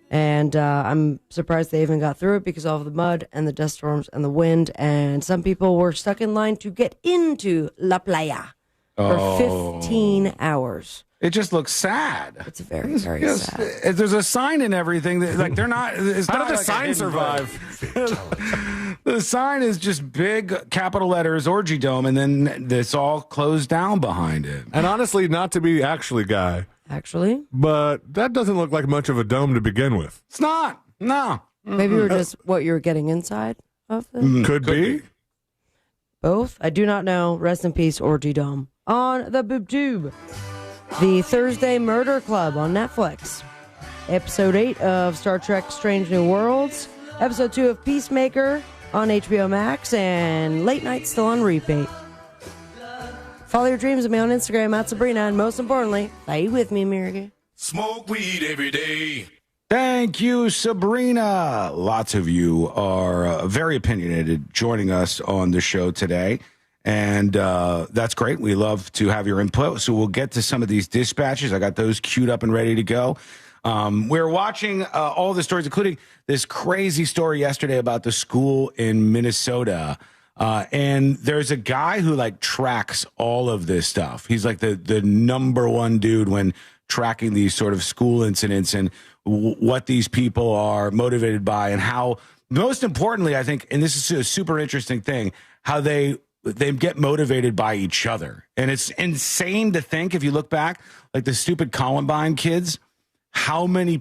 And I'm surprised they even got through it because of all the mud and the dust storms and the wind. And some people were stuck in line to get into La Playa for 15 hours. It just looks sad. It's very, very sad. There's a sign and everything. That, like they're not. It's How not did the like a sign hidden survive? The sign is just big capital letters Orgy Dome, and then it's all closed down behind it. And honestly, not to be actually guy, Actually, but that doesn't look like much of a dome to begin with. It's not. No. maybe you were just what you were getting inside of the Could be. both. I do not know. Rest in peace, Orgy Dome. On the boob tube. The Thursday Murder Club on Netflix. Episode 8 of Star Trek Strange New Worlds. Episode 2 of Peacemaker on HBO Max. And Late Night still on repeat. Follow your dreams of me on Instagram at Sabrina. And most importantly, stay with me, America. Smoke weed every day. Thank you, Sabrina. Lots of you are very opinionated joining us on the show today. And that's great. We love to have your input. So we'll get to some of these dispatches. I got those queued up and ready to go. We're watching all the stories, including this crazy story yesterday about the school in Minnesota. And there's a guy who like tracks all of this stuff. He's like the number one dude when tracking these sort of school incidents and what these people are motivated by and how, most importantly, I think, and this is a super interesting thing, how they get motivated by each other. And it's insane to think, if you look back, like the stupid Columbine kids, how many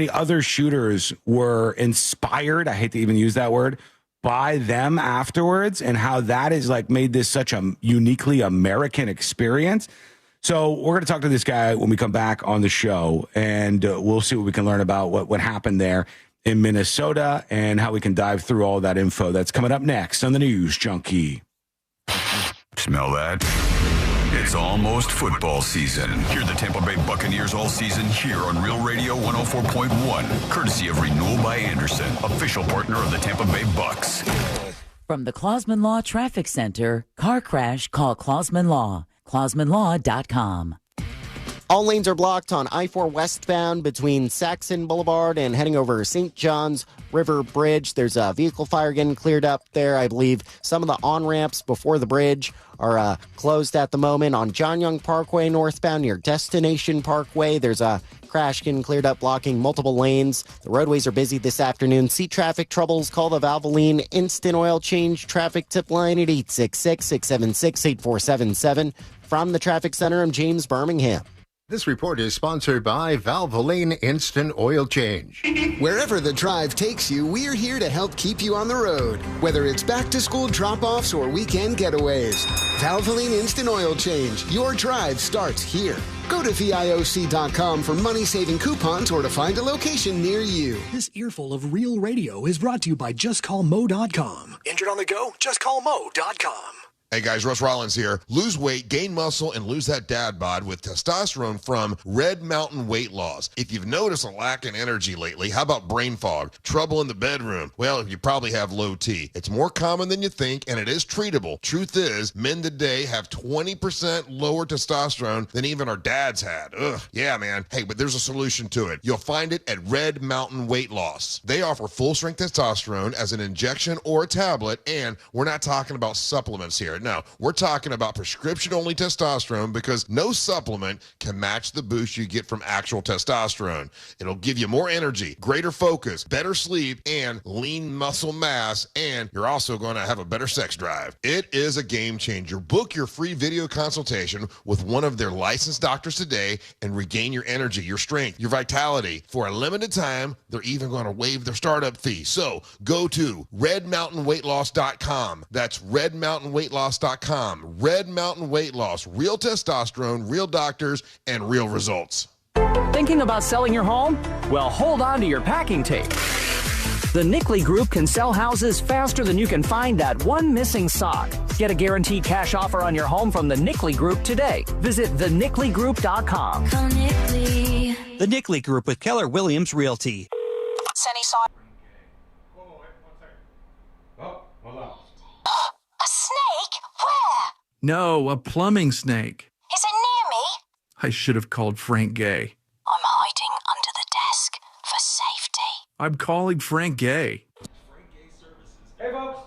other shooters were inspired, I hate to even use that word, by them afterwards, and how that has like made this such a uniquely American experience. So we're going to talk to this guy when we come back on the show, and we'll see what we can learn about what happened there in Minnesota and how we can dive through all that info. That's coming up next on the News Junkie. Smell that? It's almost football season. Hear the Tampa Bay Buccaneers all season here on Real Radio 104.1, courtesy of Renewal by Anderson, official partner of the Tampa Bay Bucks. From the Clausman Law Traffic Center, car crash, call Clausman Law. ClausmanLaw.com. All lanes are blocked on I-4 westbound between Saxon Boulevard and heading over St. John's River Bridge. There's a vehicle fire getting cleared up there. I believe some of the on-ramps before the bridge are closed at the moment. On John Young Parkway northbound near Destination Parkway, there's a crash getting cleared up, blocking multiple lanes. The roadways are busy this afternoon. See traffic troubles, call the Valvoline Instant Oil Change traffic tip line at 866-676-8477. From the Traffic Center, I'm James Birmingham. This report is sponsored by Valvoline Instant Oil Change. Wherever the drive takes you, we're here to help keep you on the road. Whether it's back-to-school drop-offs or weekend getaways. Valvoline Instant Oil Change. Your drive starts here. Go to VIOC.com for money-saving coupons or to find a location near you. This earful of real radio is brought to you by JustCallMo.com. Injured on the go? JustCallMo.com. Hey guys, Russ Rollins here. Lose weight, gain muscle, and lose that dad bod with testosterone from Red Mountain Weight Loss. If you've noticed a lack in energy lately, how about brain fog, trouble in the bedroom? Well, you probably have low T. It's more common than you think, and it is treatable. Truth is, men today have 20% lower testosterone than even our dads had. Ugh, yeah, man. Hey, but there's a solution to it. You'll find it at Red Mountain Weight Loss. They offer full-strength testosterone as an injection or a tablet, and we're not talking about supplements here. No, we're talking about prescription-only testosterone because no supplement can match the boost you get from actual testosterone. It'll give you more energy, greater focus, better sleep, and lean muscle mass, and you're also going to have a better sex drive. It is a game changer. Book your free video consultation with one of their licensed doctors today and regain your energy, your strength, your vitality. For a limited time, they're even going to waive their startup fee. So go to redmountainweightloss.com. That's redmountainweightloss.com. Red Mountain Weight Loss. Real testosterone, real doctors, and real results. Thinking about selling your home? Well, hold on to your packing tape. The Nickley Group can sell houses faster than you can find that one missing sock. Get a guaranteed cash offer on your home from the Nickley Group today. Visit thenickley.com. Call Nickley. The Nickley Group with Keller Williams Realty. Sunny saw Oh, hold on. a snake. Where? No, a plumbing snake. Is it near me? I should have called Frank Gay. I'm hiding under the desk for safety. I'm calling Frank Gay. Hey folks,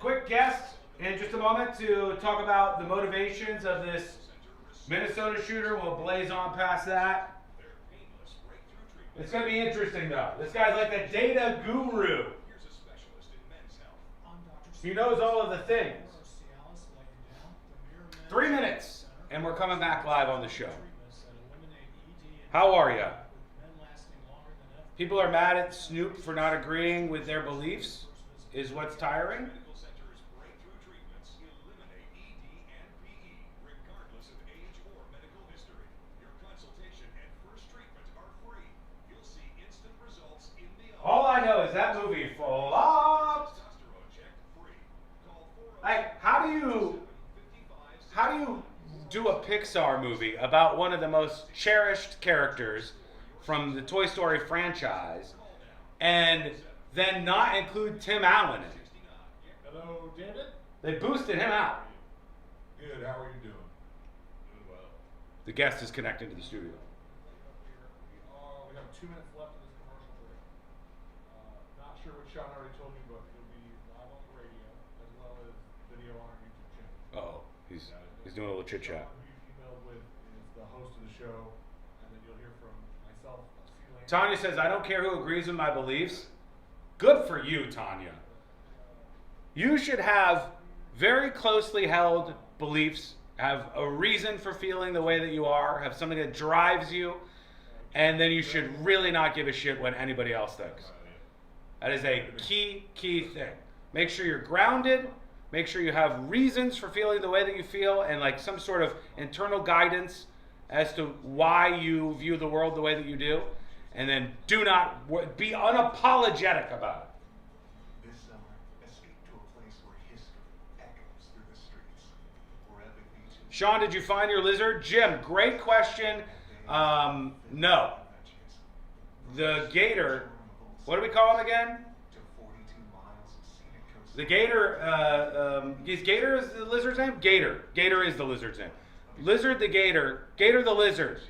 quick guest in just a moment to talk about the motivations of this Minnesota shooter. We'll blaze on past that. It's going to be interesting though. This guy's like a data guru. He knows all of the things. 3 minutes, and we're coming back live on the show. How are you? People are mad at Snoop for not agreeing with their beliefs, is what's tiring. All I know is that movie flopped. Like, how do you do a Pixar movie about one of the most cherished characters from the Toy Story franchise and then not include Tim Allen in it? Hello, David. They boosted him out. Good. How are you doing? Doing well. The guest is connected to the studio. We have 2 minutes left of this commercial break. Not sure what Sean already told you, but it'll be live on the radio as well as video on our YouTube channel. Oh, he's doing a little chit chat. Who you emailed with is the host of the show, and then you'll hear from myself. Tanya says, I don't care who agrees with my beliefs. Good for you, Tanya. You should have very closely held beliefs, have a reason for feeling the way that you are, have something that drives you, and then you should really not give a shit what anybody else thinks. That is a key thing. Make sure you're grounded. Make sure you have reasons for feeling the way that you feel and like some sort of internal guidance as to why you view the world the way that you do. And then do not be unapologetic about it. This summer, escape to a place where history echoes through the streets. Sean, did you find your lizard? Jim, great question. No. The gator, what do we call him again? The gator, is Gator is the lizard's name? Gator. Gator is the lizard's name. Lizard the gator. Gator the lizard.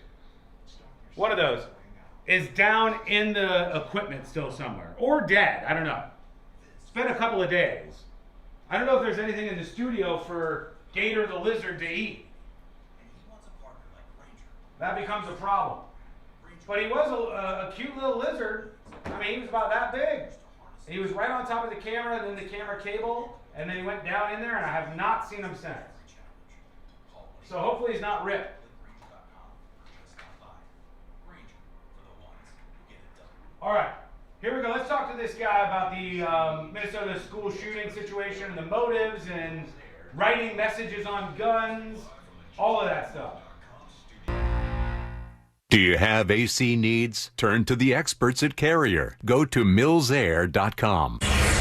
One of those is down in the equipment still somewhere. Or dead. I don't know. It's been a couple of days. I don't know if there's anything in the studio for Gator the lizard to eat. That becomes a problem. But he was a cute little lizard. I mean, he was about that big. He was right on top of the camera, then the camera cable, and then he went down in there, and I have not seen him since. So hopefully he's not ripped. All right, here we go. Let's talk to this guy about the Minnesota school shooting situation and the motives and writing messages on guns, all of that stuff. Do you have AC needs? Turn to the experts at Carrier. Go to millsair.com.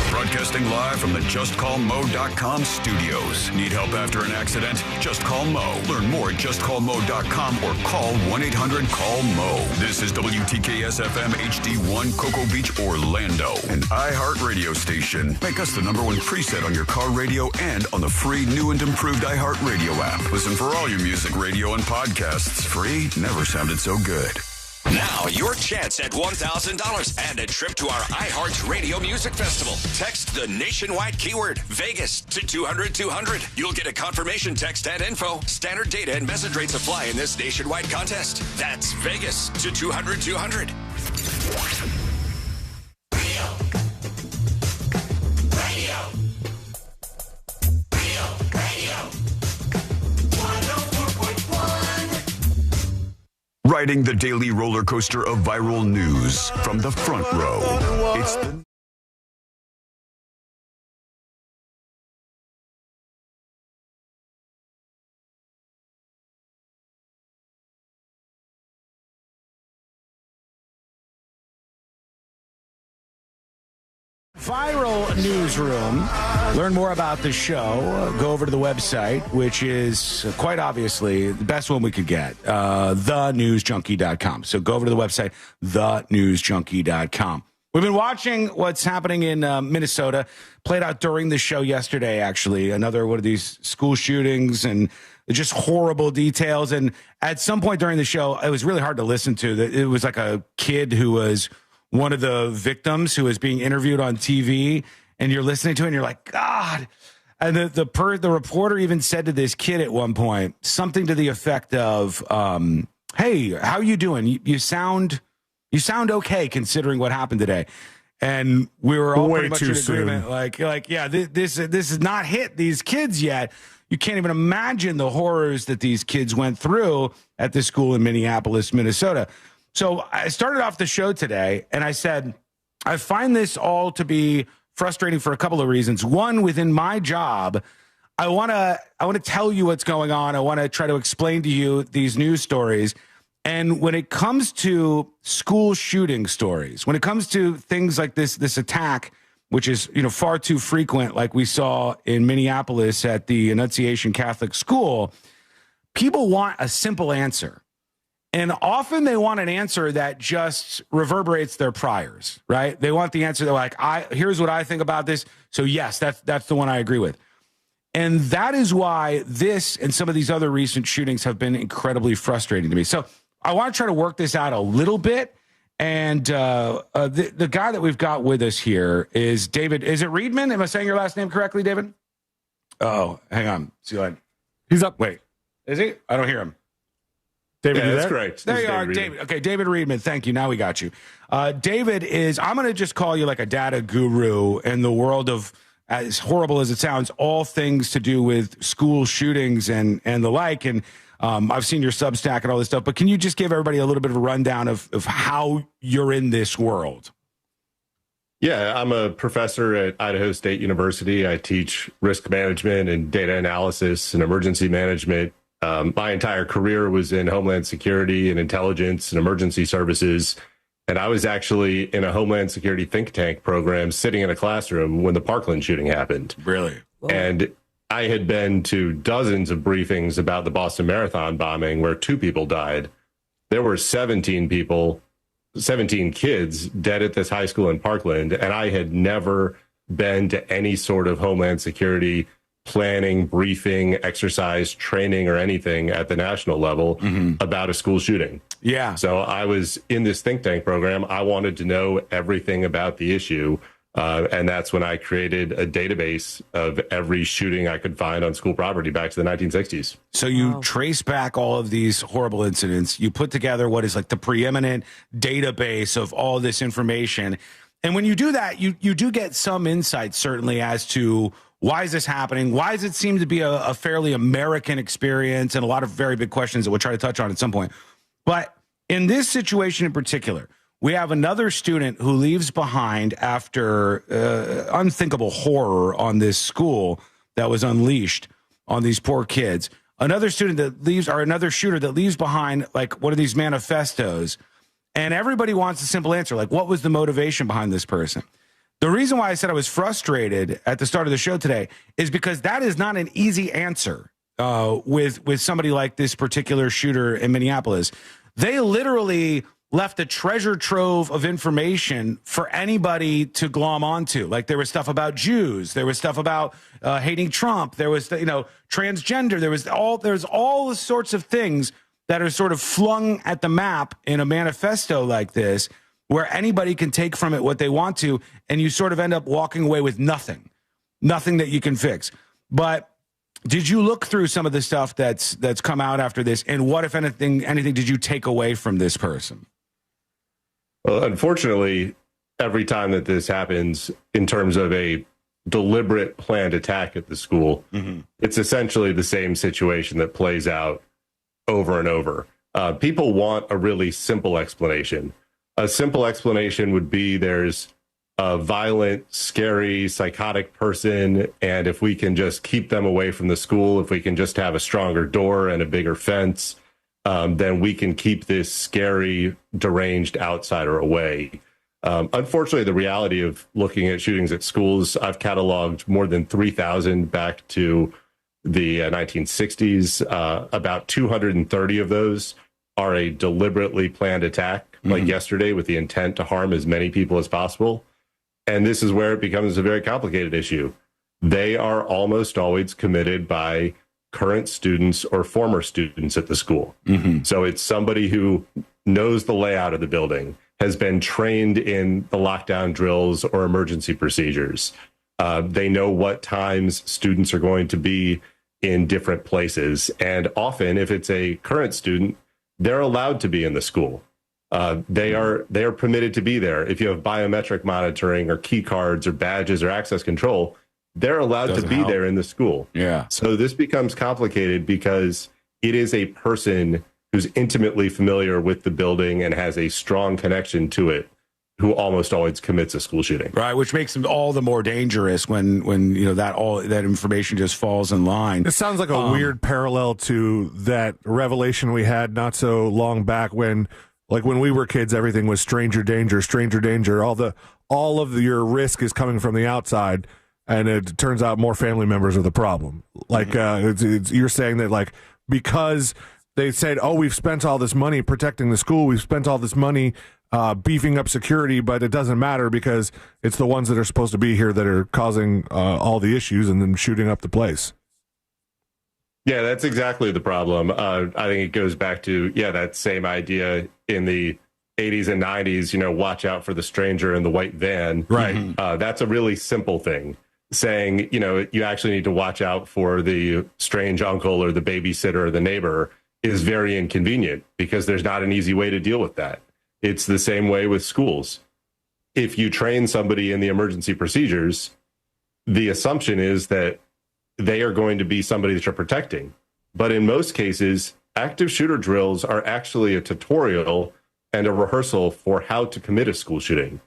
Broadcasting live from the JustCallMo.com studios. Need help after an accident? Just call Mo. Learn more at JustCallMo.com or call 1-800-CALL-MO. This is WTKS-FM HD1 Cocoa Beach, Orlando, an iHeart radio station. Make us the #1 preset on your car radio and on the free new and improved iHeart radio app. Listen for all your music, radio, and podcasts. Free never sounded so good. Now, your chance at $1,000 and a trip to our iHeart Radio Music Festival. Text the nationwide keyword Vegas to 200-200. You'll get a confirmation text and info. Standard data and message rates apply in this nationwide contest. That's Vegas to 200-200. Riding the daily roller coaster of viral news from the front row. It's the Viral Newsroom. Learn more about the show. Go over to the website, which is quite obviously the best one we could get, thenewsjunkie.com. So go over to the website, thenewsjunkie.com. We've been watching what's happening in Minnesota. Played out during the show yesterday, actually. Another one of these school shootings and just horrible details. And at some point during the show, it was really hard to listen to. It was like a kid who was one of the victims who was being interviewed on TV, and you're listening to it and you're like, God. And the reporter even said to this kid at one point something to the effect of, hey, how are you doing? You sound okay considering what happened today. And we were all pretty much in agreement. Like, yeah, this has not hit these kids yet. You can't even imagine the horrors that these kids went through at this school in Minneapolis, Minnesota. So I started off the show today and I said, I find this all to be frustrating for a couple of reasons. One, within my job, I want to tell you what's going on. I want to try to explain to you these news stories. And when it comes to school shooting stories, when it comes to things like this attack, which is, far too frequent, like we saw in Minneapolis at the Annunciation Catholic School, people want a simple answer. And often they want an answer that just reverberates their priors, right? They want the answer. They're like, here's what I think about this. So yes, that's the one I agree with. And that is why this and some of these other recent shootings have been incredibly frustrating to me. So I want to try to work this out a little bit. And the guy that we've got with us here is David. Is it Reedman? Am I saying your last name correctly, David? Oh, hang on. See, he's up. Wait, is he? I don't hear him. David, yeah, that's correct. There you are, David. Okay, David Reedman. Thank you. Now we got you. David is, I'm going to just call you like a data guru in the world of, as horrible as it sounds, all things to do with school shootings and the like. And I've seen your Substack and all this stuff, but can you just give everybody a little bit of a rundown of how you're in this world? Yeah, I'm a professor at Idaho State University. I teach risk management and data analysis and emergency management. My entire career was in Homeland Security and intelligence and emergency services. And I was actually in a Homeland Security think tank program sitting in a classroom when the Parkland shooting happened. Really? And I had been to dozens of briefings about the Boston Marathon bombing where 2 people died. There were 17 kids dead at this high school in Parkland. And I had never been to any sort of Homeland Security planning, briefing, exercise, training, or anything at the national level about a school shooting. Yeah. So I was in this think tank program. I wanted to know everything about the issue. And that's when I created a database of every shooting I could find on school property back to the 1960s. So you trace back all of these horrible incidents. You put together what is like the preeminent database of all this information. And when you do that, you do get some insight, certainly, as to why is this happening? Why does it seem to be a fairly American experience? And a lot of very big questions that we'll try to touch on at some point. But in this situation in particular, we have another student who leaves behind after unthinkable horror on this school that was unleashed on these poor kids. Another student that leaves, or another shooter that leaves behind like one of these manifestos. And everybody wants a simple answer. Like, what was the motivation behind this person? The reason why I said I was frustrated at the start of the show today is because that is not an easy answer with somebody like this particular shooter in Minneapolis. They literally left a treasure trove of information for anybody to glom onto. Like, there was stuff about Jews, there was stuff about hating Trump, there was transgender, there's all the sorts of things that are sort of flung at the map in a manifesto like this, where anybody can take from it what they want to, and you sort of end up walking away with nothing that you can fix. But did you look through some of the stuff that's come out after this, and what, if anything did you take away from this person? Well, unfortunately, every time that this happens in terms of a deliberate planned attack at the school, it's essentially the same situation that plays out over and over. People want a really simple explanation. A simple explanation would be there's a violent, scary, psychotic person, and if we can just keep them away from the school, if we can just have a stronger door and a bigger fence, then we can keep this scary, deranged outsider away. Unfortunately, the reality of looking at shootings at schools, I've cataloged more than 3,000 back to the 1960s. About 230 of those are a deliberately planned attack, like yesterday, with the intent to harm as many people as possible. And this is where it becomes a very complicated issue. They are almost always committed by current students or former students at the school. So it's somebody who knows the layout of the building, has been trained in the lockdown drills or emergency procedures. They know what times students are going to be in different places. And often, if it's a current student, they're allowed to be in the school. They are permitted to be there. If you have biometric monitoring or key cards or badges or access control, they're allowed to be there in the school. Yeah. So this becomes complicated because it is a person who's intimately familiar with the building and has a strong connection to it, who almost always commits a school shooting. Right, which makes them all the more dangerous when that information just falls in line. It sounds like a weird parallel to that revelation we had not so long back when we were kids, everything was stranger danger. All of your risk is coming from the outside, and it turns out more family members are the problem. You're saying that because they said, oh, we've spent all this money protecting the school, we've spent all this money beefing up security, but it doesn't matter because it's the ones that are supposed to be here that are causing all the issues and then shooting up the place. Yeah, that's exactly the problem. I think it goes back to, that same idea in the 80s and 90s, watch out for the stranger in the white van. Right. That's a really simple thing. Saying, you actually need to watch out for the strange uncle or the babysitter or the neighbor is very inconvenient because there's not an easy way to deal with that. It's the same way with schools. If you train somebody in the emergency procedures, the assumption is that they are going to be somebody that you're protecting. But in most cases, active shooter drills are actually a tutorial and a rehearsal for how to commit a school shooting.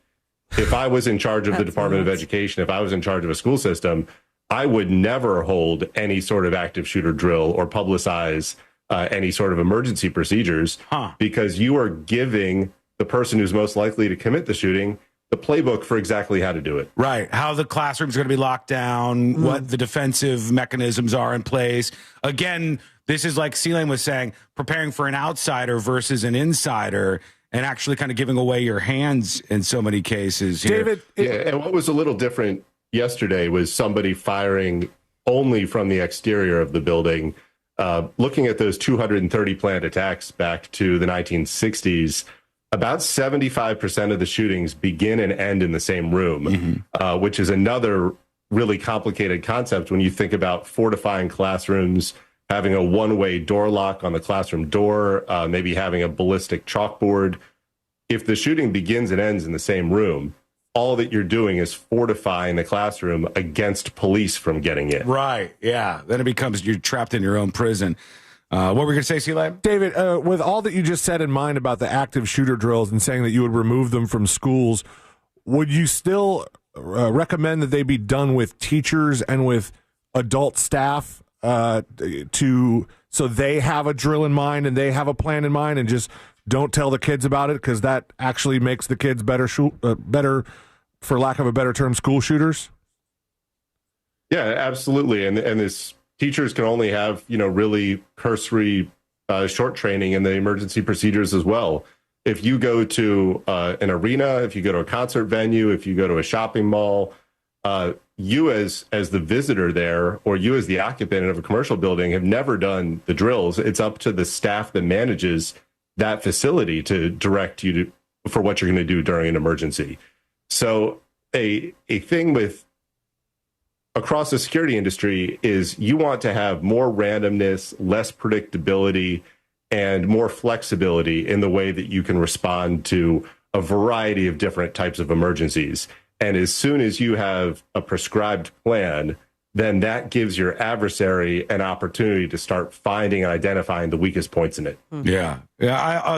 If I was in charge of the Department of Education, if I was in charge of a school system, I would never hold any sort of active shooter drill or publicize any sort of emergency procedures because you are giving the person who's most likely to commit the shooting the playbook for exactly how to do it. Right. How the classroom's going to be locked down, what the defensive mechanisms are in place. Again, this is like Sealand was saying, preparing for an outsider versus an insider and actually kind of giving away your hands in so many cases. David. And what was a little different yesterday was somebody firing only from the exterior of the building. Looking at those 230 planned attacks back to the 1960s, about 75% of the shootings begin and end in the same room, which is another really complicated concept when you think about fortifying classrooms, having a one-way door lock on the classroom door, maybe having a ballistic chalkboard. If the shooting begins and ends in the same room, all that you're doing is fortifying the classroom against police from getting in. Right, yeah. Then it becomes you're trapped in your own prison. What were we going to say, C-Lab? David, with all that you just said in mind about the active shooter drills and saying that you would remove them from schools, would you still recommend that they be done with teachers and with adult staff so they have a drill in mind and they have a plan in mind, and just don't tell the kids about it, because that actually makes the kids better, for lack of a better term, school shooters? Yeah, absolutely. And this teachers can only have, really cursory short training in the emergency procedures as well. If you go to an arena, if you go to a concert venue, if you go to a shopping mall, you as the visitor there, or you as the occupant of a commercial building, have never done the drills. It's up to the staff that manages that facility to direct you for what you're going to do during an emergency. So a thing with across the security industry is you want to have more randomness, less predictability, and more flexibility in the way that you can respond to a variety of different types of emergencies. And as soon as you have a prescribed plan, then that gives your adversary an opportunity to start finding and identifying the weakest points in it. Yeah.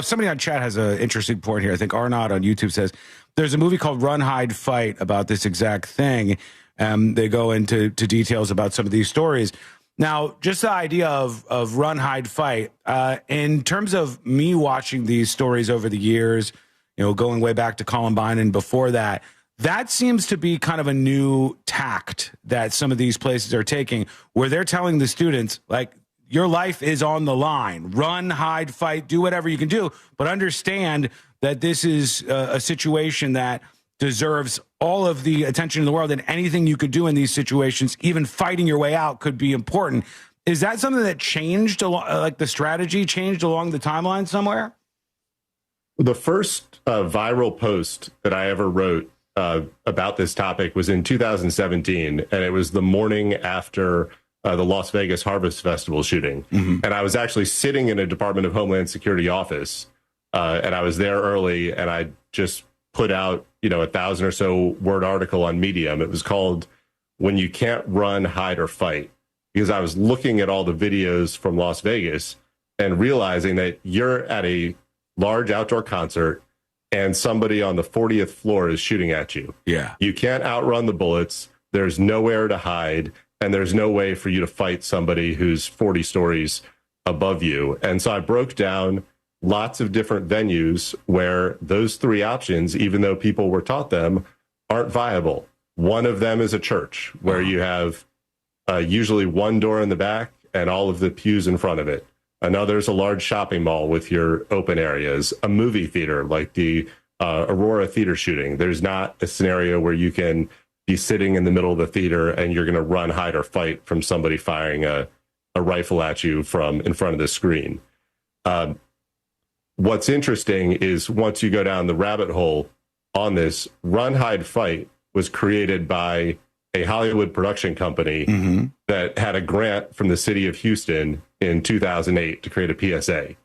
Somebody on chat has an interesting point here. I think Arnaud on YouTube says there's a movie called Run, Hide, Fight about this exact thing. They go into details about some of these stories. Now, just the idea of run, hide, fight, in terms of me watching these stories over the years, going way back to Columbine and before that, that seems to be kind of a new tact that some of these places are taking, where they're telling the students, like, your life is on the line. Run, hide, fight, do whatever you can do, but understand that this is a situation that deserves all of the attention in the world, and anything you could do in these situations, even fighting your way out, could be important. Is that something that changed, like the strategy changed along the timeline somewhere? The first viral post that I ever wrote about this topic was in 2017, and it was the morning after the Las Vegas Harvest Festival shooting. Mm-hmm. And I was actually sitting in a Department of Homeland Security office, and I was there early, and I just put out, 1,000 or so word article on Medium. It was called "When You Can't Run, Hide, or Fight," because I was looking at all the videos from Las Vegas and realizing that you're at a large outdoor concert and somebody on the 40th floor is shooting at you. Yeah. You can't outrun the bullets. There's nowhere to hide, and there's no way for you to fight somebody who's 40 stories above you. And so I broke down lots of different venues where those three options, even though people were taught them, aren't viable. One of them is a church, where you have usually one door in the back and all of the pews in front of it. Another is a large shopping mall with your open areas. A movie theater, like the Aurora theater shooting. There's not a scenario where you can be sitting in the middle of the theater and you're going to run, hide, or fight from somebody firing a rifle at you from in front of the screen. What's interesting is once you go down the rabbit hole on this, Run, Hide, Fight was created by a Hollywood production company that had a grant from the city of Houston in 2008 to create a PSA.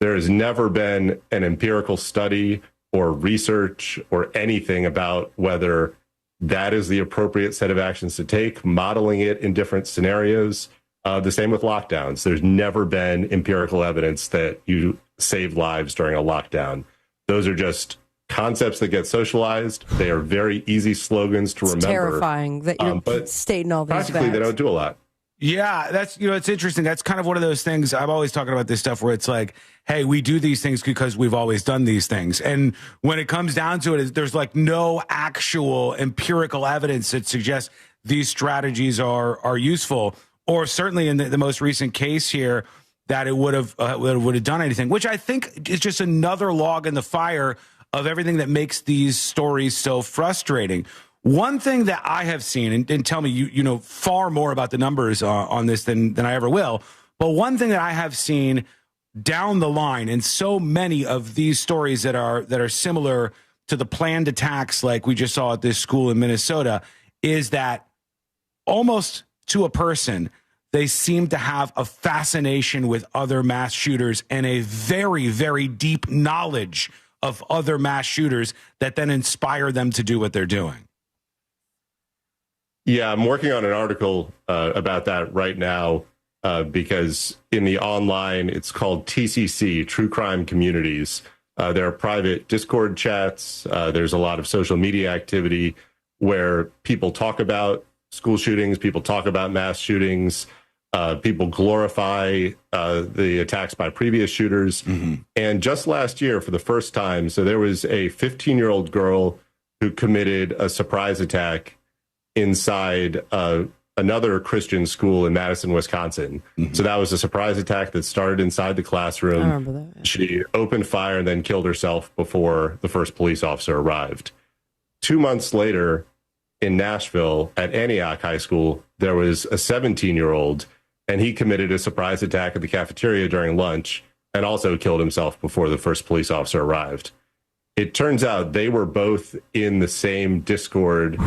There has never been an empirical study or research or anything about whether that is the appropriate set of actions to take, modeling it in different scenarios. The same with lockdowns. There's never been empirical evidence that you save lives during a lockdown. Those are just concepts that get socialized. They are very easy slogans to remember. Terrifying that you're stating all these practically facts. They don't do a lot. Yeah, that's, it's interesting. That's kind of one of those things. I'm always talking about this stuff where it's like, hey, we do these things because we've always done these things. And when it comes down to it, there's like no actual empirical evidence that suggests these strategies are useful, or certainly in the most recent case here, that it would have done anything, which I think is just another log in the fire of everything that makes these stories so frustrating. One thing that I have seen, and tell me, you know far more about the numbers on this than I ever will, but one thing that I have seen down the line in so many of these stories that are similar to the planned attacks like we just saw at this school in Minnesota is that almost to a person, they seem to have a fascination with other mass shooters and a very, very deep knowledge of other mass shooters that then inspire them to do what they're doing. Yeah, I'm working on an article about that right now. because in the online, it's called TCC, True Crime Communities. There are private Discord chats. There's a lot of social media activity where people talk about school shootings, people talk about mass shootings, people glorify the attacks by previous shooters. And just last year, for the first time, so there was a 15-year-old girl who committed a surprise attack inside another Christian school in Madison, Wisconsin. So that was a surprise attack that started inside the classroom. I remember that. She opened fire and then killed herself before the first police officer arrived. 2 months later, in Nashville at Antioch High School, there was a 17-year-old, and he committed a surprise attack at the cafeteria during lunch and also killed himself before the first police officer arrived. It turns out they were both in the same Discord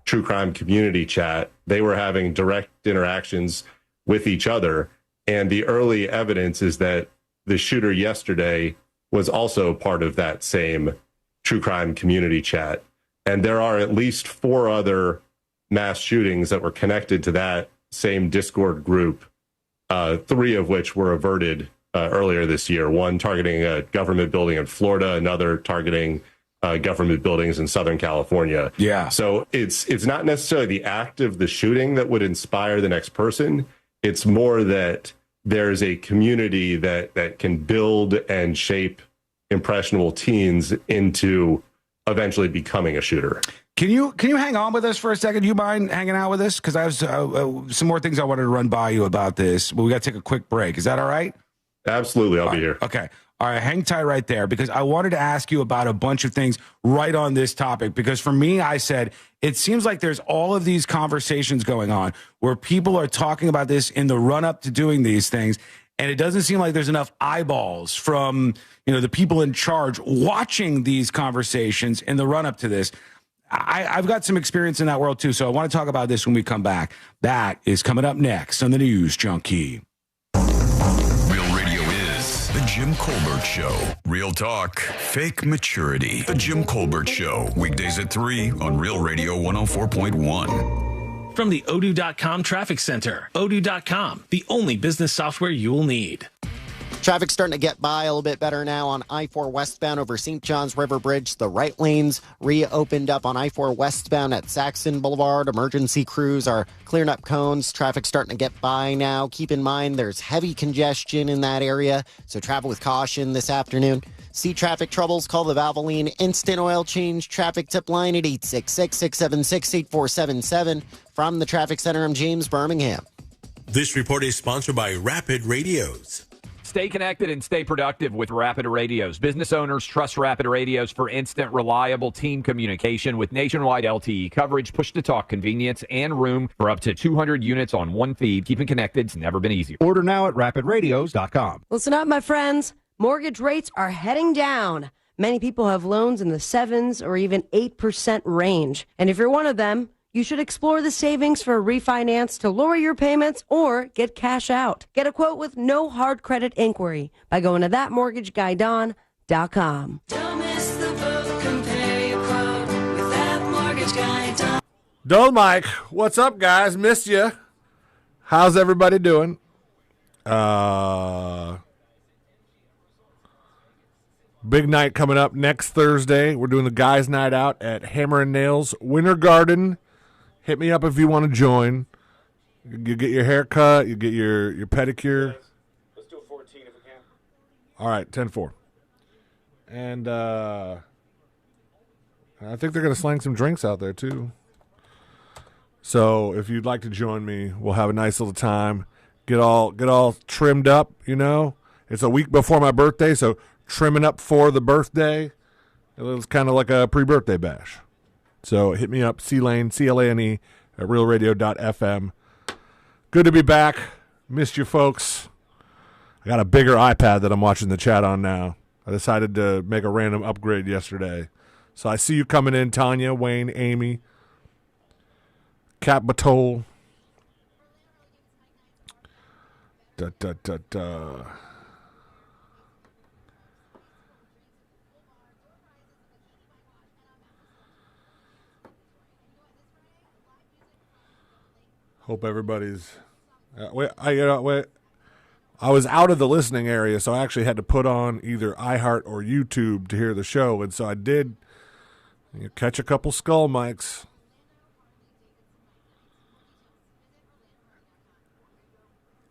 true crime community chat. They were having direct interactions with each other. And the early evidence is that the shooter yesterday was also part of that same true crime community chat. And there are at least 4 other mass shootings that were connected to that same Discord group, 3 of which were averted earlier this year. One targeting a government building in Florida, another targeting government buildings in Southern California. Yeah. So it's not necessarily the act of the shooting that would inspire the next person. It's more that there's a community that can build and shape impressionable teens into eventually becoming a shooter. Can you hang on with us for a second? Do you mind hanging out with us? Because I have some more things I wanted to run by you about this, but we got to take a quick break. Is that all right? Absolutely. I'll be here. Okay. All right. Hang tight right there, because I wanted to ask you about a bunch of things right on this topic. Because for me, I said, it seems like there's all of these conversations going on where people are talking about this in the run up to doing these things. And it doesn't seem like there's enough eyeballs from, the people in charge watching these conversations in the run up to this. I've got some experience in that world too. So I want to talk about this when we come back. That is coming up next on the News Junkie. Real Radio is The Jim Colbert Show. Real talk, fake maturity. The Jim Colbert Show. Weekdays at 3 on Real Radio 104.1. From the Odoo.com Traffic Center. Odoo.com, the only business software you will need. Traffic's starting to get by a little bit better now on I-4 westbound over St. John's River Bridge. The right lanes reopened up on I-4 westbound at Saxon Boulevard. Emergency crews are clearing up cones. Traffic's starting to get by now. Keep in mind there's heavy congestion in that area, so travel with caution this afternoon. See traffic troubles? Call the Valvoline Instant Oil Change traffic tip line at 866-676-8477. From the Traffic Center, I'm James Birmingham. This report is sponsored by Rapid Radios. Stay connected and stay productive with Rapid Radios. Business owners trust Rapid Radios for instant, reliable team communication with nationwide LTE coverage, push-to-talk convenience, and room for up to 200 units on one feed. Keeping connected's never been easier. Order now at rapidradios.com. Listen up, my friends. Mortgage rates are heading down. Many people have loans in the 7s or even 8% range. And if you're one of them, you should explore the savings for a refinance to lower your payments or get cash out. Get a quote with no hard credit inquiry by going to thatmortgageguy.com. Don't miss the boat, compare your quote with thatmortgageguy.com. Dull Mike, what's up, guys? Missed you. How's everybody doing? Big night coming up next Thursday. We're doing the guys' night out at Hammer and Nails Winter Garden. Hit me up if you want to join. You get your hair cut, you get your pedicure. Let's do a 14 if we can. All right, 10-4. And I think they're going to slang some drinks out there too. So if you'd like to join me, we'll have a nice little time. Get all trimmed up, It's a week before my birthday, so trimming up for the birthday. It was kind of like a pre-birthday bash. So hit me up, C-Lane, C-L-A-N-E, at realradio.fm. Good to be back. Missed you folks. I got a bigger iPad that I'm watching the chat on now. I decided to make a random upgrade yesterday. So I see you coming in, Tanya, Wayne, Amy, Cat Batole. Hope everybody's I was out of the listening area, so I actually had to put on either iHeart or YouTube to hear the show, and so I did catch a couple skull mics.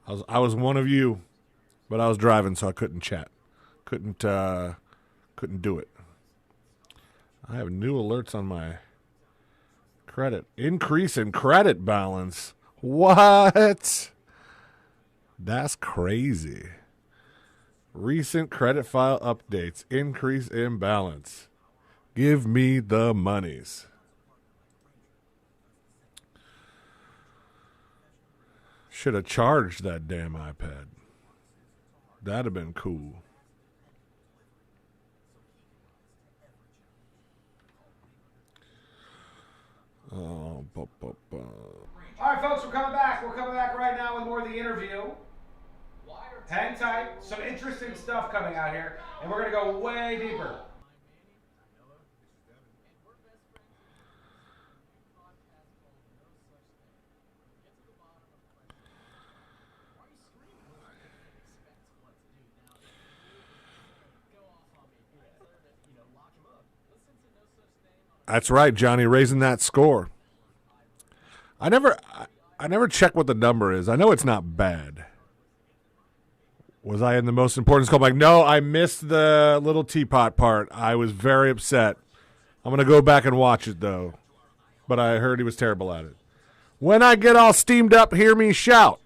I was one of you, but I was driving, so I couldn't chat. Couldn't do it. I have new alerts on my credit. Increase in credit balance. What? That's crazy. Recent credit file updates. Increase in balance. Give me the monies. Should have charged that damn iPad. That'd have been cool. All right, folks, we're coming back. We're coming back right now with more of the interview. Hang tight. Some interesting stuff coming out here, and we're going to go way deeper. That's right, Johnny, raising that score. I never check what the number is. I know it's not bad. Was I in the most important scope? Like, no, I missed the little teapot part. I was very upset. I'm going to go back and watch it, though. But I heard he was terrible at it. When I get all steamed up, hear me shout.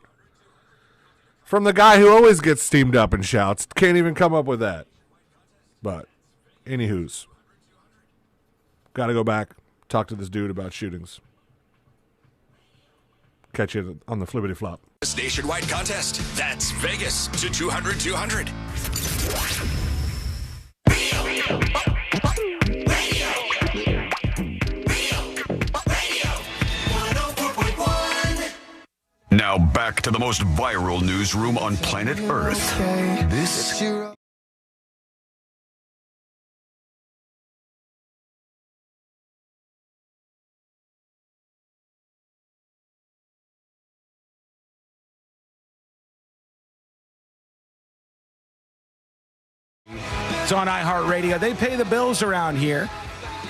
From the guy who always gets steamed up and shouts. Can't even come up with that. But, anywho's. Got to go back, talk to this dude about shootings. Catch you on the flippity flop. This nationwide contest. That's Vegas to 200-200. Now back to the most viral newsroom on planet Earth. This It's on iHeartRadio. They pay the bills around here.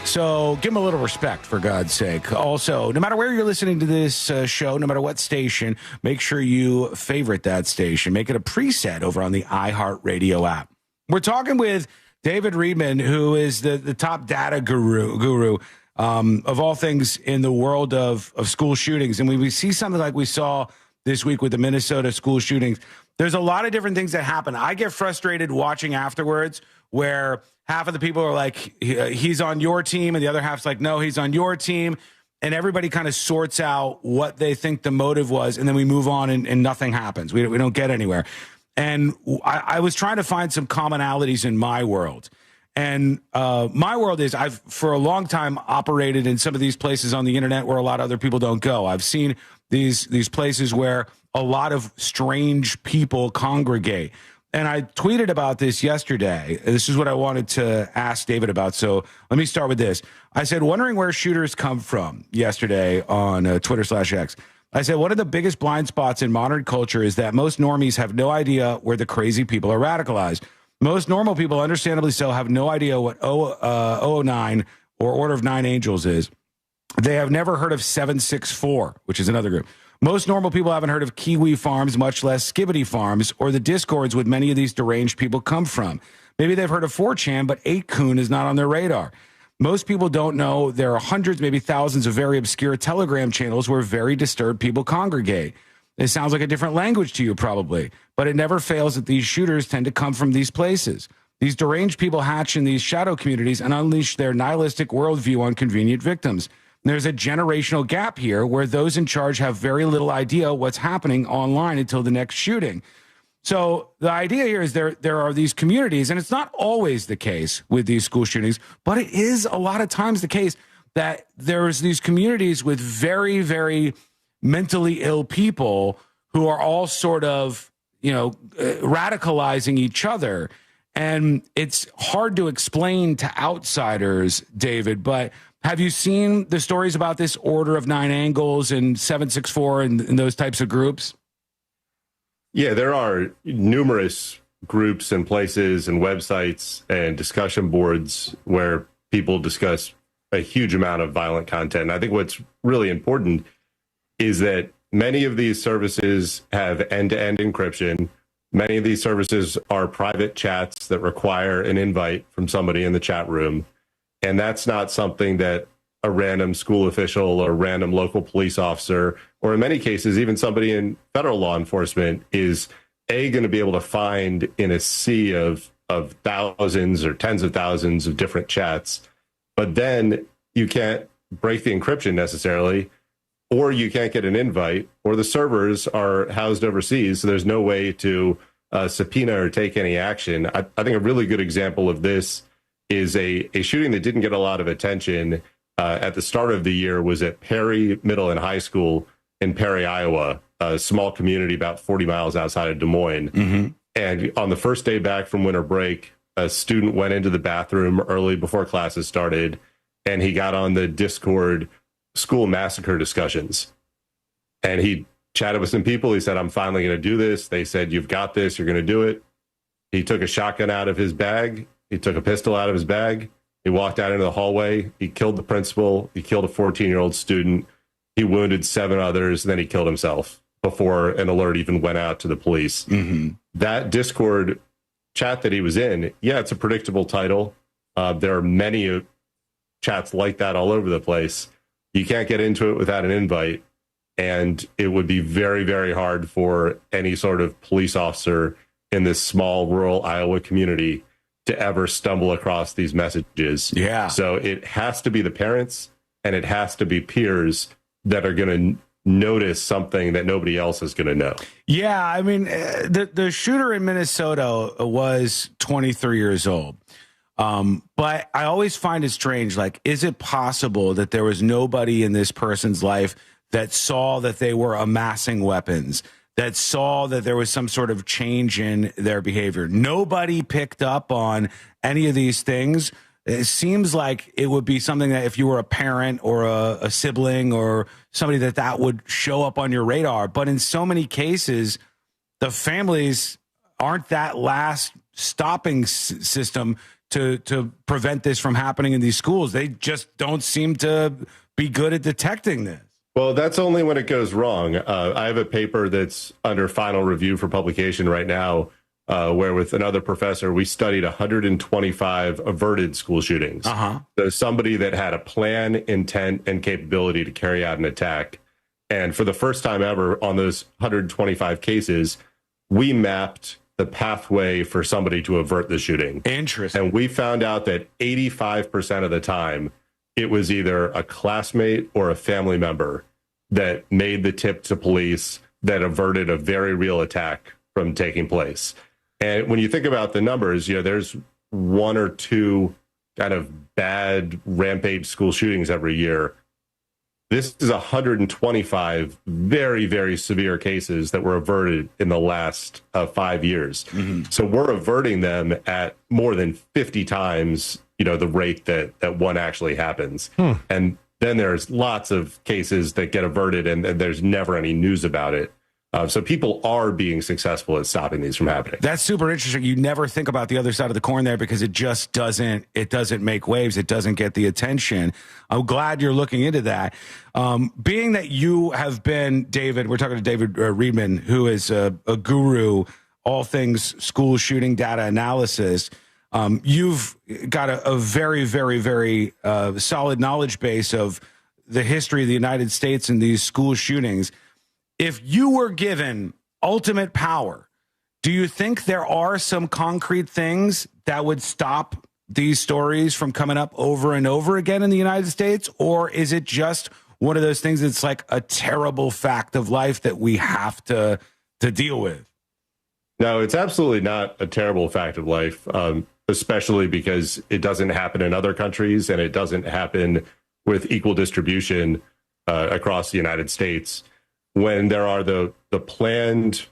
So give them a little respect, for God's sake. Also, no matter where you're listening to this show, no matter what station, make sure you favorite that station. Make it a preset over on the iHeartRadio app. We're talking with David Riedman, who is the top data guru of all things in the world of school shootings. And when we see something like we saw this week with the Minnesota school shootings, there's a lot of different things that happen. I get frustrated watching afterwards where half of the people are like, he's on your team, and the other half's like, no, he's on your team. And everybody kind of sorts out what they think the motive was, and then we move on and nothing happens. We don't get anywhere. And I was trying to find some commonalities in my world. And my world is I've, for a long time, operated in some of these places on the internet where a lot of other people don't go. I've seen these places where a lot of strange people congregate. And I tweeted about this yesterday. This is what I wanted to ask David about. So let me start with this. I said, wondering where shooters come from yesterday on Twitter/X. I said, one of the biggest blind spots in modern culture is that most normies have no idea where the crazy people are radicalized. Most normal people, understandably so, have no idea what 009 or Order of Nine Angels is. They have never heard of 764, which is another group. Most normal people haven't heard of Kiwi Farms, much less Skibbity Farms, or the discords with many of these deranged people come from. Maybe they've heard of 4chan, but 8kun is not on their radar. Most people don't know there are hundreds, maybe thousands of very obscure Telegram channels where very disturbed people congregate. It sounds like a different language to you, probably, but it never fails that these shooters tend to come from these places. These deranged people hatch in these shadow communities and unleash their nihilistic worldview on convenient victims. There's a generational gap here where those in charge have very little idea what's happening online until the next shooting. So the idea here is there are these communities, and it's not always the case with these school shootings, but it is a lot of times the case that there's these communities with very, very mentally ill people who are all sort of, radicalizing each other. And it's hard to explain to outsiders, David, but have you seen the stories about this Order of Nine Angles and 764 and those types of groups? Yeah, there are numerous groups and places and websites and discussion boards where people discuss a huge amount of violent content. And I think what's really important is that many of these services have end-to-end encryption. Many of these services are private chats that require an invite from somebody in the chat room. And that's not something that a random school official or random local police officer, or in many cases, even somebody in federal law enforcement is going to be able to find in a sea of thousands or tens of thousands of different chats. But then you can't break the encryption necessarily, or you can't get an invite, or the servers are housed overseas. So there's no way to subpoena or take any action. I think a really good example of this is a shooting that didn't get a lot of attention at the start of the year was at Perry Middle and High School in Perry, Iowa, a small community about 40 miles outside of Des Moines. Mm-hmm. And on the first day back from winter break, a student went into the bathroom early before classes started, and he got on the Discord school massacre discussions. And he chatted with some people. He said, I'm finally going to do this. They said, you've got this. You're going to do it. He took a shotgun out of his bag. He took a pistol out of his bag. He walked out into the hallway. He killed the principal. He killed a 14-year-old student. He wounded 7 others. And then he killed himself before an alert even went out to the police. Mm-hmm. That Discord chat that he was in, yeah, it's a predictable title. There are many chats like that all over the place. You can't get into it without an invite. And it would be very, very hard for any sort of police officer in this small rural Iowa community to ever stumble across these messages. Yeah. So it has to be the parents and it has to be peers that are going to notice something that nobody else is going to know. Yeah, I mean, the shooter in Minnesota was 23 years old. But I always find it strange. Like, is it possible that there was nobody in this person's life that saw that they were amassing weapons, that saw that there was some sort of change in their behavior? Nobody picked up on any of these things. It seems like it would be something that if you were a parent or a sibling or somebody that would show up on your radar. But in so many cases, the families aren't that last stopping system to prevent this from happening in these schools. They just don't seem to be good at detecting this. Well, that's only when it goes wrong. I have a paper that's under final review for publication right now, where with another professor, we studied 125 averted school shootings. Uh-huh. So somebody that had a plan, intent, and capability to carry out an attack. And for the first time ever on those 125 cases, we mapped the pathway for somebody to avert the shooting. Interesting. And we found out that 85% of the time, it was either a classmate or a family member that made the tip to police that averted a very real attack from taking place. And when you think about the numbers, there's 1 or 2 kind of bad rampage school shootings every year. This is 125 very, very severe cases that were averted in the last 5 years. Mm-hmm. So we're averting them at more than 50 times, the rate that one actually happens. And then there's lots of cases that get averted and there's never any news about it. So people are being successful at stopping these from happening. That's super interesting. You never think about the other side of the coin there because it just doesn't make waves. It doesn't get the attention. I'm glad you're looking into that. Being that you have been, David, we're talking to David Reedman, who is a guru, all things school shooting data analysis. You've got a very, very, very solid knowledge base of the history of the United States and these school shootings. If you were given ultimate power, do you think there are some concrete things that would stop these stories from coming up over and over again in the United States? Or is it just one of those things that's like a terrible fact of life that we have to deal with? No, it's absolutely not a terrible fact of life, especially because it doesn't happen in other countries and it doesn't happen with equal distribution across the United States. When there are the planned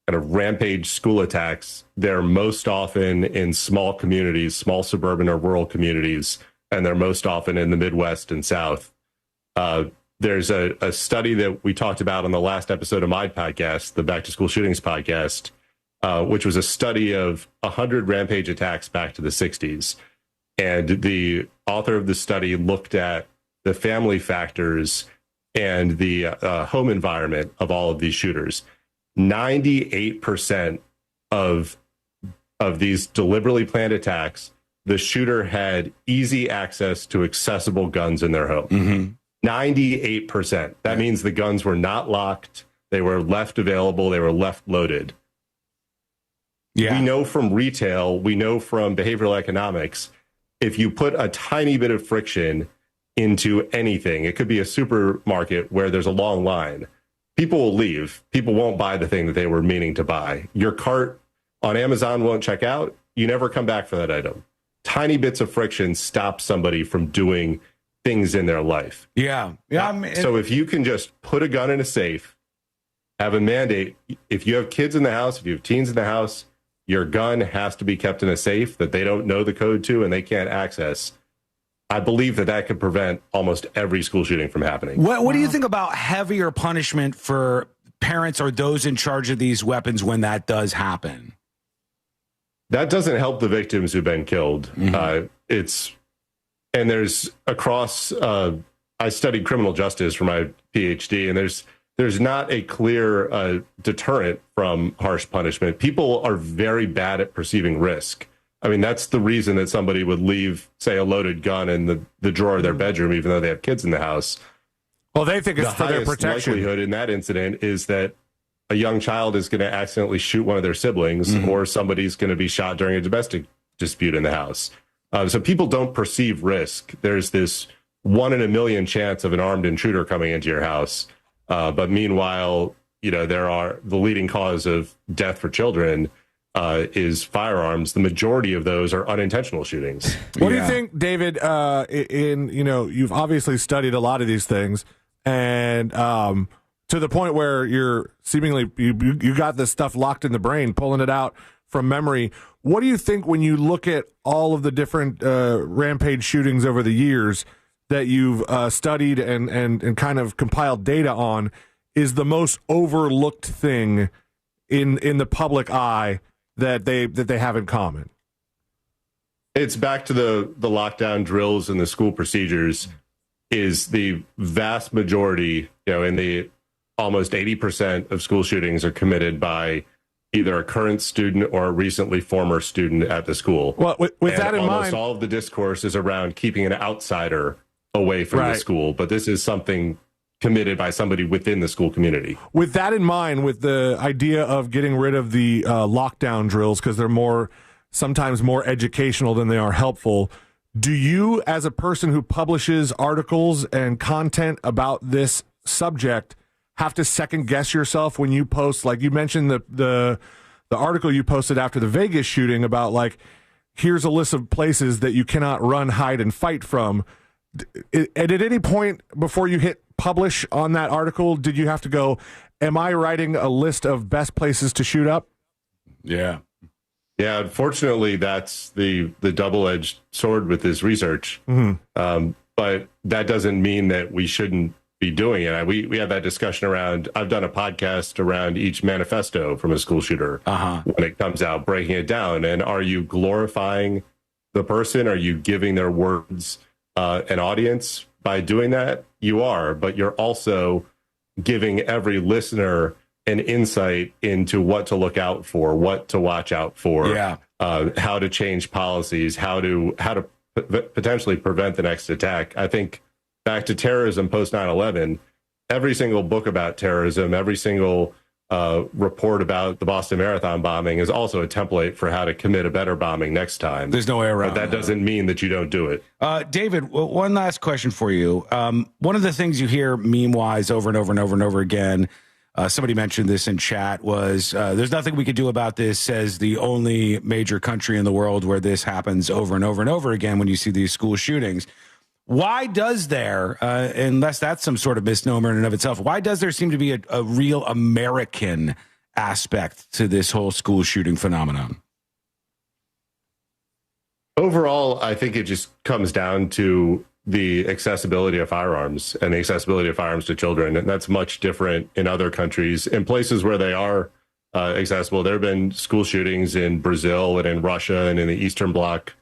kind of rampage school attacks, they're most often in small communities, small suburban or rural communities, and they're most often in the Midwest and South. there's a study that we talked about on the last episode of my podcast, the Back to School Shootings podcast, which was a study of 100 rampage attacks back to the 60s. And the author of the study looked at the family factors and the home environment of all of these shooters. 98% of these deliberately planned attacks, the shooter had easy access to accessible guns in their home. 98%. That means the guns were not locked. They were left available. They were left loaded. We know from retail, we know from behavioral economics, if you put a tiny bit of friction into anything, it could be a supermarket where there's a long line, people will leave. People won't buy the thing that they were meaning to buy. Your cart on Amazon won't check out. You never come back for that item. Tiny bits of friction stop somebody from doing things in their life. So if you can just put a gun in a safe, have a mandate, if you have kids in the house, if you have teens in the house, your gun has to be kept in a safe that they don't know the code to and they can't access. I believe that could prevent almost every school shooting from happening. What do you think about heavier punishment for parents or those in charge of these weapons when that does happen? That doesn't help the victims who've been killed. And there's across, I studied criminal justice for my PhD, and there's not a clear deterrent from harsh punishment. People are very bad at perceiving risk. I mean, that's the reason that somebody would leave, say, a loaded gun in the drawer of their bedroom, even though they have kids in the house. Well, they think it's for their protection. The likelihood in that incident is that a young child is going to accidentally shoot one of their siblings, or somebody's going to be shot during a domestic dispute in the house. So people don't perceive risk. There's this 1 in a million chance of an armed intruder coming into your house. But meanwhile, the leading cause of death for children is firearms. The majority of those are unintentional shootings. What do you think, David? You've obviously studied a lot of these things, and to the point where you're seemingly you got this stuff locked in the brain, pulling it out from memory. What do you think when you look at all of the different rampage shootings over the years that you've studied and kind of compiled data on is the most overlooked thing in the public eye that they have in common? It's back to the lockdown drills and the school procedures. Is the vast majority, in the almost 80% of school shootings are committed by either a current student or a recently former student at the school. Well, with that in mind, almost all of the discourse is around keeping an outsider away from the school, but this is something committed by somebody within the school community. With that in mind, with the idea of getting rid of the lockdown drills because they're sometimes more educational than they are helpful, do you, as a person who publishes articles and content about this subject, have to second guess yourself when you post? Like you mentioned the article you posted after the Vegas shooting about, like, here's a list of places that you cannot run, hide, and fight from. And at any point before you hit publish on that article, did you have to go, am I writing a list of best places to shoot up? Yeah, unfortunately, that's the double-edged sword with this research. But that doesn't mean that we shouldn't be doing it. We have that discussion around, I've done a podcast around each manifesto from a school shooter when it comes out, breaking it down. And are you glorifying the person? Are you giving their words an audience by doing that? You are, but you're also giving every listener an insight into what to look out for, what to watch out for, how to change policies, how to potentially prevent the next attack. I think back to terrorism post 9/11, every single book about terrorism, every single report about the Boston Marathon bombing is also a template for how to commit a better bombing next time. There's no way around. But that doesn't mean that you don't do it. David, one last question for you. One of the things you hear meme-wise over and over and over and over again, somebody mentioned this in chat, was there's nothing we could do about this, says the only major country in the world where this happens over and over and over again when you see these school shootings. Why does there, unless that's some sort of misnomer in and of itself, why does there seem to be a real American aspect to this whole school shooting phenomenon? Overall, I think it just comes down to the accessibility of firearms and the accessibility of firearms to children. And that's much different in other countries. In places where they are accessible, there have been school shootings in Brazil and in Russia and in the Eastern Bloc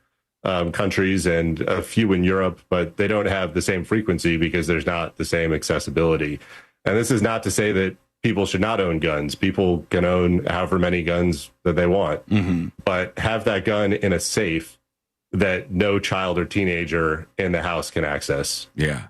countries and a few in Europe, but they don't have the same frequency because there's not the same accessibility. And this is not to say that people should not own guns. People can own however many guns that they want, but have that gun in a safe that no child or teenager in the house can access. Yeah.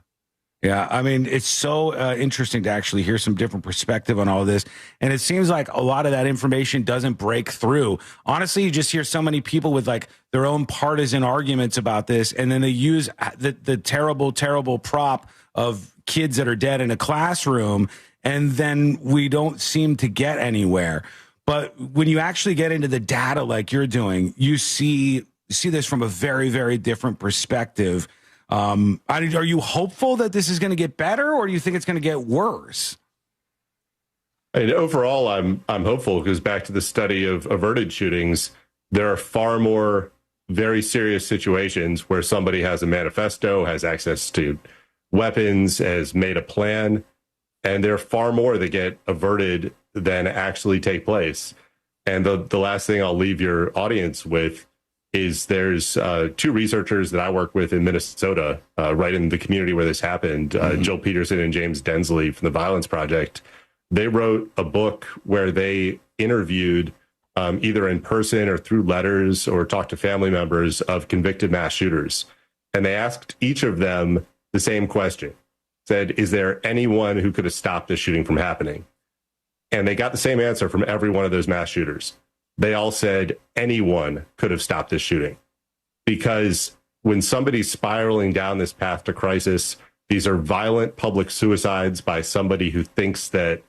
Yeah. I mean, it's so interesting to actually hear some different perspective on all of this. And it seems like a lot of that information doesn't break through. Honestly, you just hear so many people with like their own partisan arguments about this. And then they use the terrible, terrible prop of kids that are dead in a classroom. And then we don't seem to get anywhere. But when you actually get into the data like you're doing, you see this from a very, very different perspective. Are you hopeful that this is going to get better, or do you think it's going to get worse? And overall, I'm hopeful, because back to the study of averted shootings, there are far more very serious situations where somebody has a manifesto, has access to weapons, has made a plan, and there are far more that get averted than actually take place. And the last thing I'll leave your audience with is there's two researchers that I work with in Minnesota, right in the community where this happened, Jill Peterson and James Densley from the Violence Project. They wrote a book where they interviewed either in person or through letters or talked to family members of convicted mass shooters. And they asked each of them the same question. Said, is there anyone who could have stopped this shooting from happening? And they got the same answer from every one of those mass shooters. They all said anyone could have stopped this shooting, because when somebody's spiraling down this path to crisis, these are violent public suicides by somebody who thinks that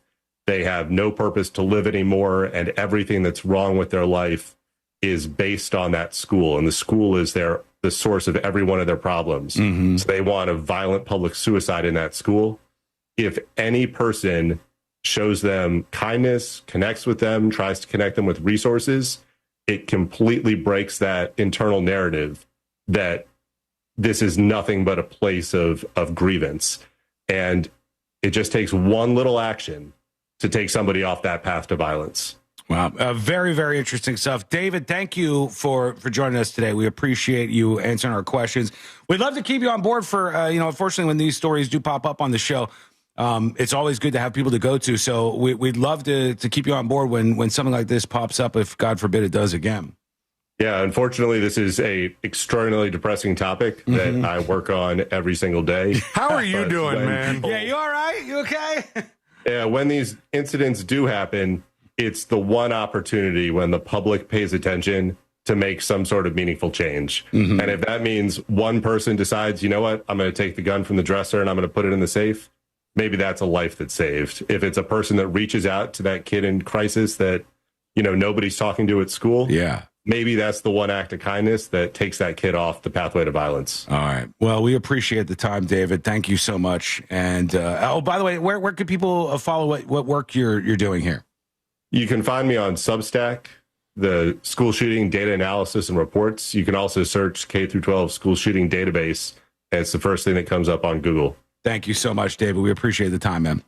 they have no purpose to live anymore and everything that's wrong with their life is based on that school. And the school is the source of every one of their problems. So they want a violent public suicide in that school. If any person shows them kindness, connects with them, tries to connect them with resources, it completely breaks that internal narrative that this is nothing but a place of grievance. And it just takes one little action to take somebody off that path to violence. Wow. Very, very interesting stuff. David, thank you for joining us today. We appreciate you answering our questions. We'd love to keep you on board for, unfortunately, when these stories do pop up on the show, it's always good to have people to go to. So we'd love to keep you on board when something like this pops up, if God forbid it does again. Yeah, unfortunately, this is a extraordinarily depressing topic that I work on every single day. How are you doing, man? Yeah, you all right? You okay? Yeah, when these incidents do happen, it's the one opportunity when the public pays attention to make some sort of meaningful change. And if that means one person decides, you know what, I'm going to take the gun from the dresser and I'm going to put it in the safe, maybe that's a life that's saved. If it's a person that reaches out to that kid in crisis that, nobody's talking to at school, maybe that's the one act of kindness that takes that kid off the pathway to violence. All right. Well, we appreciate the time, David. Thank you so much. And by the way, where could people follow what work you're doing here? You can find me on Substack, the school shooting data analysis and reports. You can also search K through 12 school shooting database. And it's the first thing that comes up on Google. Thank you so much, David. We appreciate the time, man.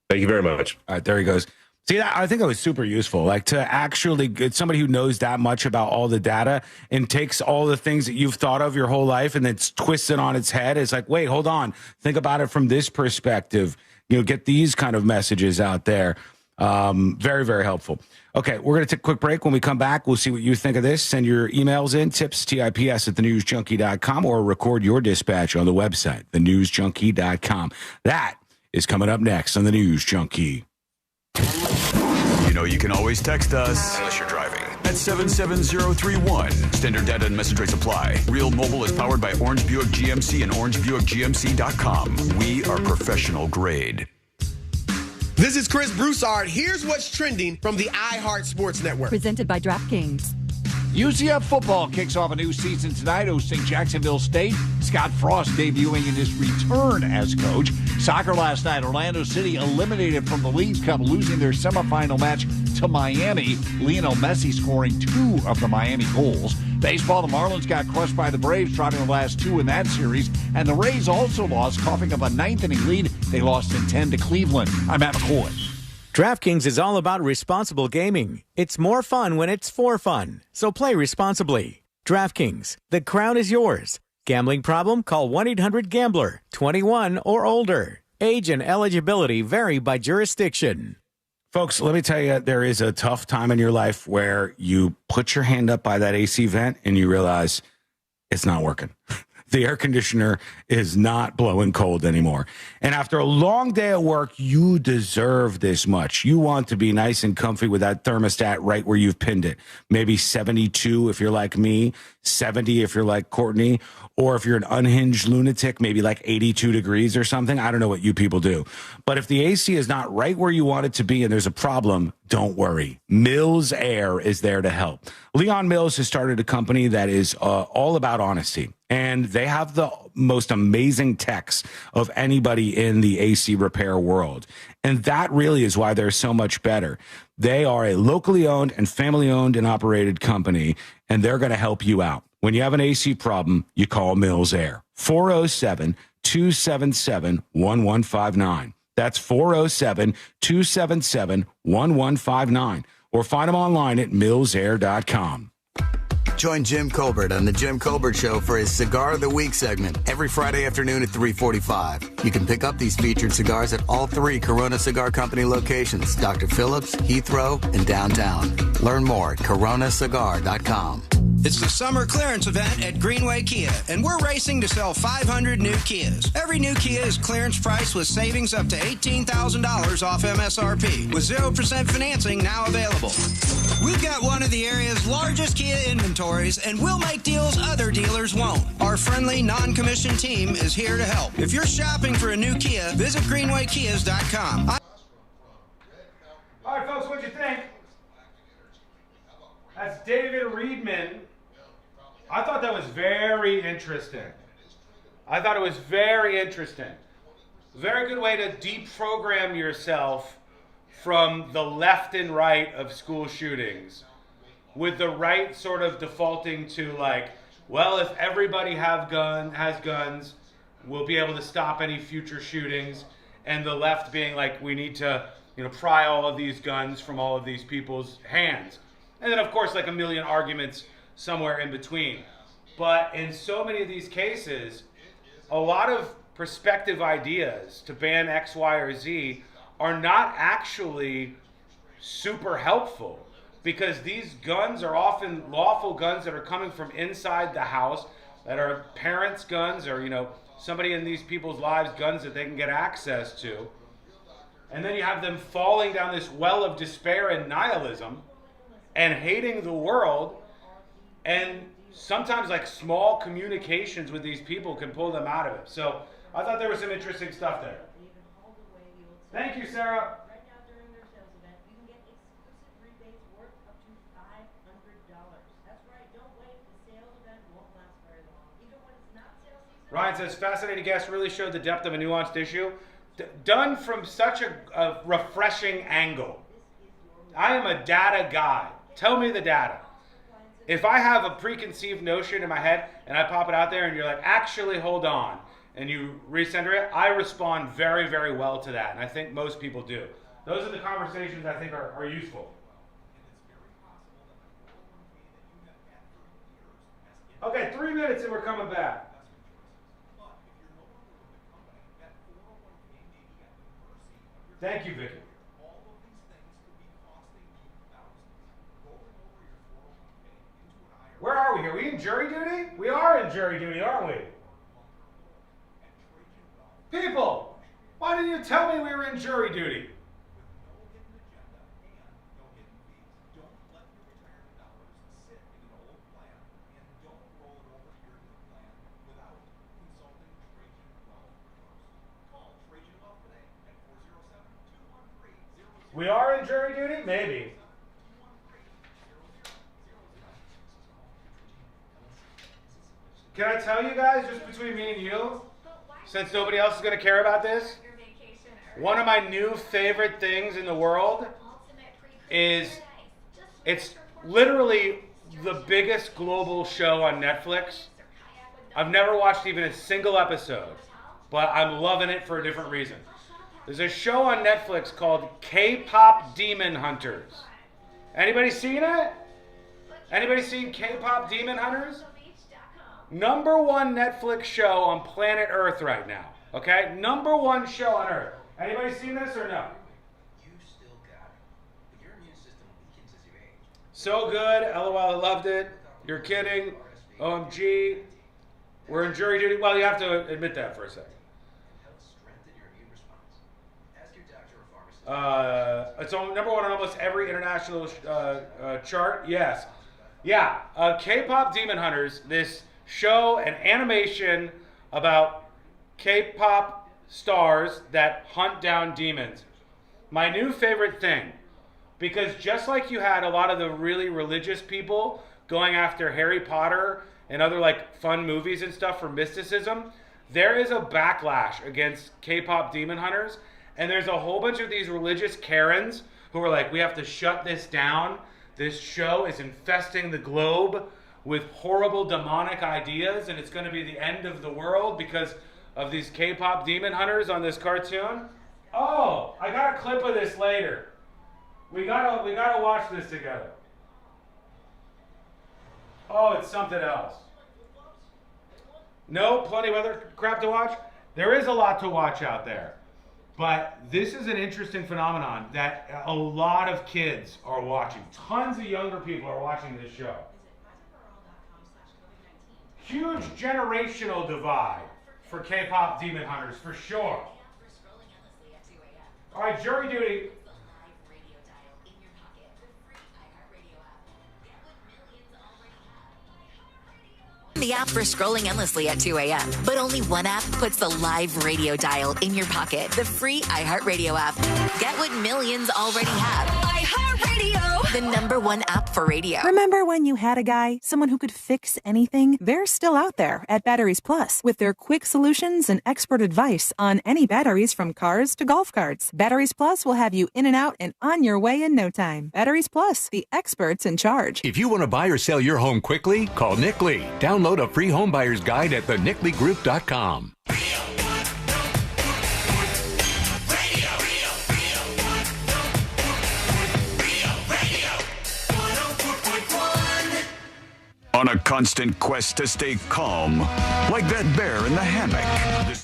Thank you very much. All right, there he goes. See, I think that was super useful. Like, to actually get somebody who knows that much about all the data and takes all the things that you've thought of your whole life and then twists it on its head. It's like, wait, hold on. Think about it from this perspective. Get these kind of messages out there. Very, very helpful. Okay, we're going to take a quick break. When we come back, we'll see what you think of this. Send your emails in, tips @thenewsjunkie.com, or record your dispatch on the website, thenewsjunkie.com. That is coming up next on The News Junkie. You can always text us, unless you're driving, at 77031. Standard data and message rates apply. Real Mobile is powered by Orange Buick GMC and orangebuickgmc.com. We are professional grade. This is Chris Broussard. Here's what's trending from the iHeart Sports Network. Presented by DraftKings. UCF football kicks off a new season tonight, hosting Jacksonville State. Scott Frost debuting in his return as coach. Soccer last night, Orlando City eliminated from the Leagues Cup, losing their semifinal match to Miami. Lionel Messi scoring 2 of the Miami goals. Baseball, the Marlins got crushed by the Braves, dropping the last 2 in that series. And the Rays also lost, coughing up a 9th-inning lead. They lost in 10 to Cleveland. I'm Matt McCoy. DraftKings is all about responsible gaming. It's more fun when it's for fun. So play responsibly. DraftKings, the crown is yours. Gambling problem? Call 1-800-GAMBLER. 21 or older. Age and eligibility vary by jurisdiction. Folks, let me tell you, there is a tough time in your life where you put your hand up by that AC vent and you realize it's not working. The air conditioner is not blowing cold anymore. And after a long day at work, you deserve this much. You want to be nice and comfy with that thermostat right where you've pinned it. Maybe 72 if you're like me, 70 if you're like Courtney, or if you're an unhinged lunatic, maybe like 82 degrees or something. I don't know what you people do. But if the AC is not right where you want it to be and there's a problem, don't worry. Mills Air is there to help. Leon Mills has started a company that is all about honesty. And they have the most amazing techs of anybody in the AC repair world. And that really is why they're so much better. They are a locally owned and family owned and operated company, and they're going to help you out. When you have an AC problem, you call Mills Air. 407-277-1159. That's 407-277-1159. Or find them online at millsair.com. Join Jim Colbert on the Jim Colbert Show for his Cigar of the Week segment every Friday afternoon at 3:45. You can pick up these featured cigars at all 3 Corona Cigar Company locations, Dr. Phillips, Heathrow, and downtown. Learn more at coronacigar.com. It's the summer clearance event at Greenway Kia, and we're racing to sell 500 new Kias. Every new Kia is clearance price with savings up to $18,000 off MSRP, with 0% financing now available. We've got one of the area's largest Kia inventories, and we'll make deals other dealers won't. Our friendly, non-commissioned team is here to help. If you're shopping for a new Kia, visit greenwaykias.com. All right, folks, what'd you think? That's David Reedman. I thought that was very interesting. I thought it was very interesting. Very good way to deprogram yourself from the left and right of school shootings, with the right sort of defaulting to like, well, if everybody has guns, we'll be able to stop any future shootings, and the left being like, we need to, pry all of these guns from all of these people's hands. And then, of course, like a million arguments somewhere in between. But in so many of these cases, a lot of prospective ideas to ban X, Y, or Z are not actually super helpful, because these guns are often lawful guns that are coming from inside the house, that are parents' guns, or, somebody in these people's lives' guns that they can get access to. And then you have them falling down this well of despair and nihilism and hating the world, and sometimes like small communications with these people can pull them out of it. So I thought there was some interesting stuff there. Thank you, Sarah. Ryan says, fascinating guest, really showed the depth of a nuanced issue. Done from such a refreshing angle. I am a data guy. Tell me the data. If I have a preconceived notion in my head and I pop it out there and you're like, actually, hold on, and you recenter it, I respond very, very well to that. And I think most people do. Those are the conversations I think are useful. Okay, 3 minutes and we're coming back. Thank you, Vicky. Where are we here? Are we in jury duty? We are in jury duty, aren't we? People, why didn't you tell me we were in jury duty? We are in jury duty? Maybe. Can I tell you guys, just between me and you, since nobody else is going to care about this, one of my new favorite things in the world it's literally the biggest global show on Netflix. I've never watched even a single episode, but I'm loving it for a different reason. There's a show on Netflix called K-Pop Demon Hunters. Anybody seen it? Anybody seen K-Pop Demon Hunters? Number one Netflix show on planet Earth right now. Okay? Number one show on Earth. Anybody seen this or no? So good. LOL, I loved it. You're kidding. OMG. We're in jury duty. Well, you have to admit that for a second. It's on number one on almost every international chart. Yes. Yeah. K-Pop Demon Hunters, this show and animation about K-pop stars that hunt down demons. My new favorite thing. Because just like you had a lot of the really religious people going after Harry Potter and other like fun movies and stuff for mysticism, there is a backlash against K-pop Demon Hunters. And there's a whole bunch of these religious Karens who are like, we have to shut this down. This show is infesting the globe with horrible demonic ideas, and it's going to be the end of the world because of these K-pop Demon Hunters on this cartoon. Oh, I got a clip of this later. We gotta watch this together. Oh, it's something else. No, plenty of other crap to watch. There is a lot to watch out there. But this is an interesting phenomenon that a lot of kids are watching. Tons of younger people are watching this show. Huge generational divide for K-pop Demon Hunters, for sure. All right, jury duty. The app for scrolling endlessly at 2 a.m. But only one app puts the live radio dial in your pocket. The free iHeartRadio app. Get what millions already have. iHeartRadio! The number one app for radio. Remember when you had a guy, someone who could fix anything? They're still out there at Batteries Plus with their quick solutions and expert advice on any batteries from cars to golf carts. Batteries Plus will have you in and out and on your way in no time. Batteries Plus, the experts in charge. If you want to buy or sell your home quickly, call Nick Lee. Download a free home buyer's guide at thenicklygroup.com. On a constant quest to stay calm, like that bear in the hammock.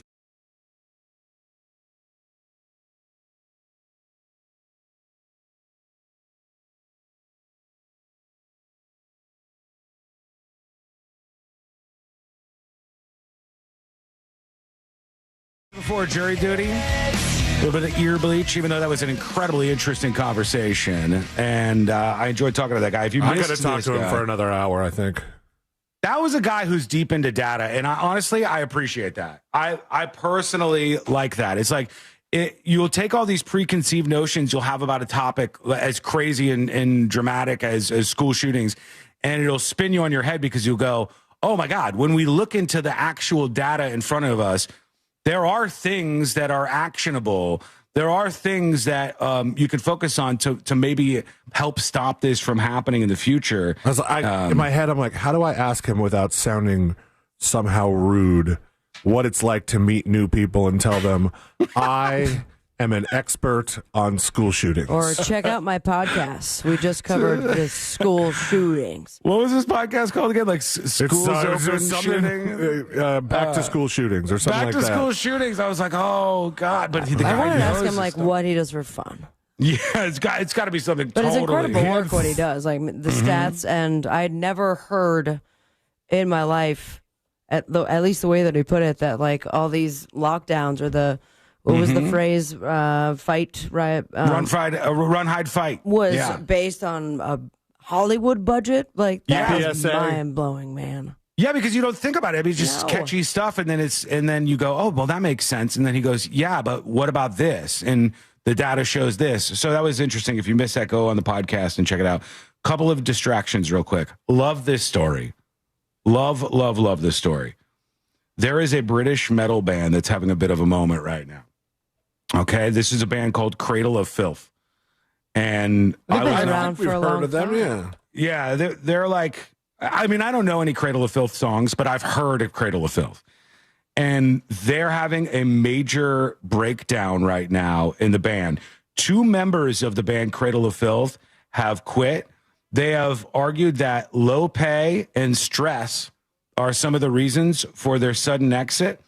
Before jury duty, a little bit of ear bleach, even though that was an incredibly interesting conversation. And I enjoyed talking to that guy. If you I missed could have talked to him for another hour, I think. That was a guy who's deep into data. And honestly, I appreciate that. I personally like that. It's like you'll take all these preconceived notions you'll have about a topic as crazy and dramatic as school shootings, and it'll spin you on your head because you'll go, oh, my God, when we look into the actual data in front of us, there are things that are actionable. There are things that you can focus on to maybe help stop this from happening in the future. In my head, I'm like, how do I ask him without sounding somehow rude what it's like to meet new people and tell them I am an expert on school shootings? Or check out my podcast. We just covered the school shootings. What was this podcast called again? Like schools open shooting? Back to school shootings or something like that. Back to school shootings. I was like, oh God! But I wanted to ask him like what he does for fun. Yeah, it's got to be something. But totally. it's incredible work what he does. Like the stats, and I had never heard in my life, at least the way that he put it, that like all these lockdowns or the. What was the phrase? Fight, right? Run, hide, fight. Was based on a Hollywood budget. Like, that was PSA. mind-blowing, man. Yeah, because you don't think about it. It's just catchy stuff, and then you go, oh, well, that makes sense. And then he goes, yeah, but what about this? And the data shows this. So that was interesting. If you missed that, go on the podcast and check it out. Couple of distractions real quick. Love this story. Love this story. There is a British metal band that's having a bit of a moment right now. Okay, this is a band called Cradle of Filth. And They've been was around for a long time. Yeah, they're like, I mean, I don't know any Cradle of Filth songs, but I've heard of Cradle of Filth. And they're having a major breakdown right now in the band. 2 members of the band Cradle of Filth have quit. They have argued that low pay and stress are some of the reasons for their sudden exit.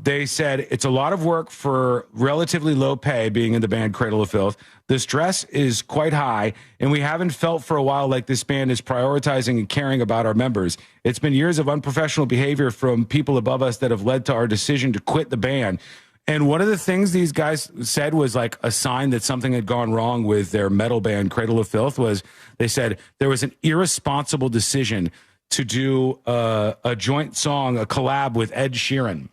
They said it's a lot of work for relatively low pay being in the band Cradle of Filth. The stress is quite high, and we haven't felt for a while like this band is prioritizing and caring about our members. It's been years of unprofessional behavior from people above us that have led to our decision to quit the band. And one of the things these guys said was like a sign that something had gone wrong with their metal band Cradle of Filth was they said there was an irresponsible decision to do a joint song, a collab with Ed Sheeran.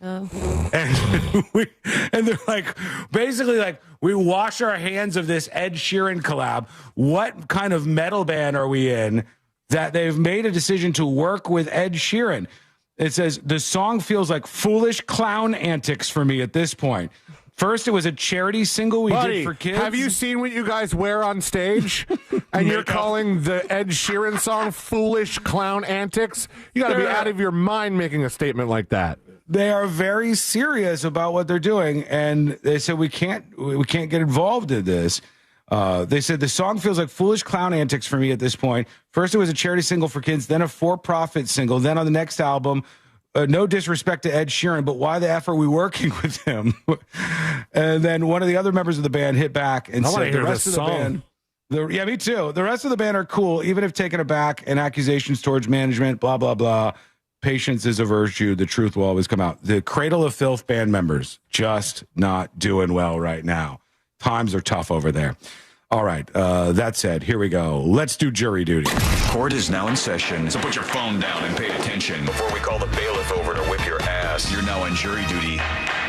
And they're like, basically like, we wash our hands of this Ed Sheeran collab. What kind of metal band are we in that they've made a decision to work with Ed Sheeran? It says, the song feels like foolish clown antics for me at this point. First, it was a charity single we did for kids. Have you seen what you guys wear on stage? And you're calling the Ed Sheeran song foolish clown antics? You got to be out of your mind making a statement like that. They are very serious about what they're doing, and they said we can't get involved in this. They said the song feels like foolish clown antics for me at this point. First, it was a charity single for kids, then a for-profit single, then on the next album. No disrespect to Ed Sheeran, but why the F are we working with him? And then one of the other members of the band hit back and said the rest of the band. Yeah, me too. The rest of the band are cool, even if taken aback and accusations towards management, blah, blah, blah. Patience is a virtue. The truth will always come out. The Cradle of Filth band members just not doing well right now. Times are tough over there. All right. That said, here we go. Let's do jury duty. Court is now in session, so put your phone down and pay attention. Before we call the bailiff over to whip your ass, you're now on jury duty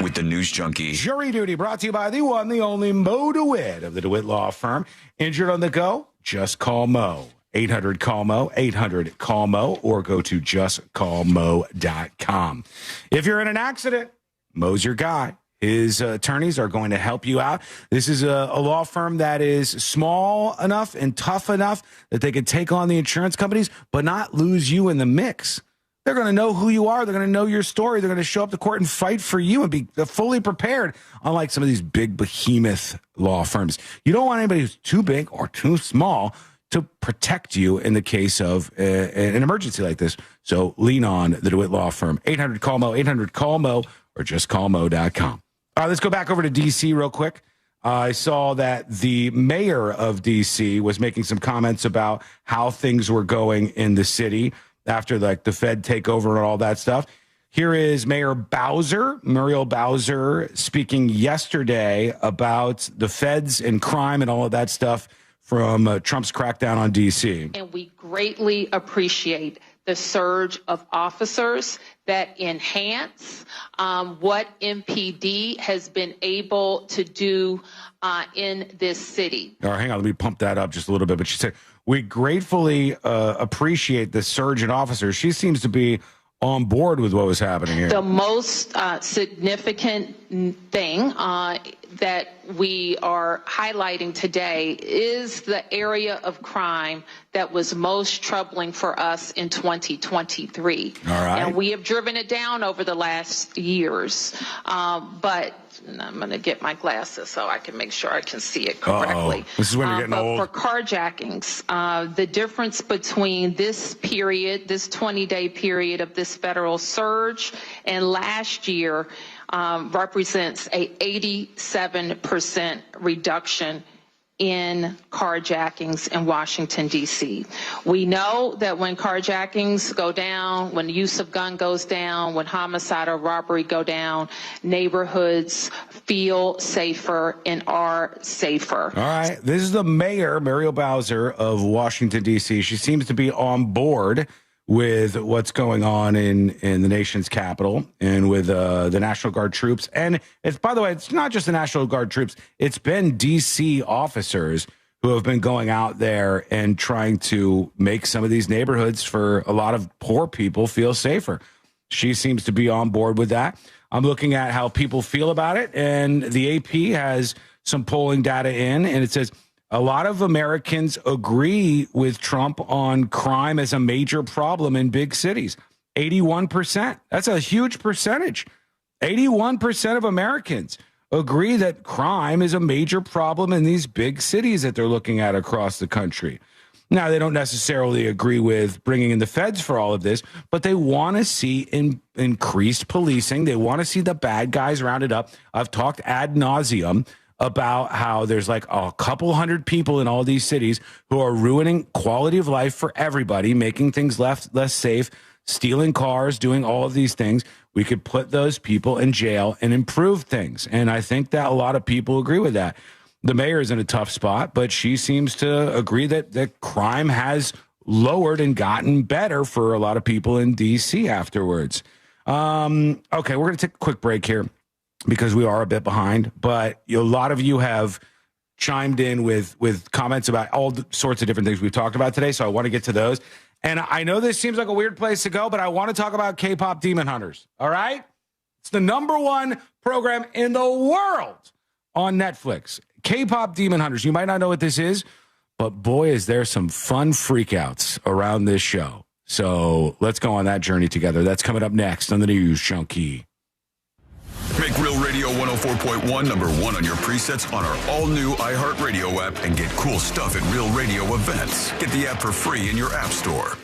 with the News Junkie. Jury duty brought to you by the one, the only Mo DeWitt of the DeWitt Law Firm. Injured on the go? Just call Mo. 800-CALL-MO, 800-CALL-MO, or go to justcallmo.com. If you're in an accident, Mo's your guy. His attorneys are going to help you out. This is a law firm that is small enough and tough enough that they can take on the insurance companies, but not lose you in the mix. They're going to know who you are. They're going to know your story. They're going to show up to court and fight for you and be fully prepared, unlike some of these big behemoth law firms. You don't want anybody who's too big or too small to protect you in the case of an emergency like this. So lean on the DeWitt Law Firm. 800-CALL-MO, 800-CALL-MO, or justcallmo.com. Let's go back over to D.C. real quick. I saw that the mayor of D.C. was making some comments about how things were going in the city after like the Fed takeover and all that stuff. Here is Mayor Bowser, Muriel Bowser, speaking yesterday about the feds and crime and all of that stuff from Trump's crackdown on D.C. And we greatly appreciate the surge of officers that enhance what MPD has been able to do in this city. All right, hang on. Let me pump that up just a little bit. But she said, we gratefully appreciate the surge in officers. She seems to be on board with what was happening here. The most significant thing that we are highlighting today is the area of crime that was most troubling for us in 2023. All right. And we have driven it down over the last years. But I'm going to get my glasses so I can make sure I can see it correctly. This is when you're getting old. For carjackings, the difference between this period, this 20-day period of this federal surge and last year represents a 87% reduction in carjackings in Washington, D.C. We know that when carjackings go down, when the use of gun goes down, when homicide or robbery go down, neighborhoods feel safer and are safer. All right. This is the mayor, Muriel Bowser of Washington, D.C. She seems to be on board with what's going on in the nation's capital and with the National Guard troops. And it's, by the way, it's not just the National Guard troops. It's been D.C. officers who have been going out there and trying to make some of these neighborhoods for a lot of poor people feel safer. She seems to be on board with that. I'm looking at how people feel about it, and the AP has some polling data in, and it says A lot of Americans agree with Trump on crime as a major problem in big cities. 81%. That's a huge percentage. 81% of Americans agree that crime is a major problem in these big cities that they're looking at across the country. Now, they don't necessarily agree with bringing in the feds for all of this, but they want to see increased policing. They want to see the bad guys rounded up. I've talked ad nauseum about how there's like a couple hundred people in all these cities who are ruining quality of life for everybody, making things less safe, stealing cars, doing all of these things. We could put those people in jail and improve things. And I think that a lot of people agree with that. The mayor is in a tough spot, but she seems to agree that crime has lowered and gotten better for a lot of people in D.C. afterwards. Okay, we're going to take a quick break here because we are a bit behind, but a lot of you have chimed in with comments about all sorts of different things we've talked about today, so I want to get to those. And I know this seems like a weird place to go, but I want to talk about K-pop Demon Hunters, all right? It's the #1 program in the world on Netflix. K-pop Demon Hunters. You might not know what this is, but boy, is there some fun freakouts around this show. So let's go on that journey together. That's coming up next on the News Junkie. Make Real Radio 104.1 #1 on your presets on our all-new iHeartRadio app and get cool stuff at Real Radio events. Get the app for free in your app store.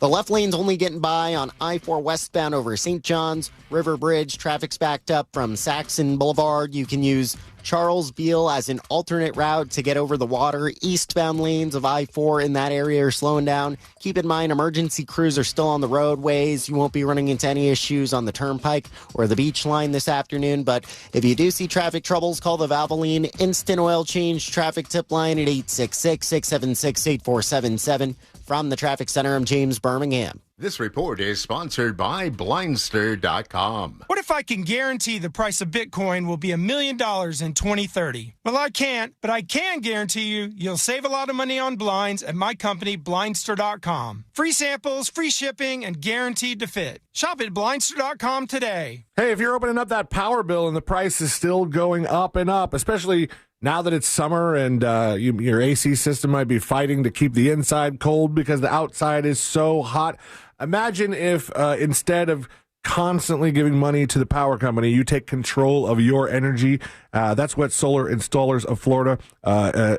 The left lane's only getting by on I-4 westbound over St. John's River Bridge. Traffic's backed up from Saxon Boulevard. You can use Charles Beale as an alternate route to get over the water. Eastbound lanes of I-4 in that area are slowing down. Keep in mind, emergency crews are still on the roadways. You won't be running into any issues on the Turnpike or the Beach Line this afternoon. But if you do see traffic troubles, call the Valvoline Instant Oil Change traffic tip line at 866-676-8477. From the Traffic Center, I'm James Birmingham. This report is sponsored by Blindster.com. What if I can guarantee the price of Bitcoin will be $1 million in 2030? Well, I can't, but I can guarantee you'll save a lot of money on blinds at my company, Blindster.com. Free samples, free shipping, and guaranteed to fit. Shop at Blindster.com today. Hey, if you're opening up that power bill and the price is still going up and up, especially now that it's summer and your AC system might be fighting to keep the inside cold because the outside is so hot. Imagine if instead of constantly giving money to the power company, you take control of your energy. That's what Solar Installers of Florida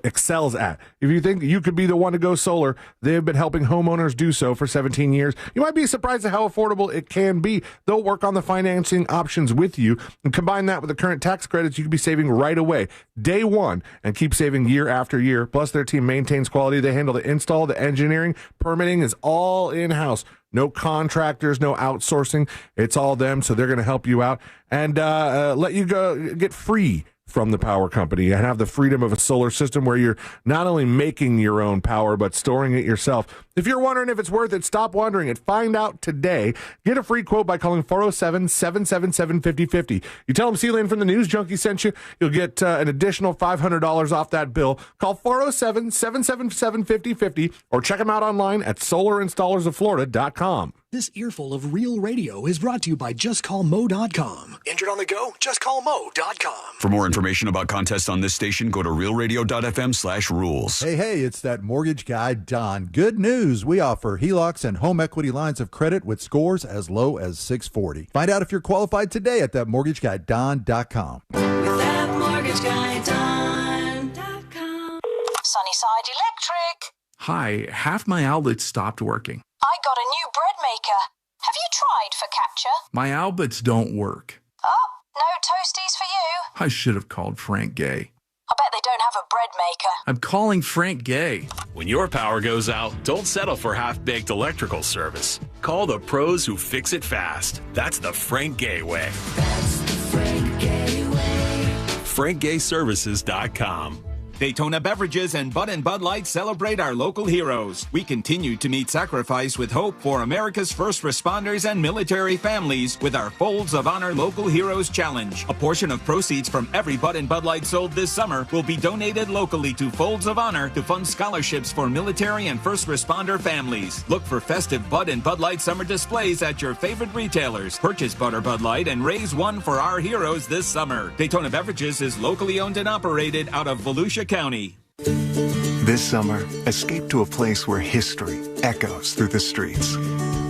excels at. If you think you could be the one to go solar, they've been helping homeowners do so for 17 years. You might be surprised at how affordable it can be. They'll work on the financing options with you and combine that with the current tax credits you could be saving right away, day one, and keep saving year after year. Plus, their team maintains quality. They handle the install, the engineering, permitting is all in-house. No contractors, no outsourcing. It's all them, so they're going to help you out and let you go get free from the power company and have the freedom of a solar system where you're not only making your own power, but storing it yourself. If you're wondering if it's worth it, stop wondering it. Find out today. Get a free quote by calling 407-777-5050. You tell them C-Lane from the News Junkie sent you, you'll get an additional $500 off that bill. Call 407-777-5050 or check them out online at solarinstallersofflorida.com. This earful of real radio is brought to you by JustCallMo.com. Injured on the go? JustCallMo.com. For more information about contests on this station, go to realradio.fm/rules. Hey, it's that mortgage guy, Don. Good news. We offer HELOCs and home equity lines of credit with scores as low as 640. Find out if you're qualified today at thatmortgageguyDon.com. With thatmortgageguyDon.com. Sunnyside Electric. Hi, half my outlets stopped working. I got a new bread maker. Have you tried focaccia? My outlets don't work. Oh, no toasties for you. I should have called Frank Gay. I bet they don't have a bread maker. I'm calling Frank Gay. When your power goes out, don't settle for half-baked electrical service. Call the pros who fix it fast. That's the Frank Gay way. That's the Frank Gay way. FrankGayServices.com. Daytona Beverages and Bud Light celebrate our local heroes. We continue to meet sacrifice with hope for America's first responders and military families with our Folds of Honor Local Heroes Challenge. A portion of proceeds from every Bud and Bud Light sold this summer will be donated locally to Folds of Honor to fund scholarships for military and first responder families. Look for festive Bud and Bud Light summer displays at your favorite retailers. Purchase Bud or Bud Light and raise one for our heroes this summer. Daytona Beverages is locally owned and operated out of Volusia County. This summer, escape to a place where history echoes through the streets,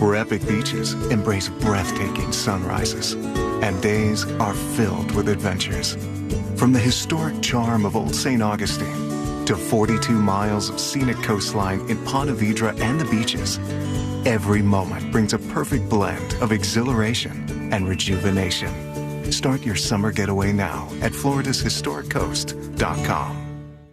where epic beaches embrace breathtaking sunrises, and days are filled with adventures. From the historic charm of Old St. Augustine to 42 miles of scenic coastline in Ponte Vedra and the beaches, every moment brings a perfect blend of exhilaration and rejuvenation. Start your summer getaway now at floridashistoriccoast.com.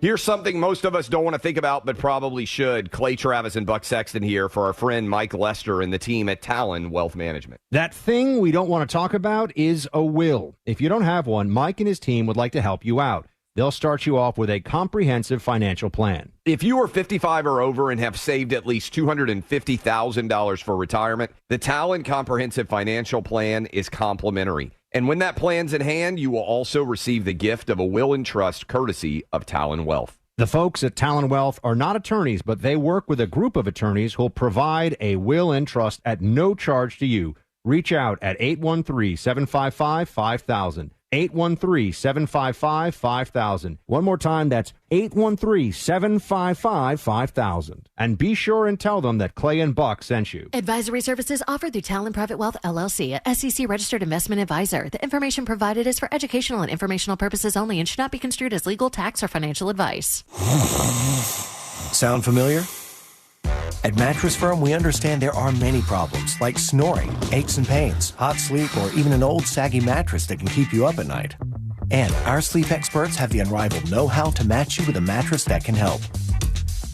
Here's something most of us don't want to think about, but probably should. Clay Travis and Buck Sexton here for our friend Mike Lester and the team at Talon Wealth Management. That thing we don't want to talk about is a will. If you don't have one, Mike and his team would like to help you out. They'll start you off with a comprehensive financial plan. If you are 55 or over and have saved at least $250,000 for retirement, the Talon Comprehensive Financial Plan is complimentary. And when that plan's in hand, you will also receive the gift of a will and trust courtesy of Talon Wealth. The folks at Talon Wealth are not attorneys, but they work with a group of attorneys who'll provide a will and trust at no charge to you. Reach out at 813-755-5000. 813-755-5000. One more time, that's 813-755-5000. And be sure and tell them that Clay and Buck sent you. Advisory services offered through Talon Private Wealth, LLC, a SEC-registered investment advisor. The information provided is for educational and informational purposes only and should not be construed as legal, tax, or financial advice. Sound familiar? At Mattress Firm, we understand there are many problems, like snoring, aches and pains, hot sleep, or even an old saggy mattress that can keep you up at night. And our sleep experts have the unrivaled know-how to match you with a mattress that can help.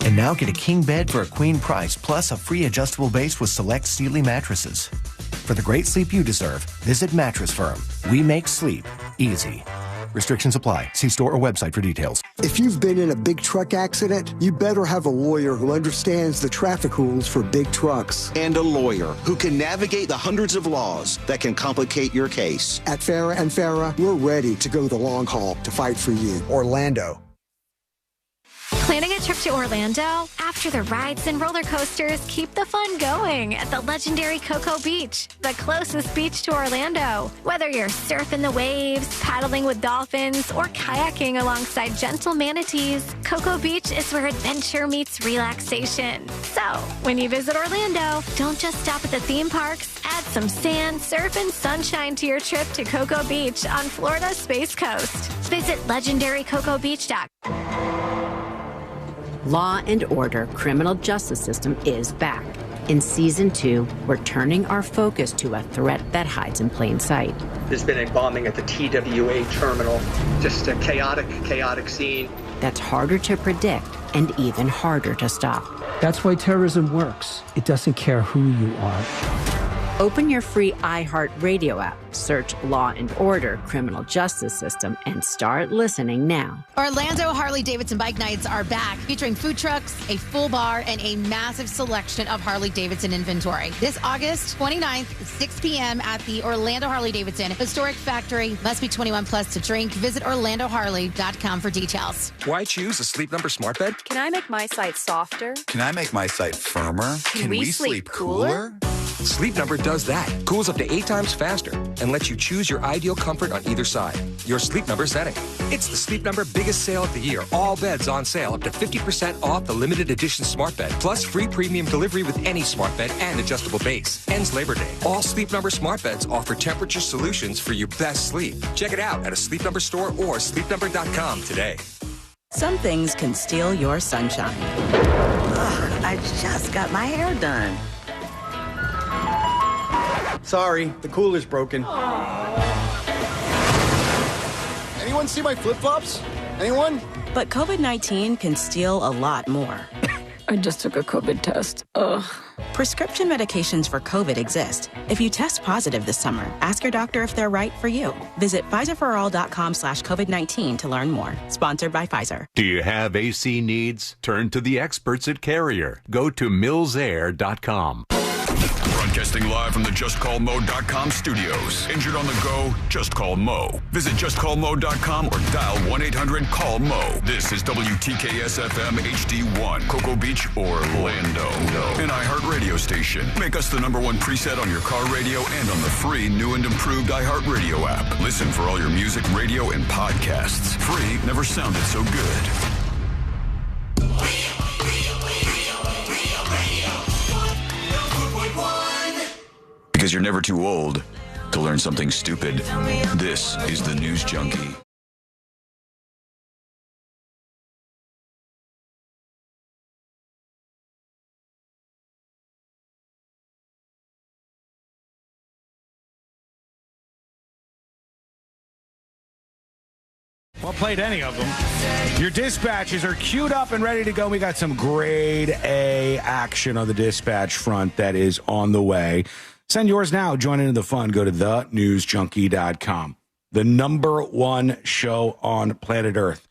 And now get a king bed for a queen price, plus a free adjustable base with select Sealy mattresses. For the great sleep you deserve, visit Mattress Firm. We make sleep easy. Restrictions apply. See store or website for details. If you've been in a big truck accident, you better have a lawyer who understands the traffic rules for big trucks. And a lawyer who can navigate the hundreds of laws that can complicate your case. At Farah and Farah, we're ready to go the long haul to fight for you. Orlando. Planning a trip to Orlando? After the rides and roller coasters, keep the fun going at the legendary Cocoa Beach, the closest beach to Orlando. Whether you're surfing the waves, paddling with dolphins, or kayaking alongside gentle manatees, Cocoa Beach is where adventure meets relaxation. So, when you visit Orlando, don't just stop at the theme parks. Add some sand, surf, and sunshine to your trip to Cocoa Beach on Florida's Space Coast. Visit legendarycocobeach.com. Law and Order Criminal Justice System is back. In Season 2, we're turning our focus to a threat that hides in plain sight. There's been a bombing at the TWA terminal. Just a chaotic scene. That's harder to predict and even harder to stop. That's why terrorism works. It doesn't care who you are. Open your free iHeartRadio app, search Law and Order Criminal Justice System, and start listening now. Orlando Harley-Davidson Bike Nights are back, featuring food trucks, a full bar, and a massive selection of Harley-Davidson inventory. This August 29th, 6 p.m. at the Orlando Harley-Davidson Historic Factory. Must be 21 plus to drink. Visit OrlandoHarley.com for details. Why choose a Sleep Number smart bed? Can I make my site softer? Can I make my site firmer? Can we sleep cooler? Sleep Number does that. Cools up to 8 times faster and lets you choose your ideal comfort on either side. Your Sleep Number setting. It's the Sleep Number biggest sale of the year. All beds on sale up to 50% off the limited edition smart bed. Plus free premium delivery with any smart bed and adjustable base. Ends Labor Day. All Sleep Number smart beds offer temperature solutions for your best sleep. Check it out at a Sleep Number store or sleepnumber.com today. Some things can steal your sunshine. Ugh, I just got my hair done. Sorry, the cooler's broken. Anyone see my flip-flops? Anyone? But COVID-19 can steal a lot more. I just took a COVID test. Ugh. Prescription medications for COVID exist. If you test positive this summer, ask your doctor if they're right for you. Visit PfizerForAll.com/COVID-19 to learn more. Sponsored by Pfizer. Do you have AC needs? Turn to the experts at Carrier. Go to millsair.com. Broadcasting live from the JustCallMo.com studios. Injured on the go? Just call Mo. Visit JustCallMo.com or dial 1-800-CALL-MO. This is WTKS-FM HD1, Cocoa Beach, Orlando. An iHeartRadio station. Make us the #1 preset on your car radio and on the free new and improved iHeartRadio app. Listen for all your music, radio, and podcasts. Free never sounded so good. Because you're never too old to learn something stupid. This is the News Junkie. Well, played any of them. Your dispatches are queued up and ready to go. We got some grade A action on the dispatch front that is on the way. Send yours now. Join into the fun. Go to thenewsjunkie.com. The number one show on planet Earth.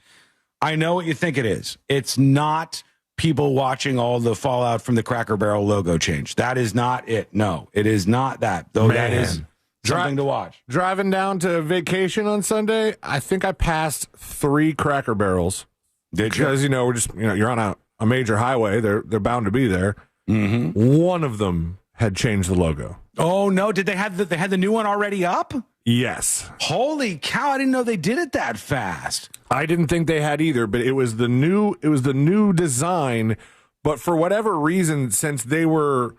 I know what you think it is. It's not people watching all the fallout from the Cracker Barrel logo change. That is not it. No, it is not that. Though that is something to watch. Driving down to vacation on Sunday, I think I passed 3 Cracker Barrels. Did you? Because, we're just, you're on a major highway. They're bound to be there. Mm-hmm. One of them had changed the logo. Oh, no. Did they have the new one already up? Yes. Holy cow. I didn't know they did it that fast. I didn't think they had either, but it was the new design. But for whatever reason, since they were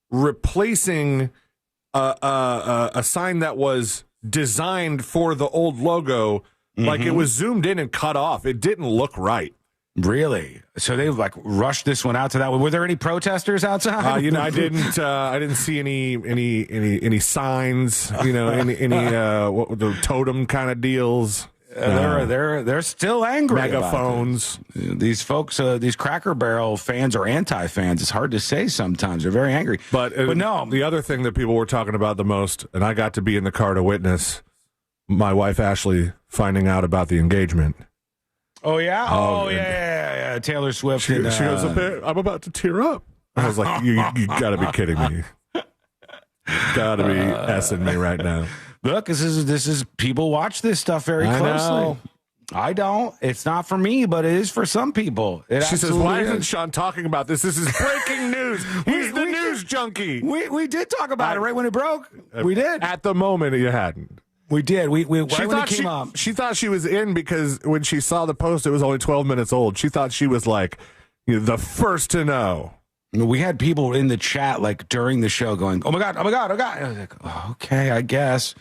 replacing a sign that was designed for the old logo, like it was zoomed in and cut off. It didn't look right. Really? So they rushed this one out to that one. Were there any protesters outside? I didn't see any signs. What the totem kind of deals. They're still angry. Megaphones. These folks, these Cracker Barrel fans or anti-fans. It's hard to say sometimes. They're very angry. But no. The other thing that people were talking about the most, and I got to be in the car to witness my wife Ashley finding out about the engagement. Oh yeah. Oh yeah. Taylor Swift. She goes, I'm about to tear up. I was like, you got to be kidding me. Got to be essing me right now. Look, this is people watch this stuff very closely. I don't. It's not for me, but it is for some people. She says, why isn't Sean talking about this? This is breaking news. He's the news junkie. We did talk about it right when it broke. We did. At the moment, you hadn't. We did. She thought she was in because when she saw the post, it was only 12 minutes old. She thought she was like the first to know. We had people in the chat during the show going, "Oh my god, oh my god, oh god!" I was like, oh, "Okay, I guess.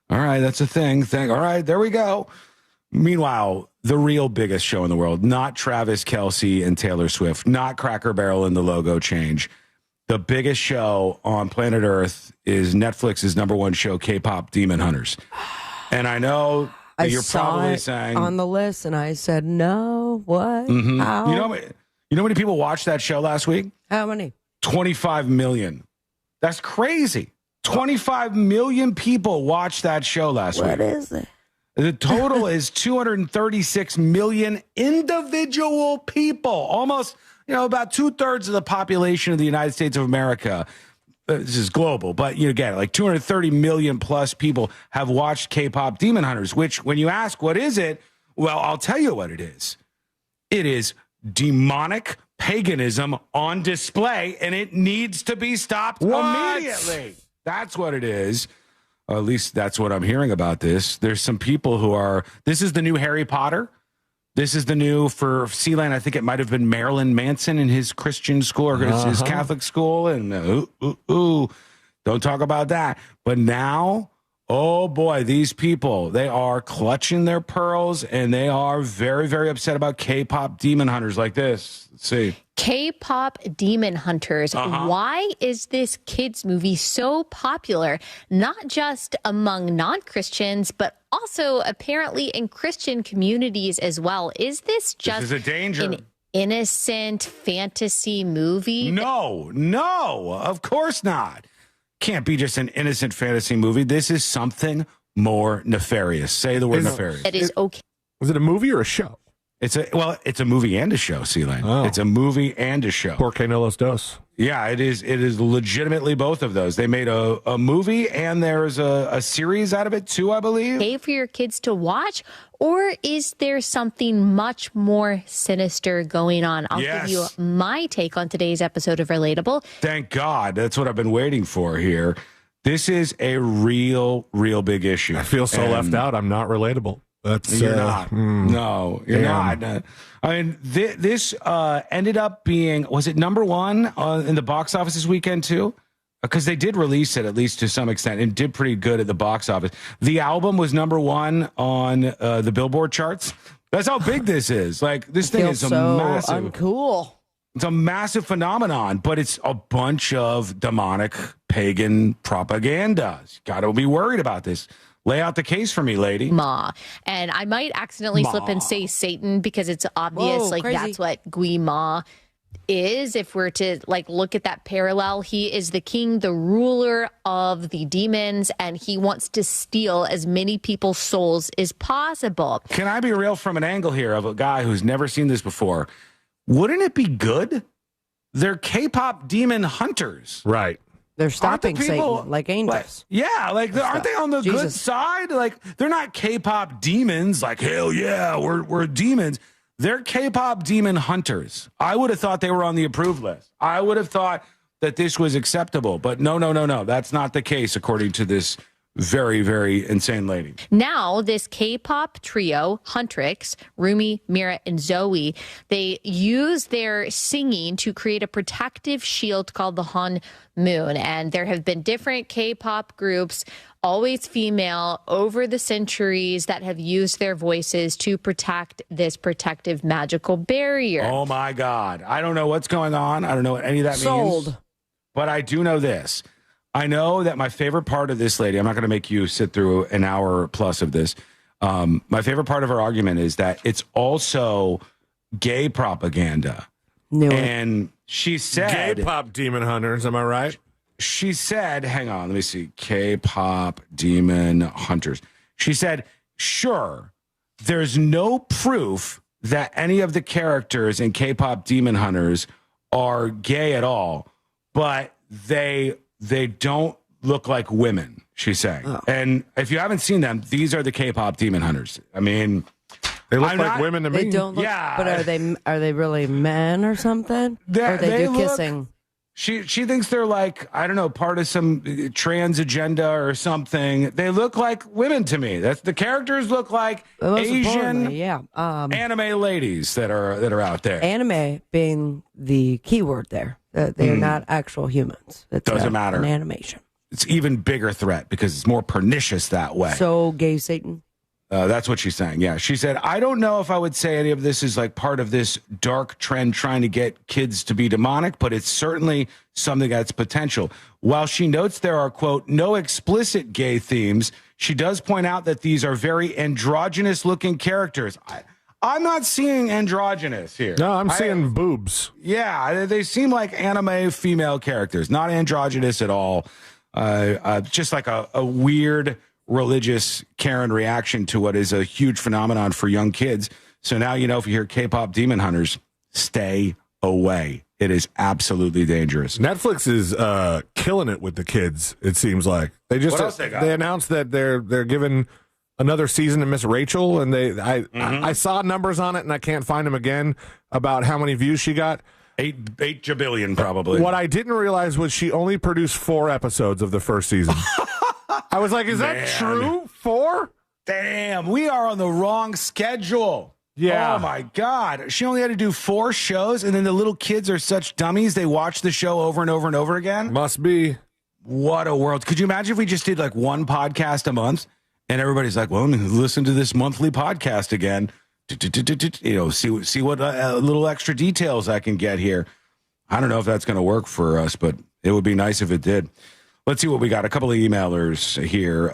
All right, that's a thing. All right, there we go." Meanwhile, the real biggest show in the world, not Travis Kelce and Taylor Swift, not Cracker Barrel and the logo change. The biggest show on planet Earth is Netflix's number one show, K-pop Demon Hunters. And I know that you're probably saying on the list, and I said, no, what? Mm-hmm. How? You know how many people watched that show last week? How many? 25 million. That's crazy. 25 million people watched that show last week. What is it? The total is 236 million individual people. Almost, about 2/3 of the population of the United States of America. This is global, but you get it. 230 million plus people have watched K-pop Demon Hunters, which when you ask, what is it? Well, I'll tell you what it is. It is demonic paganism on display, and it needs to be stopped immediately. That's what it is. Or at least that's what I'm hearing about this. There's some people who this is the new Harry Potter. This is the new, for Sealand, I think it might have been Marilyn Manson in his Christian school or his Catholic school. And don't talk about that. But now, oh boy, these people, they are clutching their pearls and they are very, very upset about K-pop Demon Hunters like this. Let's see. K-pop Demon Hunters. Why is this kids movie so popular, not just among non-Christians, but also apparently in Christian communities as well? Is this just a danger. An innocent fantasy movie? No, of course not. Can't be just an innocent fantasy movie. This is something more nefarious. Say the word nefarious. It is okay. Was it a movie or a show? It's a movie and a show, Sealand. Oh. It's a movie and a show. Porque no los dos. Yeah, it is. It is legitimately both of those. They made a movie and there's a series out of it too, I believe. Okay for your kids to watch, or is there something much more sinister going on? I'll give you my take on today's episode of Relatable. Thank God. That's what I've been waiting for here. This is a real big issue. I feel so left out. I'm not relatable. You're not. No, you're not. I mean, this ended up being, was it number one in the box office this weekend too? because they did release it, at least to some extent, and did pretty good at the box office. The album was #1 on the Billboard charts. That's how big this is. Like, this thing is massive. Uncool. It's a massive phenomenon, but it's a bunch of demonic pagan propaganda. You got to be worried about this. Lay out the case for me, lady. Ma. And I might accidentally slip and say Satan because it's obvious. Whoa, like, crazy. that's what Gui Ma is. If we're to like look at that parallel, he is the king, the ruler of the demons, and he wants to steal as many people's souls as possible. Can I be real from an angle here of a guy who's never seen this before? Wouldn't it be good? They're K-pop demon hunters. Right. They're stopping people- Satan like angels. Aren't they on the good Jesus. side? Like, they're not K-pop demons. Like, hell yeah, we're demons. They're K-pop demon hunters. I would have thought they were on the approved list. I would have thought that this was acceptable. But no. That's not the case, according to this very, very insane lady. Now, this K-pop trio, Huntrix, Rumi, Mira, and Zoe, they use their singing to create a protective shield called the Han Moon. And there have been different K-pop groups, always female, over the centuries that have used their voices to protect this protective magical barrier. Oh, my God. I don't know what's going on. I don't know what any of that means. But I do know this. I know that my favorite part of this lady, I'm not going to make you sit through an hour plus of this. My favorite part of her argument is that it's also gay propaganda. And she said... K-pop demon hunters, am I right? She said, hang on, let me see. K-pop demon hunters. She said, sure, there's no proof that any of the characters in K-pop demon hunters are gay at all, but they don't look like women, she's saying. Oh. And if you haven't seen them, these are the K-pop demon hunters. I mean, they look like women to me. They don't look, but are they really men or something? Or they do kissing? She thinks they're like, I don't know, part of some trans agenda or something. They look like women to me. That's the characters look like Asian anime ladies that are out there. Anime being the keyword there. They're not actual humans. It doesn't matter. An animation. It's even bigger threat because it's more pernicious that way. So gay Satan. That's what she's saying. Yeah. She said, I don't know if I would say any of this is like part of this dark trend trying to get kids to be demonic, but it's certainly something that's potential. While she notes there are, quote, no explicit gay themes, she does point out that these are very androgynous looking characters. I'm not seeing androgynous here. No, I'm seeing boobs. Yeah. They seem like anime female characters, not androgynous at all. Just like a weird religious Karen reaction to what is a huge phenomenon for young kids. So now, you know, if you hear K-pop demon hunters, stay away. It is absolutely dangerous. Netflix is killing it with the kids, it seems like. They just what else they got? They announced that they're giving another season to Miss Rachel, and I saw numbers on it, and I can't find them again about how many views she got. 8 jabillion probably. What I didn't realize was she only produced 4 episodes of the first season. I was like, is that true? 4? Damn, we are on the wrong schedule. Yeah. Oh, my God. She only had to do 4 shows, and then the little kids are such dummies, they watch the show over and over and over again? Must be. What a world. Could you imagine if we just did like one podcast a month, and everybody's like, well, listen to this monthly podcast again. You know, see what little extra details I can get here. I don't know if that's going to work for us, but it would be nice if it did. Let's see what we got. A couple of emailers here.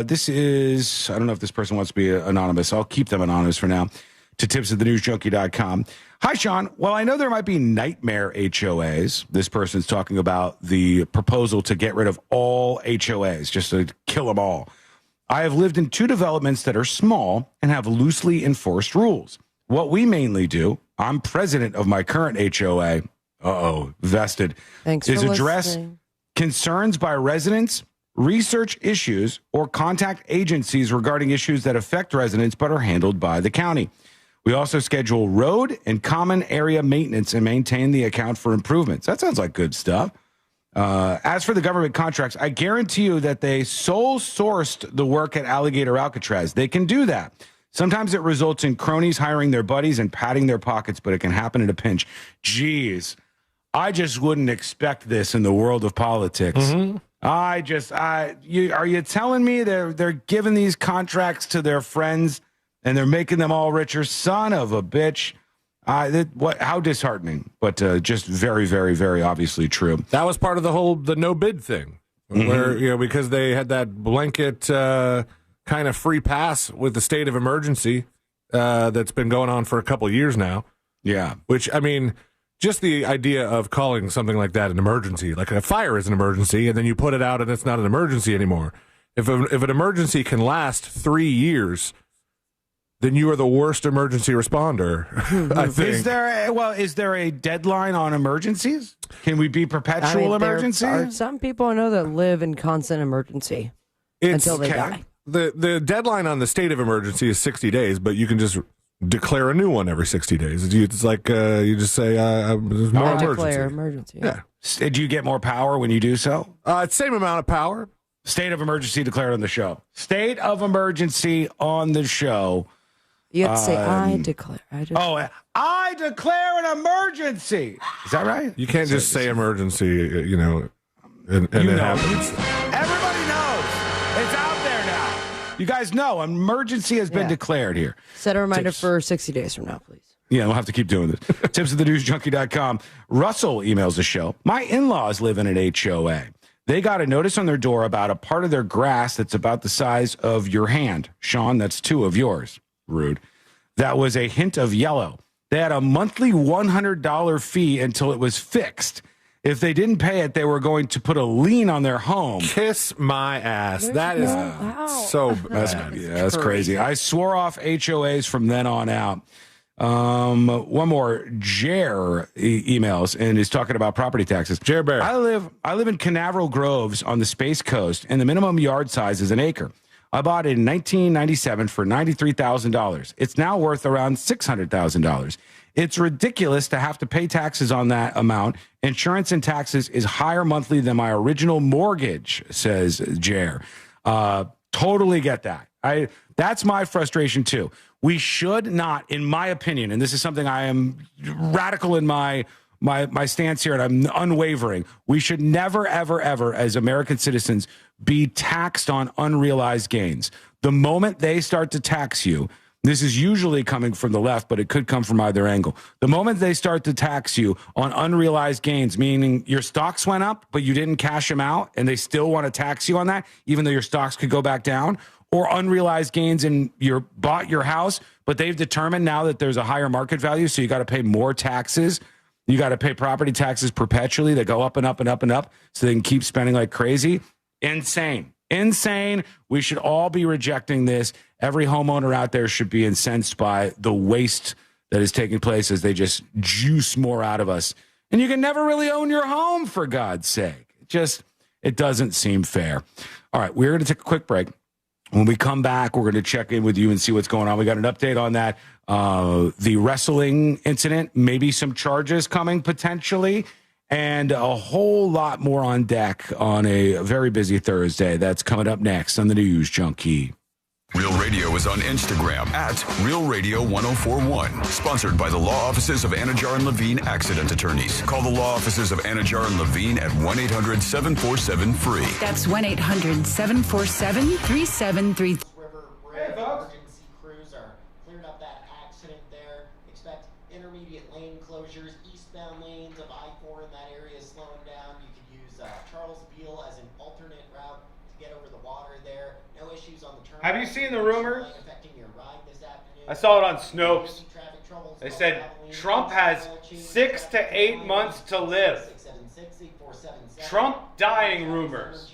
This is, I don't know if this person wants to be anonymous. I'll keep them anonymous for now. To tips@thenewsjunkie.com. Hi, Sean. Well, I know there might be nightmare HOAs. This person's talking about the proposal to get rid of all HOAs, just to kill them all. I have lived in 2 developments that are small and have loosely enforced rules. What we mainly do, I'm president of my current HOA. Vested. Thanks is for address listening. Concerns by residents, research issues, or contact agencies regarding issues that affect residents but are handled by the county. We also schedule road and common area maintenance and maintain the account for improvements. That sounds like good stuff. As for the government contracts, I guarantee you that they sole sourced the work at Alligator Alcatraz. They can do that. Sometimes it results in cronies hiring their buddies and padding their pockets, but it can happen in a pinch. Jeez. I just wouldn't expect this in the world of politics. Mm-hmm. Are you telling me they're giving these contracts to their friends and they're making them all richer? Son of a bitch. How disheartening, but just very, very, very obviously true. That was part of the no bid thing, where because they had that blanket kind of free pass with the state of emergency that's been going on for a couple of years now. Yeah, which I mean, just the idea of calling something like that an emergency, like a fire is an emergency, and then you put it out and it's not an emergency anymore. If an emergency can last 3 years, then you are the worst emergency responder, I think. Is there a deadline on emergencies? Can we be perpetual emergency? There are some people I know that live in constant emergency until they die. The deadline on the state of emergency is 60 days, but you can just declare a new one every 60 days. It's like you just say there's more emergency. Declare emergency. Yeah. Do you get more power when you do so? Same amount of power. State of emergency declared on the show. State of emergency on the show. You have to say, I declare. I declare an emergency. Is that right? You can't just say emergency, and it happens. Everybody knows. It's out there now. You guys know emergency has been declared here. Set a reminder for 60 days from now, please. Yeah, we'll have to keep doing this. Tips at thenewsjunkie.com. Russell emails the show. My in-laws live in an HOA. They got a notice on their door about a part of their grass that's about the size of your hand. Sean, that's 2 of yours. Rude. That was a hint of yellow. They had a monthly $100 fee until it was fixed. If they didn't pay it, they were going to put a lien on their home. Kiss my ass. That is so bad. That's crazy. I swore off HOAs from then on out. One more. Jer emails and is talking about property taxes. Jer Bear. I live in Canaveral Groves on the Space Coast, and the minimum yard size is an acre. I bought it in 1997 for $93,000. It's now worth around $600,000. It's ridiculous to have to pay taxes on that amount. Insurance and taxes is higher monthly than my original mortgage, says Jer. Totally get that. That's my frustration too. We should not, in my opinion, and this is something I am radical in my stance here, and I'm unwavering. We should never, ever, ever, as American citizens, be taxed on unrealized gains. The moment they start to tax you, this is usually coming from the left, but it could come from either angle. The moment they start to tax you on unrealized gains, meaning your stocks went up, but you didn't cash them out, and they still want to tax you on that, even though your stocks could go back down, or unrealized gains and you bought your house, but they've determined now that there's a higher market value, so you got to pay more taxes. You got to pay property taxes perpetually. They go up and up and up and up, so they can keep spending like crazy. Insane. We should all be rejecting this. Every homeowner out there should be incensed by the waste that is taking place as they just juice more out of us. And you can never really own your home, for God's sake. It doesn't seem fair. All right, we're going to take a quick break. When we come back, we're going to check in with you and see what's going on. We got an update on that. The wrestling incident, maybe some charges coming potentially, and a whole lot more on deck on a very busy Thursday. That's coming up next on the News Junkie. Real Radio is on Instagram at Real Radio 1041. Sponsored by the law offices of Anajar and Levine Accident Attorneys. Call the law offices of Anajar and Levine at 1-800-747-FREE. That's 1-800-747-3733. Hey, folks. Emergency crews are clearing up that accident there. Expect intermediate lane closures. Eastbound lanes of I-4 in that area is slowing down. You could use Charles Beal as an alternate route to get over the water there. No issues on the turn. Have you seen the rumors? I saw it on Snopes. They said Trump has 6 to 8 months to live. Trump dying rumors.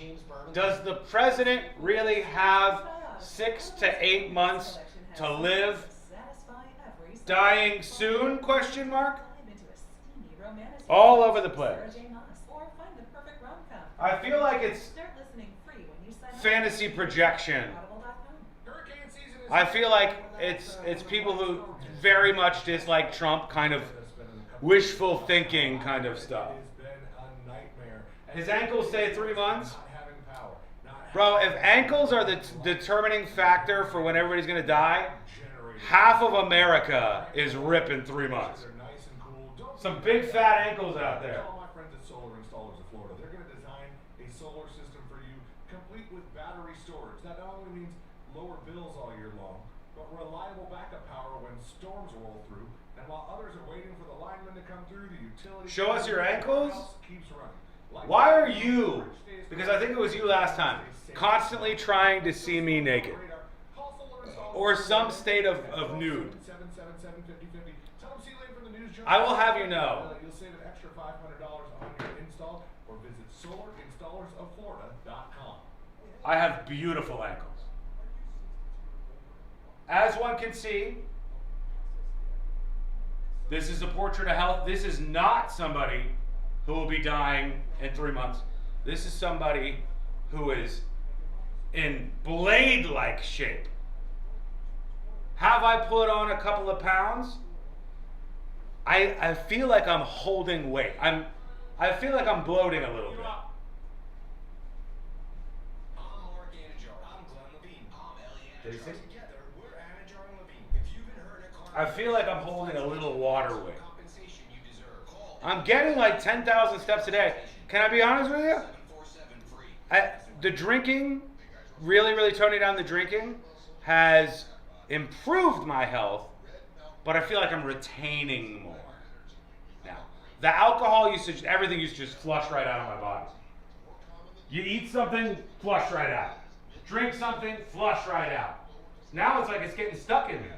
Does the president really have 6 to 8 months to live? Dying soon? Question mark. All over the place. I feel like it's fantasy projection. I feel like it's people who very much dislike Trump, kind of wishful thinking kind of stuff. His ankles say 3 months? Bro, if ankles are the determining factor for when everybody's going to die, half of America is ripping 3 months. Some big fat ankles out there. solar system for you, complete with battery storage. That not only means lower bills all year long, but reliable backup power when storms roll through. And while others are waiting for the linemen to come through, the utility Show us your ankles. Keeps running. Why are you, because I think it was you last time, constantly trying to see me naked? Or some state of nude? I will have you know. You'll save an extra $500 on your install or visit solarinstallersoflorida.com. I have beautiful ankles. As one can see, this is a portrait of health. This is not somebody who will be dying in 3 months. This is somebody who is in blade-like shape. Have I put on a couple of pounds? I feel like I'm holding weight. I feel like I'm bloating a little bit. I feel like I'm holding a little water weight. I'm getting like 10,000 steps a day. Can I be honest with you? The drinking, really toning down the drinking, has improved my health, but I feel like I'm retaining more. Now, the alcohol everything used to just flush right out of my body. You eat something, flush right out. Drink something, flush right out. Now it's like it's getting stuck in me.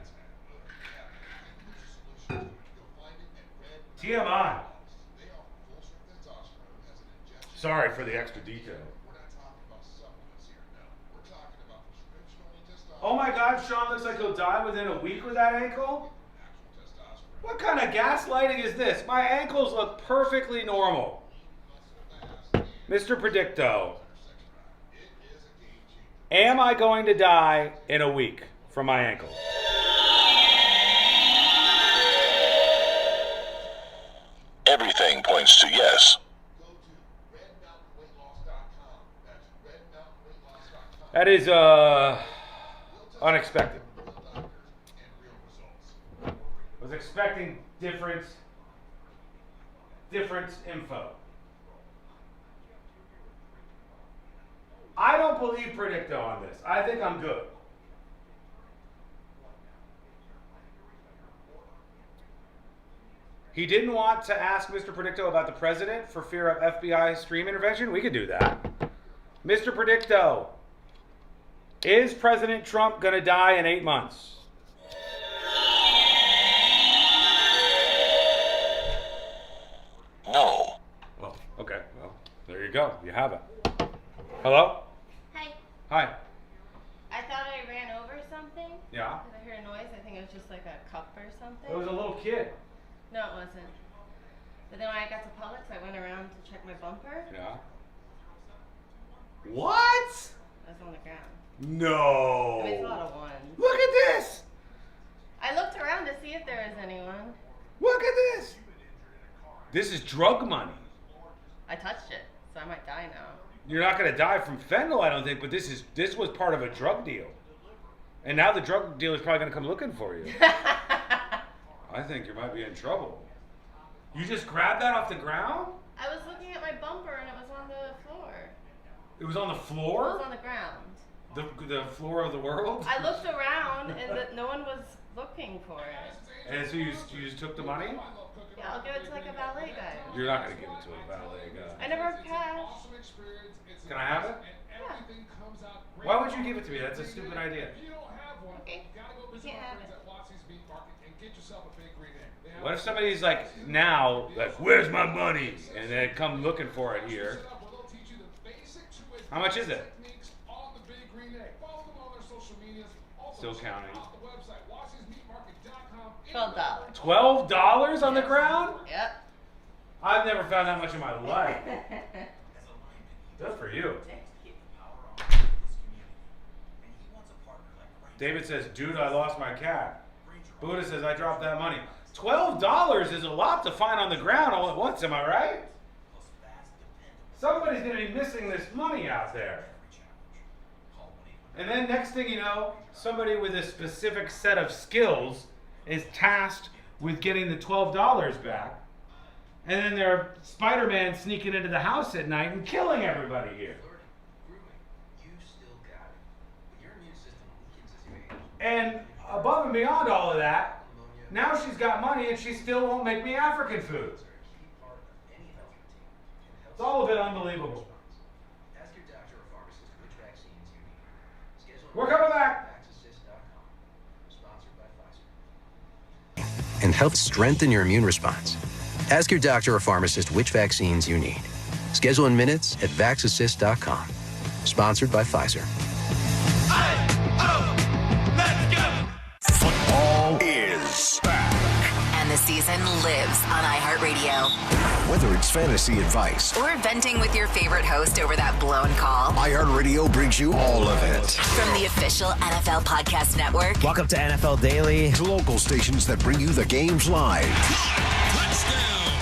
TMI. Sorry for the extra detail. Oh my God, Sean looks like he'll die within a week with that ankle? What kind of gaslighting is this? My ankles look perfectly normal. Mr. Predicto, am I going to die in a week from my ankle? Everything points to yes. That is unexpected. I was expecting different info. I don't believe Predicto on this. I think I'm good. He didn't want to ask Mr. Predicto about the president for fear of FBI stream intervention. We could do that. Mr. Predicto, is President Trump going to die in 8 months? No. Oh, okay. Well, there you go. You have it. Hello? Hi. Hi. I thought I ran over something. Yeah? Because I heard a noise. I think it was just like a cup or something. It was a little kid. No, it wasn't. But then when I got to Publix, I went around to check my bumper. Yeah. What? I was on the ground. No. I mean, it's a lot of ones. Look at this. I looked around to see if there was anyone. Look at this. This is drug money. I touched it, so I might die now. You're not going to die from fentanyl, I don't think, but this was part of a drug deal. And now the drug dealer's probably going to come looking for you. I think you might be in trouble. You just grabbed that off the ground? I was looking at my bumper and it was on the floor. It was on the floor? It was on the ground. The floor of the world? I looked around and no one was looking for it. And so you just took the money? Yeah, I'll give it to like a valet guy. You're not going to give it to a valet guy. I never have cash. Can I have it? Yeah. Why would you give it to me? That's a stupid idea. Okay. You can't have it. What if somebody's like, now, like, where's my money? And they come looking for it here. How much is it? Still counting. $12. $12 on the ground? Yep. I've never found that much in my life. Good for you. David says, dude, I lost my cat. Buddha says, I dropped that money. $12 is a lot to find on the ground all at once, am I right? Somebody's going to be missing this money out there. And then next thing you know, somebody with a specific set of skills is tasked with getting the $12 back. And then they're Spider-Man sneaking into the house at night and killing everybody here. And above and beyond all of that, now she's got money and she still won't make me African food. It's all a bit unbelievable. We're coming back. And help strengthen your immune response. Ask your doctor or pharmacist which vaccines you need. Schedule in minutes at vaxassist.com. Sponsored by Pfizer. Football is back. And the season lives on iHeartRadio. Whether it's fantasy advice Or venting with your favorite host over that blown call. iHeartRadio brings you all of it. From the official NFL Podcast Network. Welcome to NFL Daily. To local stations that bring you the games live.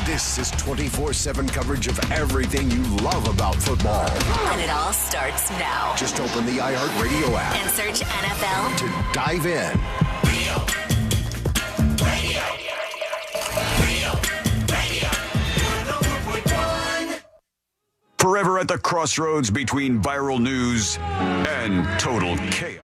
This is 24/7 coverage of everything you love about football. And it all starts now. Just open the iHeartRadio app And search NFL to dive in. Forever at the crossroads between viral news and total chaos.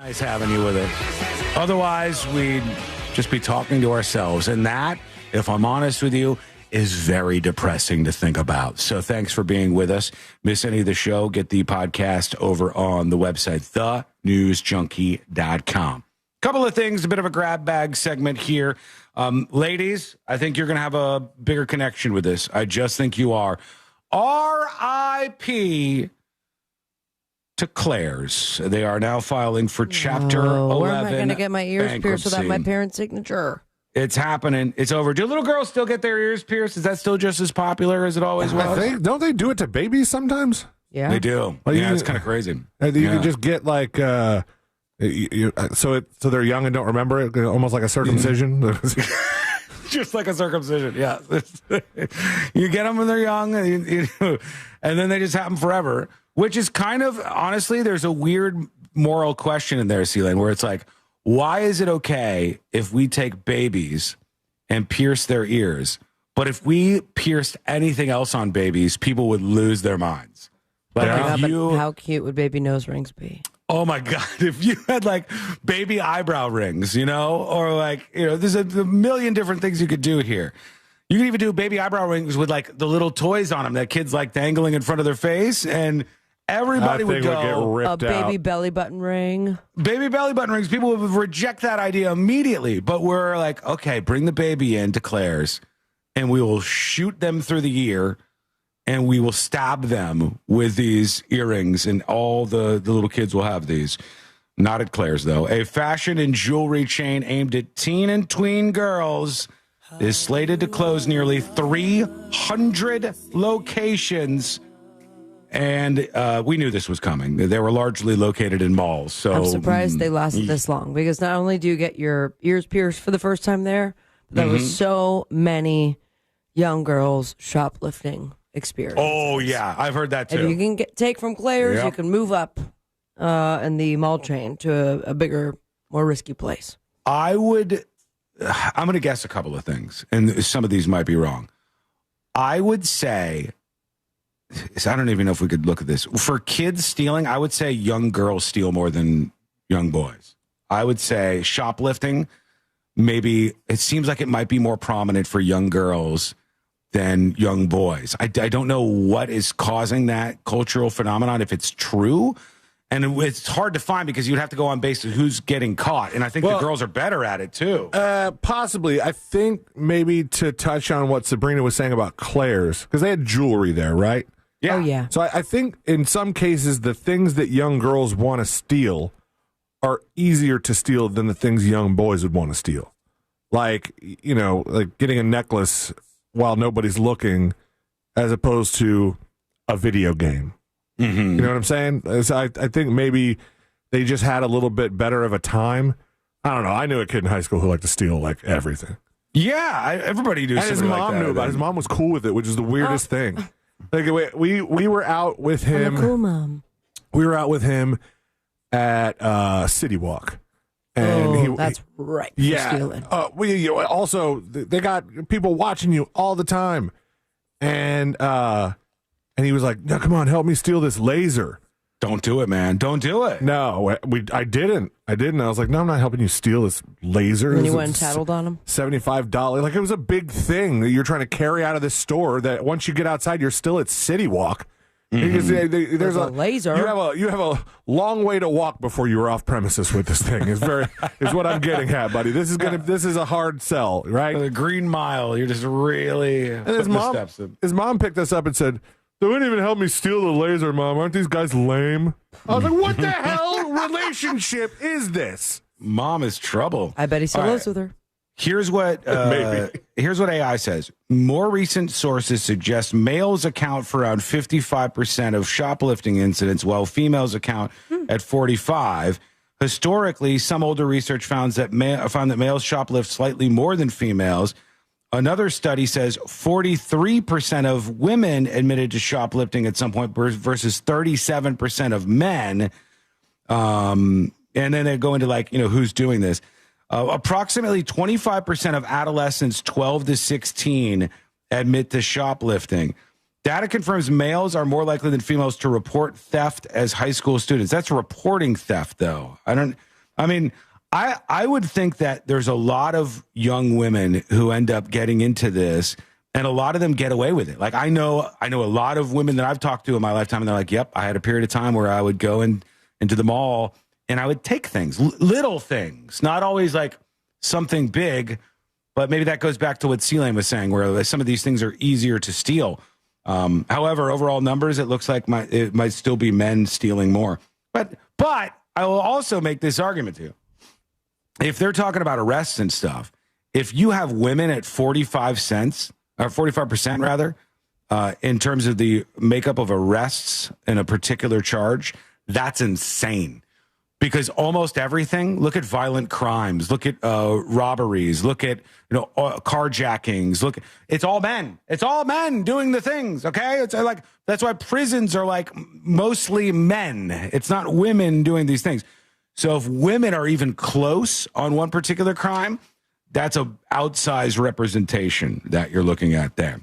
Nice having you with us. Otherwise, we'd just be talking to ourselves. And that, if I'm honest with you, is very depressing to think about. So thanks for being with us. Miss any of the show, get the podcast over on the website, thenewsjunkie.com. Couple of things, a bit of a grab bag segment here. Ladies, I think you're going to have a bigger connection with this. I just think you are. R.I.P. to Claire's. They are now filing for Chapter 11. Where am I going to get my ears pierced without my parents' signature? It's happening. It's over. Do little girls still get their ears pierced? Is that still just as popular as it always was? Don't they do it to babies sometimes? Yeah, they do. Like It's kind of crazy. You can just get like, so they're young and don't remember it, almost like a circumcision. Just like a circumcision, yeah. You get them when they're young, and then they just happen forever. Which is kind of, honestly, there's a weird moral question in there, Celine, where it's like, why is it okay if we take babies and pierce their ears? But if we pierced anything else on babies, people would lose their minds. Like but how cute would baby nose rings be? Oh my God, if you had like baby eyebrow rings, or like, there's a million different things you could do here. You can even do baby eyebrow rings with like the little toys on them that kids like dangling in front of their face, and everybody would go, get ripped a baby belly button ring. Baby belly button rings. People would reject that idea immediately. But we're like, okay, bring the baby in to Claire's, and we will shoot them through the ear, and we will stab them with these earrings, and all the little kids will have these. Not at Claire's, though. A fashion and jewelry chain aimed at teen and tween girls is slated to close nearly 300 locations. And we knew this was coming. They were largely located in malls. So I'm surprised they lasted this long, because not only do you get your ears pierced for the first time there, but there was so many young girls shoplifting experience. Oh, yeah. I've heard that, too. If you can take from Claire's, you can move up in the mall chain to a bigger, more risky place. I'm going to guess a couple of things, and some of these might be wrong. I would say, I don't even know if we could look at this. For kids stealing, I would say young girls steal more than young boys. I would say shoplifting, maybe it seems like it might be more prominent for young girls than young boys. I don't know what is causing that cultural phenomenon, if it's true. And it's hard to find because you'd have to go on basis who's getting caught. And I think the girls are better at it, too. Possibly. I think maybe to touch on what Sabrina was saying about Claire's, because they had jewelry there, right? Yeah. Oh, yeah. So I think in some cases, the things that young girls want to steal are easier to steal than the things young boys would want to steal. Like, like getting a necklace while nobody's looking, as opposed to a video game. Mm-hmm. You know what I'm saying? So I think maybe they just had a little bit better of a time. I don't know. I knew a kid in high school who liked to steal like everything. Yeah, everybody knew. And his mom knew about it. His mom was cool with it, which is the weirdest thing. Like we were out with him. I'm a cool mom. We were out with him at City Walk, And that's right. For yeah. stealing. Also, they got people watching you all the time, and he was like, "No, come on, help me steal this laser." Don't do it, man. Don't do it. No, I didn't. I was like, "No, I'm not helping you steal this laser." And you went and tattled on him? $75. Like, it was a big thing that you're trying to carry out of this store that once you get outside, you're still at City Walk. Because there's a laser. You have a long way to walk before you are off premises with this thing. Is what I'm getting at, buddy. This is a hard sell, right? The Green Mile. You're just really and his mom picked us up and said, "They wouldn't even help me steal the laser, Mom. Aren't these guys lame?" I was like, "What the hell relationship is this?" Mom is trouble. I bet he still lives with her. Here's what AI says. More recent sources suggest males account for around 55% of shoplifting incidents, while females account at 45%. Historically, some older research found that males shoplift slightly more than females. Another study says 43% of women admitted to shoplifting at some point versus 37% of men. And then they go into who's doing this. Approximately 25% of adolescents 12 to 16 admit to shoplifting. Data confirms males are more likely than females to report theft as high school students. That's reporting theft, though. I would think that there's a lot of young women who end up getting into this, and a lot of them get away with it. Like, I know a lot of women that I've talked to in my lifetime, and they're like, "Yep, I had a period of time where I would go into the mall and I would take things, little things, not always like something big, but maybe that goes back to what C-Lane was saying, where some of these things are easier to steal." However, overall numbers, it looks like it might still be men stealing more. But I will also make this argument to you. If they're talking about arrests and stuff, if you have women at 45% rather, in terms of the makeup of arrests in a particular charge, that's insane. Because almost everything, look at violent crimes, look at robberies, look at carjackings, it's all men. It's all men doing the things, okay? It's like, that's why prisons are like mostly men. It's not women doing these things. So if women are even close on one particular crime, that's a outsized representation that you're looking at there.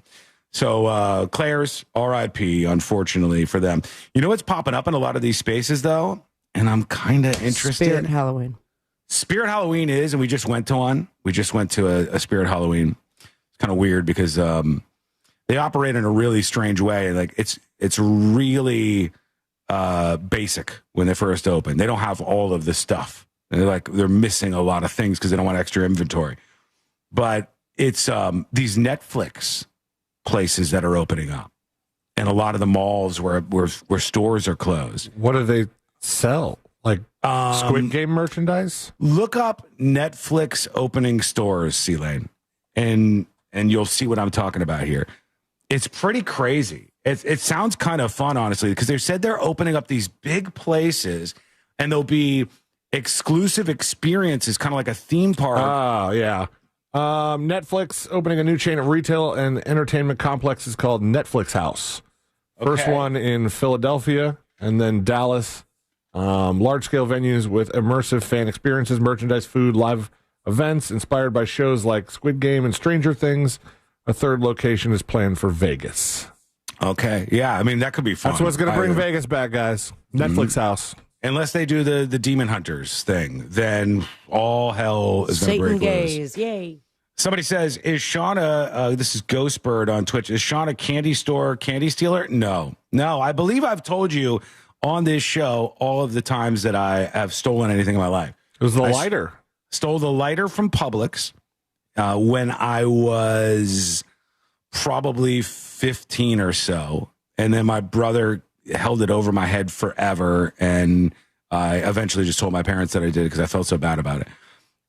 So Claire's RIP, unfortunately for them. You know what's popping up in a lot of these spaces, though? And I'm kind of interested. Spirit Halloween. Spirit Halloween is, and we just went to one. We just went to a Spirit Halloween. It's kind of weird because they operate in a really strange way. Like, it's really basic when they first open. They don't have all of the stuff. They're missing a lot of things because they don't want extra inventory. But it's these Netflix places that are opening up, and a lot of the malls where stores are closed. What do they sell? Like Squid Game merchandise? Look up Netflix opening stores, C-Lane, and you'll see what I'm talking about here. It's pretty crazy. It sounds kind of fun, honestly, because they said they're opening up these big places, and there'll be exclusive experiences, kind of like a theme park. Oh, yeah. Netflix opening a new chain of retail and entertainment complexes called Netflix House. First one in Philadelphia, and then Dallas. Large-scale venues with immersive fan experiences, merchandise, food, live events inspired by shows like Squid Game and Stranger Things. A third location is planned for Vegas. Okay. Yeah, I mean, that could be fun. That's what's going to bring Vegas back, guys. Netflix House. Unless they do the Demon Hunters thing, then all hell is going to break loose. Satan gaze. Yay. Somebody says, is Shauna, this is Ghostbird on Twitch, is Shauna candy store candy stealer? No. I believe I've told you on this show all of the times that I have stolen anything in my life. It was the lighter. Stole the lighter from Publix when I was probably 15 or so. And then my brother held it over my head forever. And I eventually just told my parents that I did it because I felt so bad about it.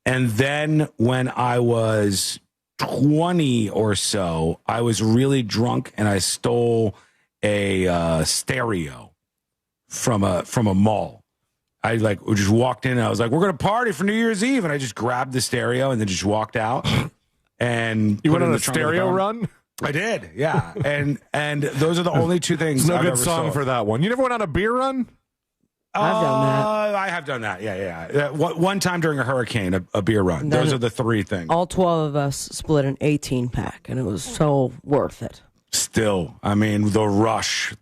And then when I was 20 or so, I was really drunk and I stole a stereo from a mall. I just walked in and I was like, we're going to party for New Year's Eve. And I just grabbed the stereo and then just walked out. And you went on a stereo run? I did, yeah. And those are the only two things. There's no I've good ever song sold. for that one. You never went on a beer run? I've done that. I have done that. Yeah. One time during a hurricane, a beer run. Those are the three things. All 12 of us split an 18-pack, and it was so worth it. Still, I mean, the rush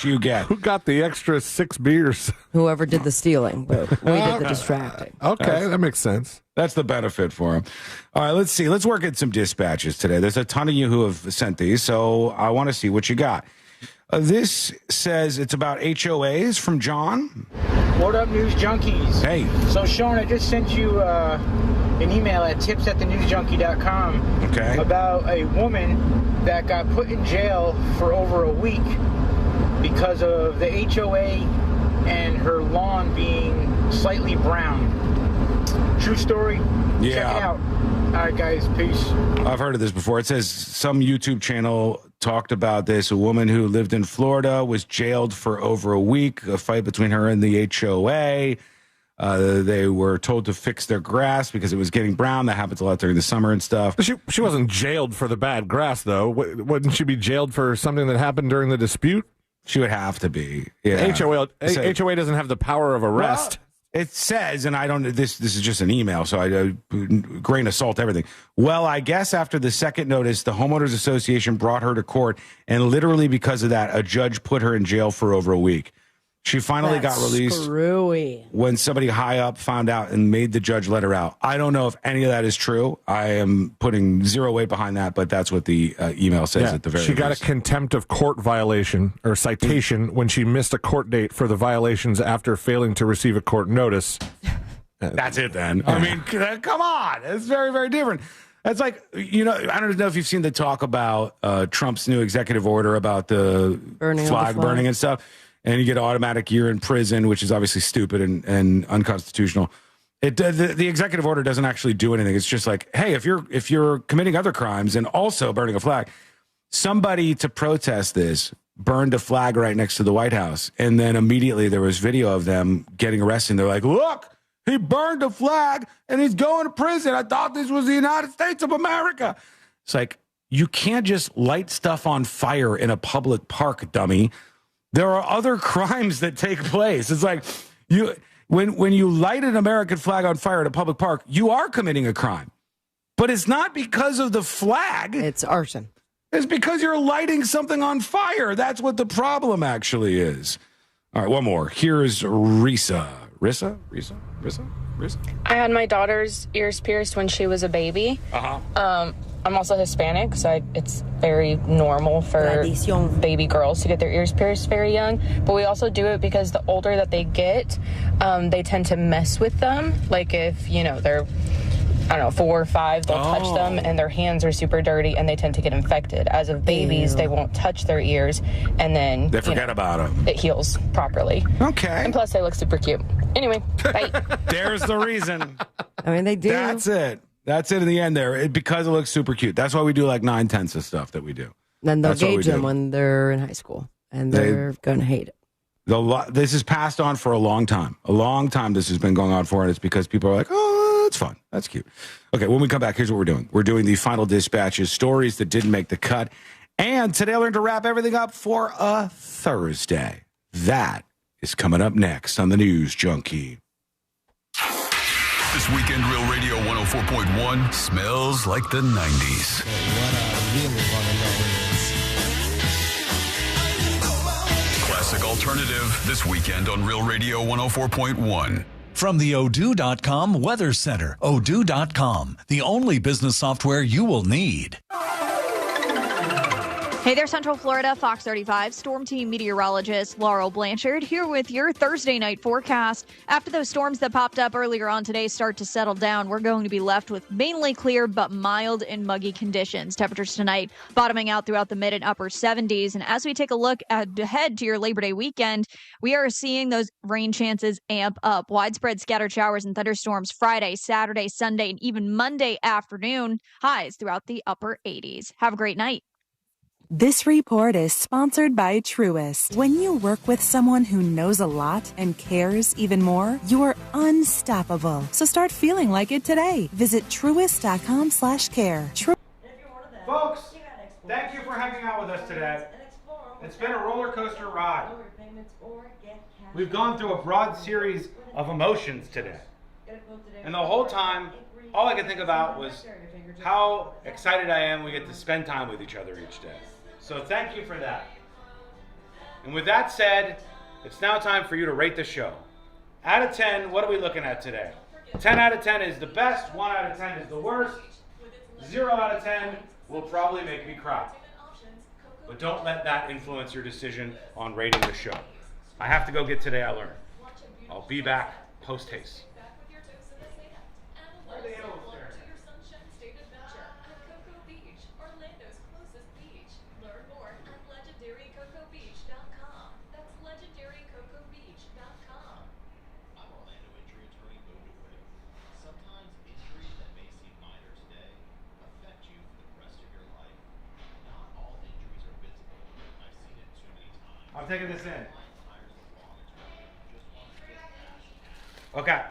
you get. Who got the extra 6 beers? Whoever did the stealing, but we did the distracting. Okay, that makes sense. That's the benefit for them. All right, let's see. Let's work at some dispatches today. There's a ton of you who have sent these, so I want to see what you got. This says it's about HOAs from John. What up, news junkies? Hey. So, Sean, I just sent you an email at tips@thenewsjunkie.com about a woman that got put in jail for over a week because of the HOA and her lawn being slightly brown. True story. Yeah. Check it out. All right, guys. Peace. I've heard of this before. It says some YouTube channel talked about this. A woman who lived in Florida was jailed for over a week. A fight between her and the HOA. They were told to fix their grass because it was getting brown. That happens a lot during the summer and stuff. She wasn't jailed for the bad grass, though. Wouldn't she be jailed for something that happened during the dispute? She would have to be. Yeah. HOA doesn't have the power of arrest. Well, it says, and I don't. This is just an email, so I grain of salt everything. Well, I guess after the second notice, the homeowners association brought her to court, and literally because of that, a judge put her in jail for over a week. She finally got released Screwy. when somebody high up found out and made the judge let her out. I don't know if any of that is true. I am putting zero weight behind that, but that's what the email says at the very least. She got a contempt of court violation or citation when she missed a court date for the violations after failing to receive a court notice. That's it then. I mean, come on. It's very, very different. That's like, I don't know if you've seen the talk about Trump's new executive order about the flag burning and stuff. And you get an automatic year in prison, which is obviously stupid and unconstitutional. The executive order doesn't actually do anything. It's just like, hey, if you're committing other crimes and also burning a flag, somebody to protest this burned a flag right next to the White House, and then immediately there was video of them getting arrested. And they're like, look, he burned a flag and he's going to prison. I thought this was the United States of America. It's like, you can't just light stuff on fire in a public park, dummy. There are other crimes that take place. It's like when you light an American flag on fire at a public park, you are committing a crime. But it's not because of the flag. It's arson. It's because you're lighting something on fire. That's what the problem actually is. All right, one more. Here's Risa. Risa? I had my daughter's ears pierced when she was a baby. I'm also Hispanic, so it's very normal for baby girls to get their ears pierced very young. But we also do it because the older that they get, they tend to mess with them. Like if, they're, 4 or 5, they'll touch them and their hands are super dirty and they tend to get infected. As of babies, they won't touch their ears and then they forget about them. It heals properly. Okay. And plus they look super cute. Anyway, bye. There's the reason. I mean, they do. That's it. That's it in the end there. Because it looks super cute. That's why we do like 9/10 of stuff that we do. Then they'll gauge them when they're in high school, and they're going to hate it. This is passed on for a long time. A long time this has been going on for, and it's because people are like, oh, that's fun. That's cute. Okay, when we come back, here's what we're doing. We're doing the final dispatches, stories that didn't make the cut. And today I learned to wrap everything up for a Thursday. That is coming up next on the News Junkie. This weekend, Real Radio 104.1 smells like the 90s. What I really want to know is... Classic alternative this weekend on Real Radio 104.1. From the Odoo.com Weather Center, Odoo.com, the only business software you will need. Hey there, Central Florida, Fox 35 Storm Team meteorologist Laurel Blanchard here with your Thursday night forecast. After those storms that popped up earlier on today start to settle down, we're going to be left with mainly clear but mild and muggy conditions. Temperatures tonight bottoming out throughout the mid and upper 70s. And as we take a look ahead to your Labor Day weekend, we are seeing those rain chances amp up. Widespread scattered showers and thunderstorms Friday, Saturday, Sunday, and even Monday afternoon. Highs throughout the upper 80s. Have a great night. This report is sponsored by Truist. When you work with someone who knows a lot and cares even more, you're unstoppable. So start feeling like it today. Visit Truist.com/care. Folks, thank you for hanging out with us today. It's been a roller coaster ride. We've gone through a broad series of emotions today. And the whole time, all I could think about was how excited I am we get to spend time with each other each day. So thank you for that. And with that said, it's now time for you to rate the show. Out of 10, what are we looking at today? 10 out of 10 is the best, 1 out of 10 is the worst, 0 out of 10 will probably make me cry. But don't let that influence your decision on rating the show. I have to go get Today I Learned. I'll be back post-haste. I'm taking this in. Okay.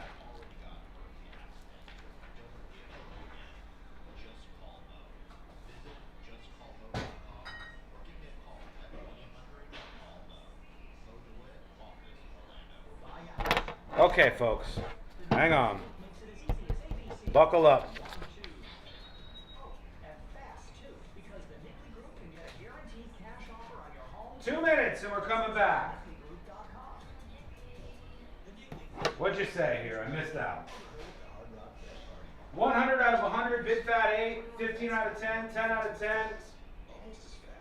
Okay, folks. Hang on. Buckle up. Two minutes and we're coming back. What'd you say here? I missed out. 100 out of 100, BitFat 8, 15 out of 10, 10 out of 10.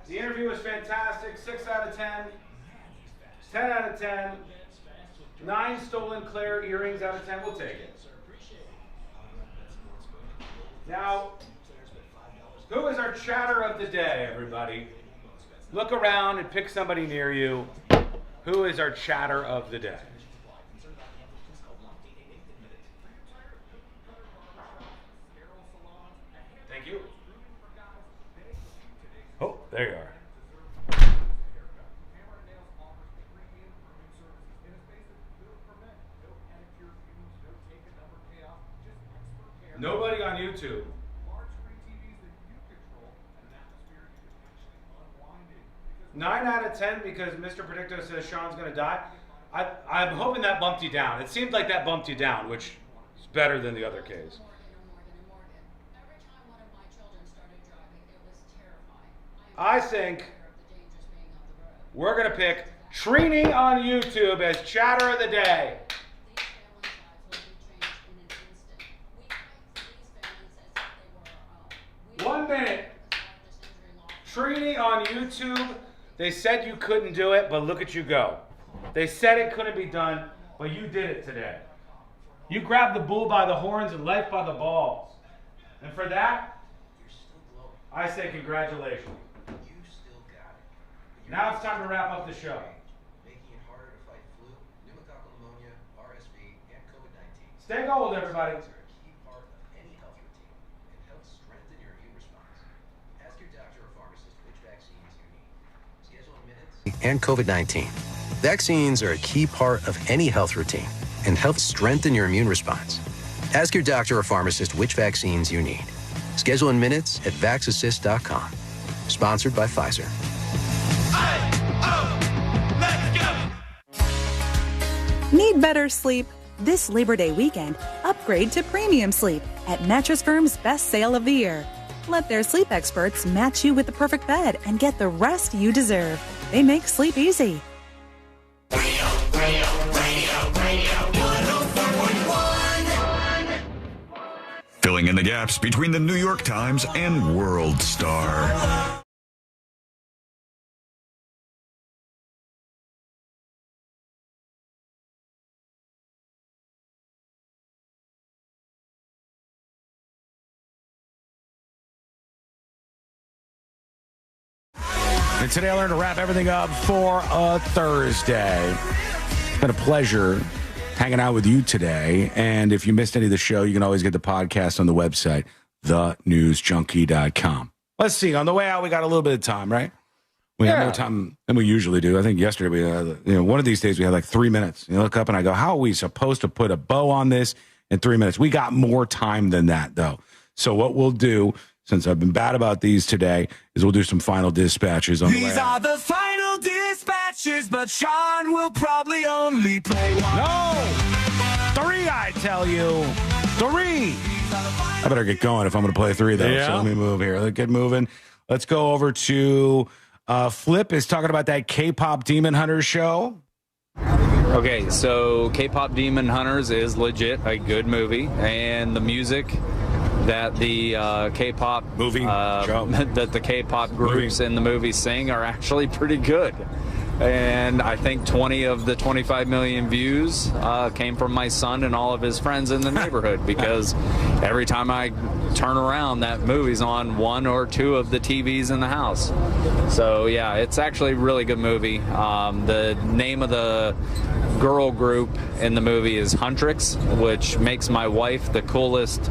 The interview was fantastic, 6 out of 10, 10 out of 10, 9 stolen Claire earrings out of 10, we'll take it. Now, who is our chatter of the day, everybody? Look around and pick somebody near you. Who is our chatter of the day? Thank you. Oh, there you are. Nobody on YouTube. 9 out of 10 because Mr. Predicto says Sean's going to die. I'm hoping that bumped you down. It seemed like that bumped you down, which is better than the other case. I think we're going to pick Trini on YouTube as chatter of the day. One minute. Trini on YouTube. They said you couldn't do it, but look at you go. They said it couldn't be done, but you did it today. You grabbed the bull by the horns and life by the balls. And for that, I say congratulations. Now it's time to wrap up the show. Stay gold, everybody. And COVID-19. Vaccines are a key part of any health routine and help strengthen your immune response. Ask your doctor or pharmacist which vaccines you need. Schedule in minutes at VaxAssist.com. Sponsored by Pfizer. Need better sleep? This Labor Day weekend, upgrade to premium sleep at Mattress Firm's best sale of the year. Let their sleep experts match you with the perfect bed and get the rest you deserve. They make sleep easy. Filling in the gaps between the New York Times and World Star. And today I learned to wrap everything up for a Thursday. It's been a pleasure hanging out with you today. And if you missed any of the show, you can always get the podcast on the website, thenewsjunkie.com. Let's see. On the way out, we got a little bit of time, right? We have more time than we usually do. I think yesterday we had, one of these days we had like 3 minutes. You look up and I go, how are we supposed to put a bow on this in 3 minutes? We got more time than that, though. So what we'll do, since I've been bad about these today, is we'll do some final dispatches on the way out. These are the final dispatches, but Sean will probably only play one. No! 3, I tell you. 3. I better get going if I'm going to play 3, though. Yeah. So let me move here. Let's get moving. Let's go over to Flip is talking about that K-pop Demon Hunters show. Okay, so K-pop Demon Hunters is legit a good movie, and the music that the K-pop movie that the K-pop groups in the movie sing are actually pretty good. And I think 20 of the 25 million views came from my son and all of his friends in the neighborhood, because every time I turn around, that movie's on 1 or 2 of the TVs in the house. So yeah, it's actually a really good movie. The name of the girl group in the movie is Huntrix, which makes my wife the coolest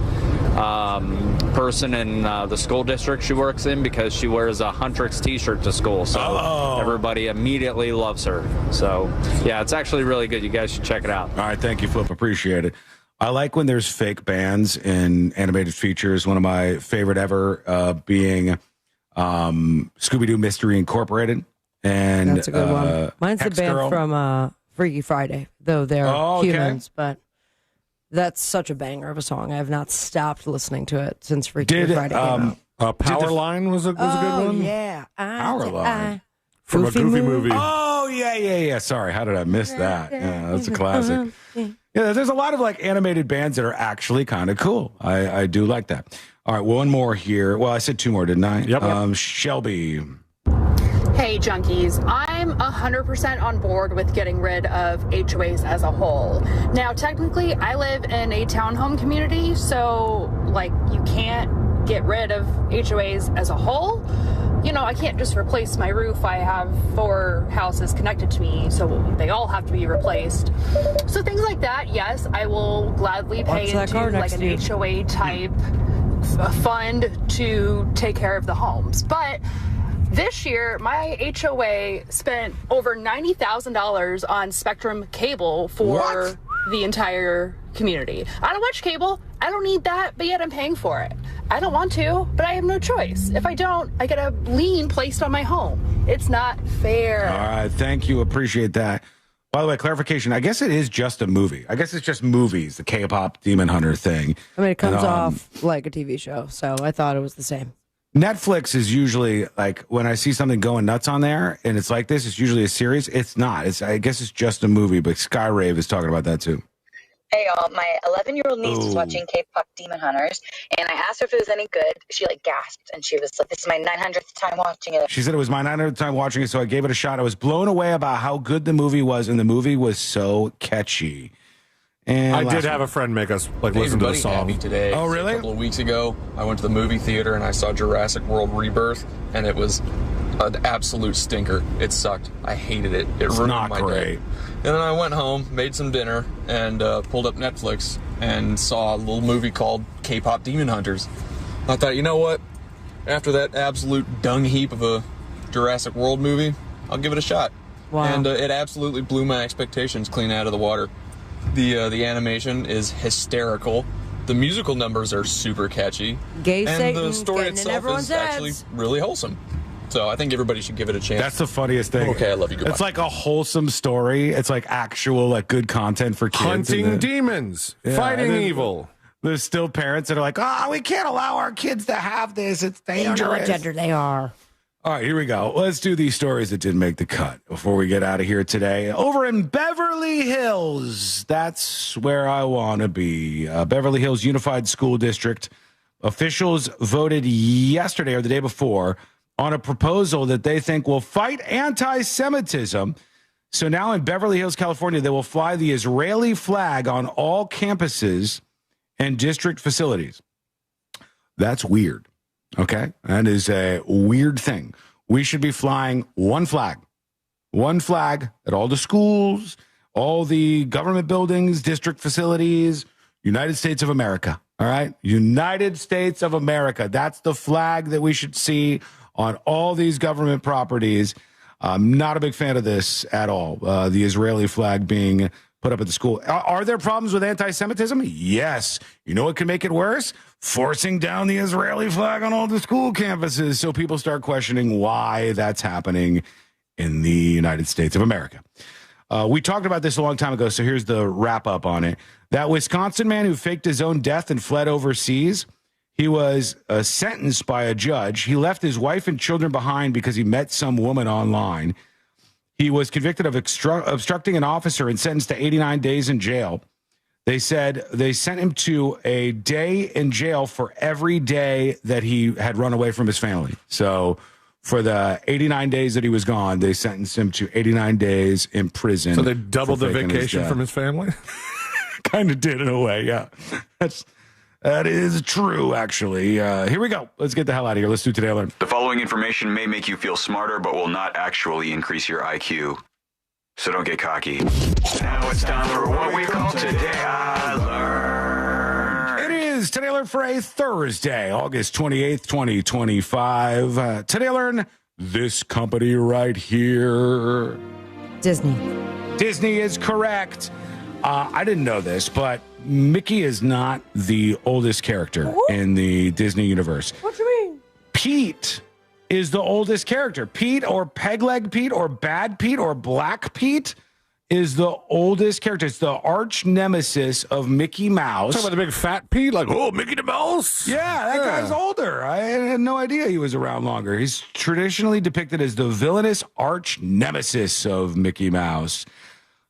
person in the school district she works in, because she wears a Huntrix t-shirt to school, so everybody immediately loves her. So yeah, it's actually really good. You guys should check it out. All right, thank you, Flip. Appreciate it. I like when there's fake bands in animated features. One of my favorite ever being Scooby-Doo Mystery Incorporated. And that's a good one. Mine's the band from Freaky Friday, though they're humans, but that's such a banger of a song. I have not stopped listening to it since Freaky Friday came out. Powerline was a good one. Yeah, Powerline from a Goofy movie. Oh yeah. Sorry, how did I miss that? Yeah, that's a classic. Yeah, there's a lot of like animated bands that are actually kind of cool. I do like that. All right, one more here. Well, I said 2 more, didn't I? Yep. Shelby. Hey, junkies. I'm 100% on board with getting rid of HOAs as a whole. Now, technically, I live in a townhome community, so, like, you can't get rid of HOAs as a whole. You know, I can't just replace my roof. I have 4 houses connected to me, so they all have to be replaced. So things like that, yes, I will gladly pay into, like, an HOA type fund to take care of the homes. But this year, my HOA spent over $90,000 on Spectrum cable for the entire community. I don't watch cable. I don't need that, but yet I'm paying for it. I don't want to, but I have no choice. If I don't, I get a lien placed on my home. It's not fair. All right, thank you. Appreciate that. By the way, clarification, I guess it is just a movie. I guess it's just movies, the K-pop Demon Hunter thing. I mean, it comes off like a TV show, so I thought it was the same. Netflix is usually like when I see something going nuts on there and it's like this, it's usually a series. It's not. I guess it's just a movie, but Skyrave is talking about that too. Hey y'all, my 11-year-old niece is watching K-pop Demon Hunters, and I asked her if it was any good. She like gasped, and she was like, "This is my 900th time watching it." She said it was my 900th time watching it, so I gave it a shot. I was blown away about how good the movie was, and the movie was so catchy. And I did have a friend make us listen to the song today. Oh, really? A couple of weeks ago, I went to the movie theater and I saw Jurassic World Rebirth, and it was an absolute stinker. It sucked. I hated it. It ruined my day. And then I went home, made some dinner, and pulled up Netflix and saw a little movie called K-pop Demon Hunters. I thought, you know what? After that absolute dung heap of a Jurassic World movie, I'll give it a shot. Wow. And it absolutely blew my expectations clean out of the water. The animation is hysterical. The musical numbers are super catchy. Gay and Satan the story itself is actually really wholesome. So I think everybody should give it a chance. That's the funniest thing. Okay, I love you. Goodbye. It's like a wholesome story. It's like actual, like good content for kids. Hunting demons, fighting evil. There's still parents that are like, we can't allow our kids to have this. It's They don't know what dangerous. gender they are. All right, here we go. Let's do these stories that didn't make the cut before we get out of here today. Over in Beverly Hills, that's where I want to be. Beverly Hills Unified School District officials voted yesterday or the day before on a proposal that they think will fight anti-Semitism. So now in Beverly Hills, California, they will fly the Israeli flag on all campuses and district facilities. That's weird. Okay, that is a weird thing. We should be flying one flag at all the schools, all the government buildings, district facilities, United States of America. All right, United States of America. That's the flag that we should see on all these government properties. I'm not a big fan of this at all. The Israeli flag being put up at the school. Are there problems with anti-Semitism? Yes. You know what can make it worse? Forcing down the Israeli flag on all the school campuses so people start questioning why that's happening in the United States of America. We talked about this a long time ago, so here's the wrap up on it. That Wisconsin man who faked his own death and fled overseas, he was sentenced by a judge. He left his wife and children behind because he met some woman online. He was convicted of obstructing an officer and sentenced to 89 days in jail. They said they sent him to a day in jail for every day that he had run away from his family. So for the 89 days that he was gone, they sentenced him to 89 days in prison. So they doubled the vacation from his family? Kind of did in a way, yeah. That is true, actually. Here we go. Let's get the hell out of here. Let's do Today I Learned. The following information may make you feel smarter, but will not actually increase your IQ. So don't get cocky. Now it's time for what we call Today I Learned. It is Today I Learned for a Thursday, August 28th, 2025. Today I Learned this company right here. Disney. Disney is correct. I didn't know this, but Mickey is not the oldest character in the Disney universe. What do you mean? Pete is the oldest character. Pete or Pegleg Pete or Bad Pete or Black Pete is the oldest character. It's the arch nemesis of Mickey Mouse. Talking about the big fat Pete, like, oh, Mickey the Mouse? Yeah, that guy's older. I had no idea he was around longer. He's traditionally depicted as the villainous arch nemesis of Mickey Mouse.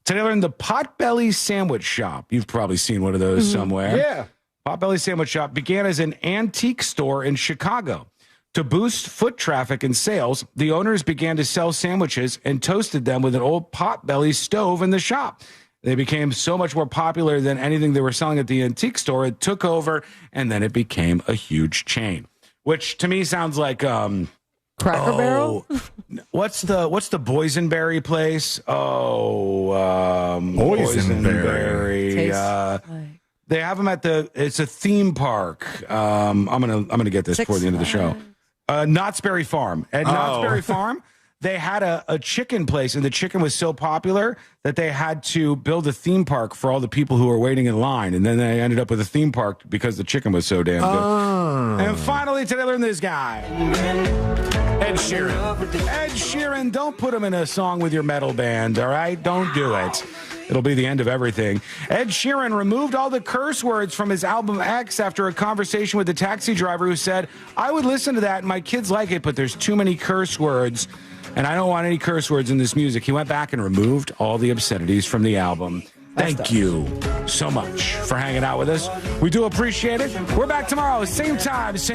Today I learned the Potbelly Sandwich Shop. You've probably seen one of those somewhere. Yeah. Potbelly Sandwich Shop began as an antique store in Chicago. To boost foot traffic and sales, the owners began to sell sandwiches and toasted them with an old Potbelly stove in the shop. They became so much more popular than anything they were selling at the antique store. It took over, and then it became a huge chain, which to me sounds like Cracker Barrel? What's the boysenberry place? Boysenberry. They have them at it's a theme park. I'm gonna get this before the end of the show. Knott's Berry Farm. At Knott's Berry Farm, they had a chicken place, and the chicken was so popular that they had to build a theme park for all the people who were waiting in line. And then they ended up with a theme park because the chicken was so damn good. And finally, today I learned this guy. Ed Sheeran. Ed Sheeran, don't put him in a song with your metal band, all right? Don't do it. It'll be the end of everything. Ed Sheeran removed all the curse words from his album X after a conversation with the taxi driver who said, I would listen to that and my kids like it, but there's too many curse words, and I don't want any curse words in this music. He went back and removed all the obscenities from the album. Thank you so much for hanging out with us. We do appreciate it. We're back tomorrow, same time, same